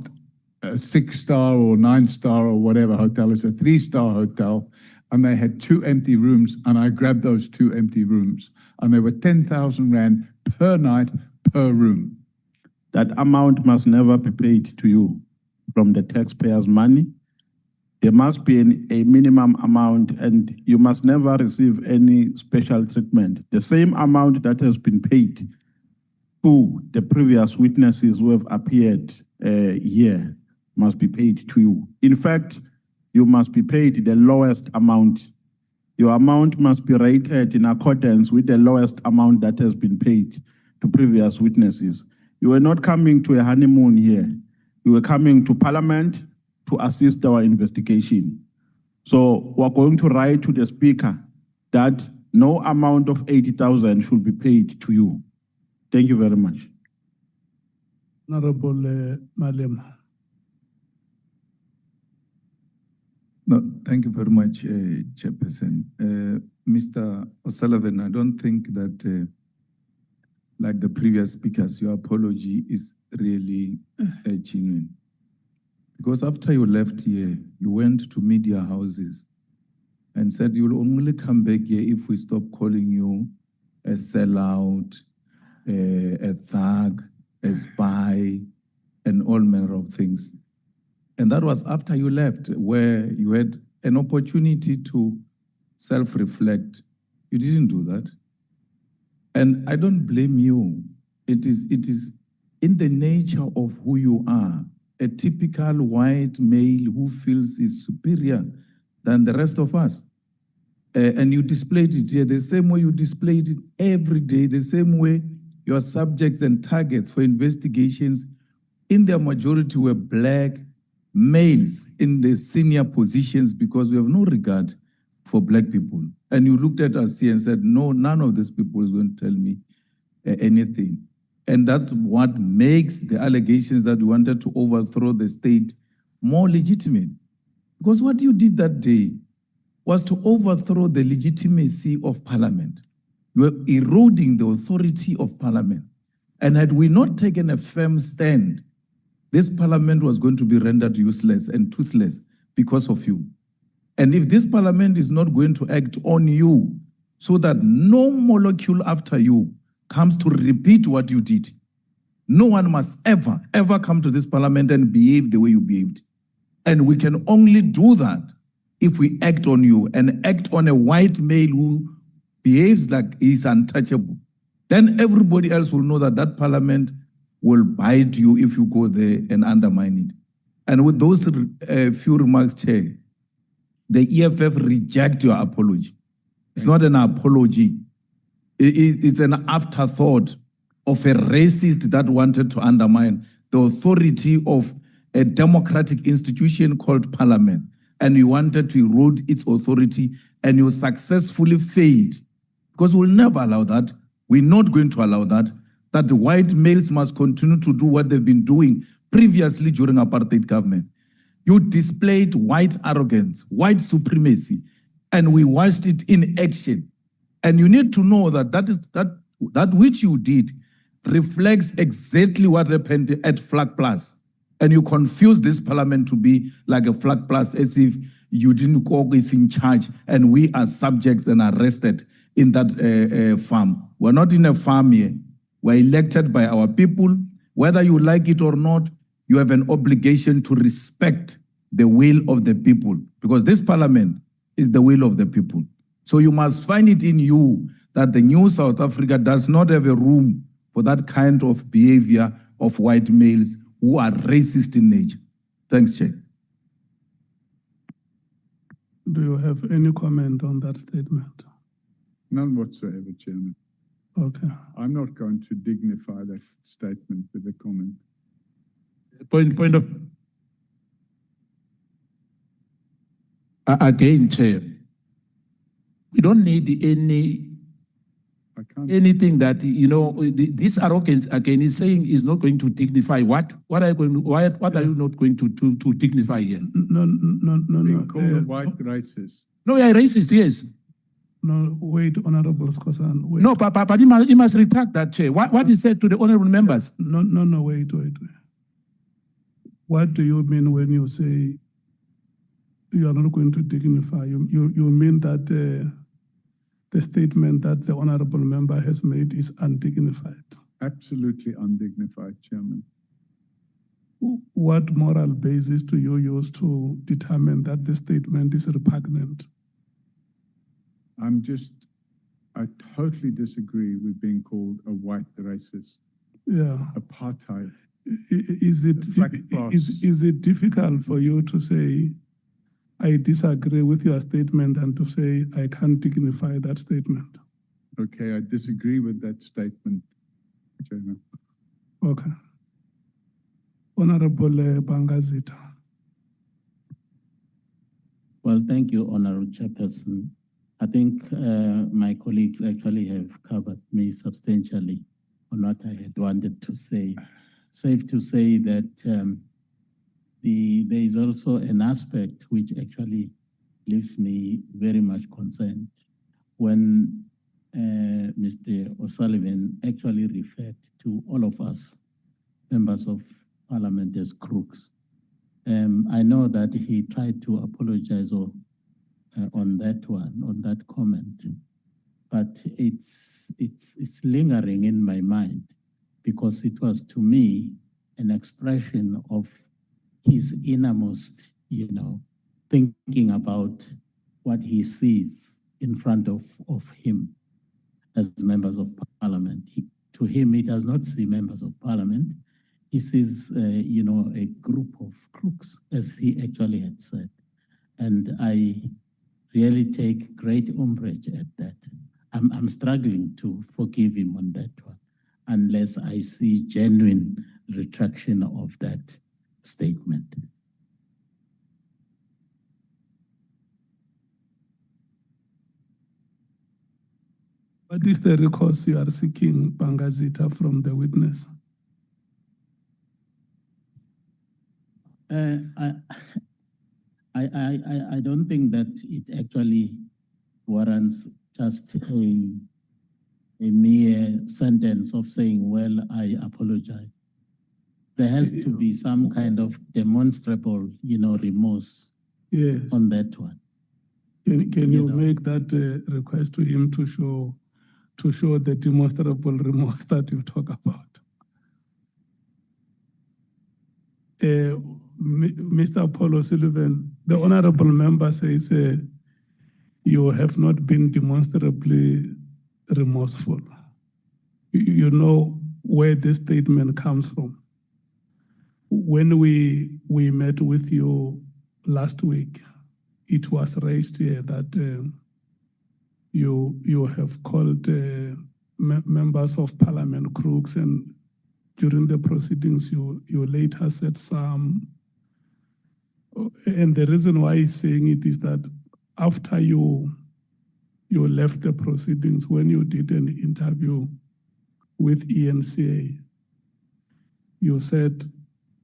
C: a 6-star or 9-star or whatever hotel, it's a 3-star hotel. And they had 2 empty rooms, and I grabbed those 2 empty rooms. And they were 10,000 Rand per night, per room.
J: That amount must never be paid to you from the taxpayers' money. There must be a minimum amount, and you must never receive any special treatment. The same amount that has been paid to the previous witnesses who have appeared here must be paid to you. In fact, you must be paid the lowest amount. Your amount must be rated in accordance with the lowest amount that has been paid to previous witnesses. You were not coming to a honeymoon here. You were coming to Parliament to assist our investigation. So we're going to write to the Speaker that no amount of 80,000 should be paid to you. Thank you very much.
A: Honorable Malema.
K: No, thank you very much, Chairperson. Mr. O'Sullivan, I don't think that, like the previous speakers, your apology is really genuine. Because after you left here, you went to media houses and said you'll only come back here if we stop calling you a sellout, a thug, a spy, and all manner of things. And that was after you left, where you had an opportunity to self-reflect. You didn't do that. And I don't blame you. It is in the nature of who you are, a typical white male who feels is superior than the rest of us. And you displayed it here the same way you displayed it every day, the same way your subjects and targets for investigations in their majority were black males in the senior positions, because we have no regard for black people. And you looked at us here and said, no, none of these people is going to tell me anything. And that's what makes the allegations that we wanted to overthrow the state more legitimate. Because what you did that day was to overthrow the legitimacy of Parliament. You were eroding the authority of Parliament. And had we not taken a firm stand, this Parliament was going to be rendered useless and toothless because of you. And if this Parliament is not going to act on you so that no molecule after you comes to repeat what you did, no one must ever, ever come to this Parliament and behave the way you behaved. And we can only do that if we act on you and act on a white male who behaves like he's untouchable. Then everybody else will know that that Parliament will bite you if you go there and undermine it. And with those few remarks, Chair, the EFF reject your apology. It's not an apology. It's an afterthought of a racist that wanted to undermine the authority of a democratic institution called Parliament. And you wanted to erode its authority, and you successfully failed. Because we'll never allow that. We're not going to allow that the white males must continue to do what they've been doing previously during apartheid government. You displayed white arrogance, white supremacy, and we watched it in action. And you need to know that that which you did reflects exactly what happened at Flag Plus. And you confuse this Parliament to be like a Flag Plus, as if you didn't go is in charge and we are subjects and arrested in that farm. We're not in a farm here. We're elected by our people. Whether you like it or not, you have an obligation to respect the will of the people, because this Parliament is the will of the people. So you must find it in you that the new South Africa does not have a room for that kind of behavior of white males who are racist in nature. Thanks, Chair.
A: Do you have any comment on that statement?
C: None whatsoever, Chairman.
A: Okay.
C: I'm not going to dignify that statement with a comment.
H: Point of again, Chair. We don't need anything that, you know, this arrogance again is saying is not going to dignify what? What are you going to, what are you not going to dignify here?
C: Being called a white racist.
H: No, we are racist, yes.
A: No, wait, Honorable Skosan. Wait.
H: No, but he must retract that, Chair. What is said to the honorable members?
A: No, wait. What do you mean when you say you are not going to dignify? You mean that the statement that the honorable member has made is undignified?
C: Absolutely undignified, Chairman.
A: What moral basis do you use to determine that the statement is repugnant?
C: I totally disagree with being called a white racist.
A: Yeah.
C: Apartheid.
A: Is it difficult for you to say, I disagree with your statement, and to say, I can't dignify that statement?
C: Okay, I disagree with that statement, Chairman.
A: Okay. Honorable Bangazita.
B: Well, thank you, Honorable Chairperson. I think my colleagues actually have covered me substantially on what I had wanted to say. Safe to say that there is also an aspect which actually leaves me very much concerned when Mr. O'Sullivan actually referred to all of us, members of Parliament, as crooks. I know that he tried to apologize on that comment, but it's lingering in my mind, because it was, to me, an expression of his innermost, thinking about what he sees in front of him as members of Parliament. To him, he does not see members of Parliament. He sees, a group of crooks, as he actually had said. And I really take great umbrage at that. I'm struggling to forgive him on that one, unless I see genuine retraction of that statement.
A: What is the recourse you are seeking, Bangazita, from the witness?
B: I I don't think that it actually warrants just a mere sentence of saying, well, I apologize. There has to be some kind of demonstrable, remorse
A: Yes.
B: on that one.
A: Can you make that request to him to show the demonstrable remorse that you talk about? Mr. Paul O Sullivan, the honorable member says you have not been demonstrably remorseful. You know where this statement comes from. When we met with you last week, it was raised here that you have called members of parliament crooks, and during the proceedings you later said some. And the reason why he's saying it is that after you left the proceedings, when you did an interview with ENCA, you said,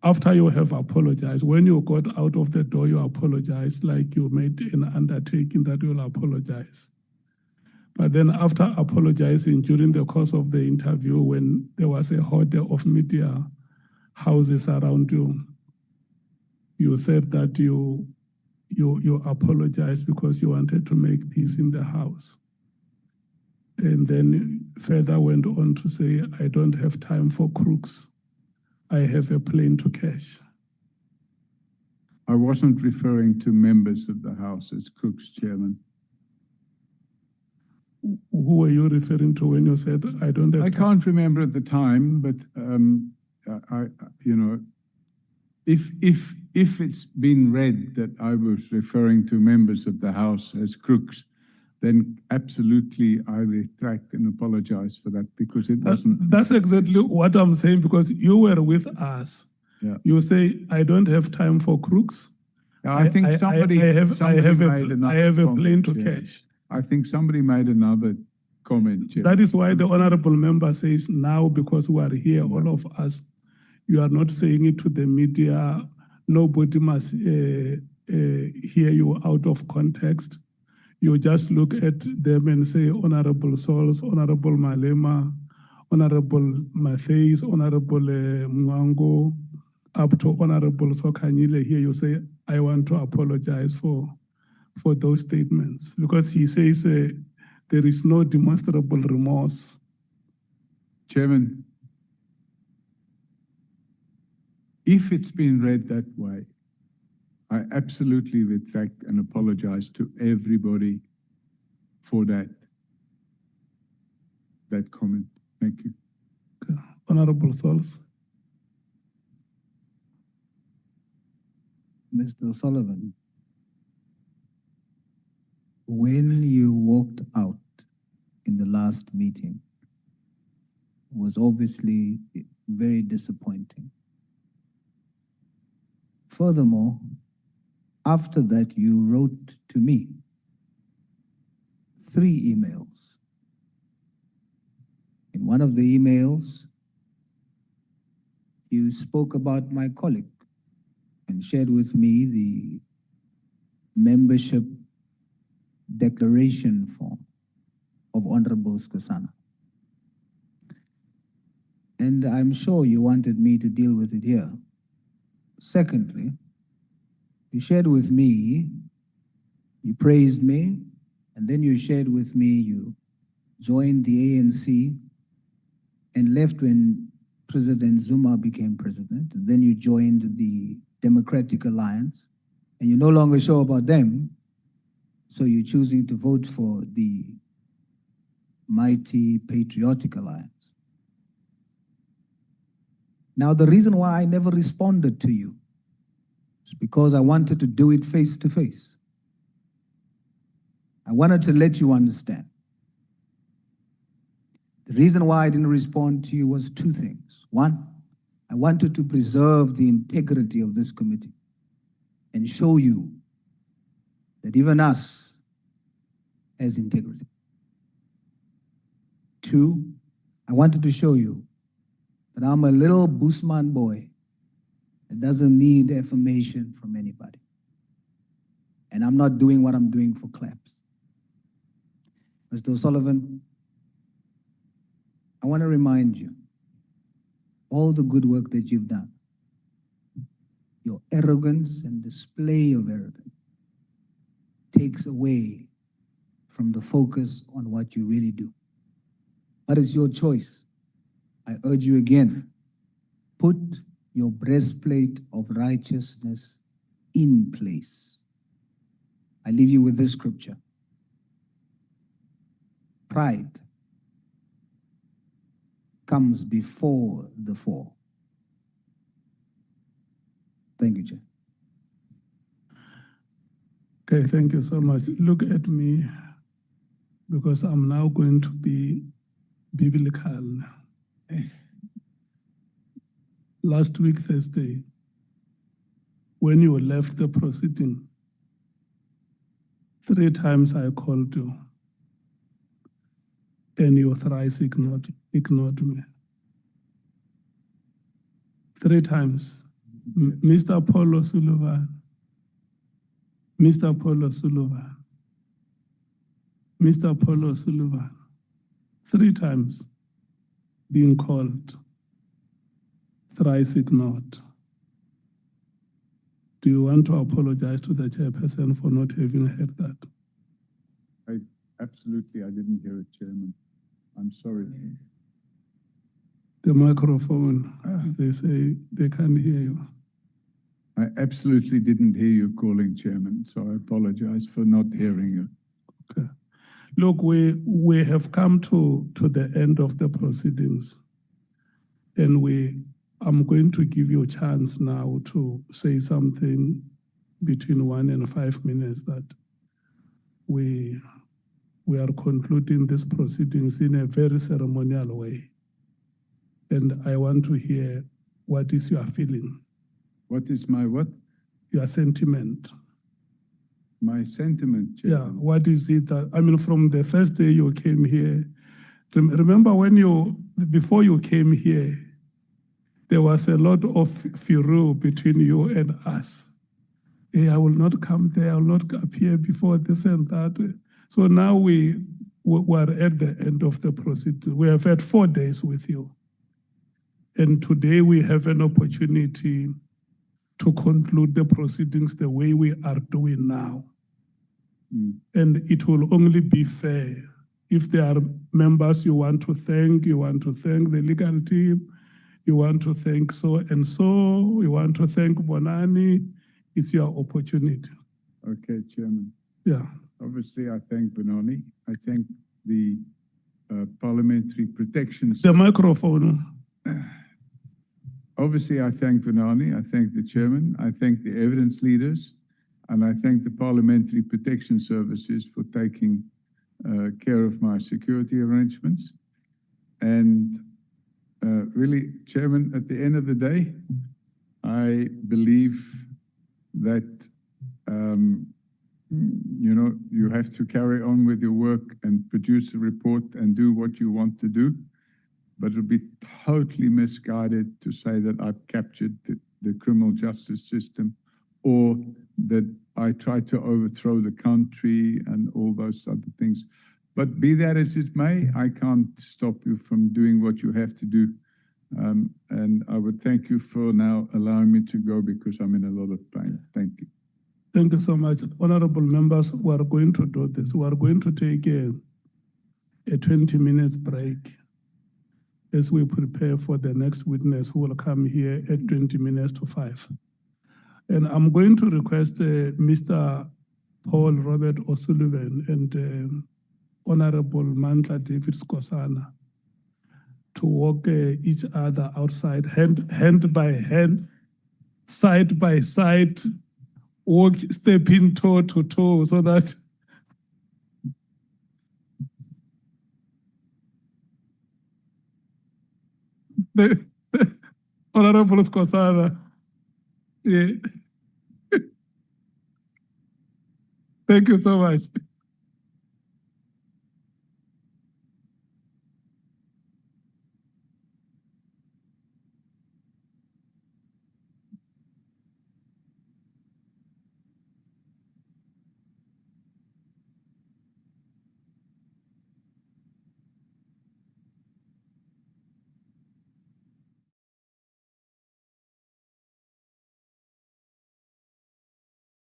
A: after you have apologized, when you got out of the door, you apologized, like you made an undertaking that you'll apologize. But then after apologizing during the course of the interview, when there was a horde of media houses around you, you said that you apologized because you wanted to make peace in the house. And then further went on to say, I don't have time for crooks. I have a plane to catch.
C: I wasn't referring to members of the House as crooks, Chairman.
A: Who were you referring to when you said, I don't have
C: I can't remember at the time, but if it's been read that I was referring to members of the House as crooks, then absolutely I retract and apologize for that, because it wasn't.
A: That's exactly what I'm saying, because you were with us.
C: Yeah.
A: You say, I don't have time for crooks.
C: I think somebody
A: I have a plane to catch.
C: I think somebody made another comment, Chair.
A: That is why the honorable member says now, because we are here, all of us, you are not saying it to the media. Nobody must hear you out of context. You just look at them and say, Honorable Souls, Honorable Malema, Honorable Mattheys, Honorable Mwango, up to Honorable Sokanyile. Here you say, I want to apologize for those statements, because he says there is no demonstrable remorse.
C: Chairman, if it's been read that way, I absolutely retract and apologize to everybody for that comment. Thank you.
A: Okay. Honorable Souls.
F: Mr. Sullivan, when you walked out in the last meeting, was obviously very disappointing. Furthermore, after that, you wrote to me 3 emails. In one of the emails, you spoke about my colleague and shared with me the membership declaration form of Honorable Skhosana. And I'm sure you wanted me to deal with it here. Secondly, you shared with me, you praised me, and then you shared with me you joined the ANC and left when President Zuma became president. And then you joined the Democratic Alliance, and you're no longer sure about them, so you're choosing to vote for the mighty Patriotic Alliance. Now, the reason why I never responded to you is because I wanted to do it face to face. I wanted to let you understand. The reason why I didn't respond to you was 2 things. One, I wanted to preserve the integrity of this committee and show you that even us has integrity. 2, I wanted to show you that I'm a little Busman boy that doesn't need affirmation from anybody. And I'm not doing what I'm doing for claps. Mr. O'Sullivan, I want to remind you all the good work that you've done. Your arrogance and display of arrogance takes away from the focus on what you really do. But it's your choice. I urge you again, put your breastplate of righteousness in place. I leave you with this scripture. Pride comes before the fall. Thank you, Chair.
A: Okay, thank you so much. Look at me, because I'm now going to be biblical. Last week, Thursday, when you left the proceeding, 3 times I called you, and you thrice ignored me. 3 times. Mr. Paul O Sullivan, Mr. Paul O Sullivan, Mr. Paul O Sullivan, 3 times being called, thrice ignored. Do you want to apologize to the chairperson for not having heard that?
C: Absolutely, I didn't hear it, Chairman. I'm sorry.
A: The microphone, they say they can't hear you.
C: I absolutely didn't hear you calling, Chairman, so I apologize for not hearing you.
A: Okay. Look, we have come to the end of the proceedings, and I'm going to give you a chance now to say something between 1 and 5 minutes that we are concluding these proceedings in a very ceremonial way. And I want to hear what is your feeling.
C: What is my what?
A: Your sentiment.
C: My sentiment, Chairman.
A: Yeah, what is it that, I mean, from the first day you came here, remember before you came here, there was a lot of furor between you and us. Hey, I will not come there, I will not appear before this and that. So now we are at the end of the proceeding. We have had 4 days with you. And today we have an opportunity to conclude the proceedings the way we are doing now. And it will only be fair. If there are members you want to thank the legal team, you want to thank so and so, you want to thank Bonani, it's your opportunity.
C: Okay, Chairman.
A: Yeah.
C: Obviously, I thank Bonani. I thank the parliamentary protections.
A: The microphone.
C: Obviously, I thank Bonani. I thank the chairman. I thank the evidence leaders. And I thank the Parliamentary Protection Services for taking care of my security arrangements. And really, Chairman, at the end of the day, I believe that, you have to carry on with your work and produce a report and do what you want to do. But it would be totally misguided to say that I've captured the criminal justice system, or that I tried to overthrow the country and all those other things. But be that as it may, I can't stop you from doing what you have to do. And I would thank you for now allowing me to go, because I'm in a lot of pain. Thank you.
A: Thank you so much. Honorable members, we are going to do this. We are going to take a 20 minutes break as we prepare for the next witness who will come here at 20 minutes to 5. And I'm going to request Mr. Paul Robert O Sullivan and Honorable Nhlanhla David Skosana to walk each other outside, hand by hand, side by side, walk, stepping toe to toe, so that the Honorable Skosana. Yeah. Thank you so much.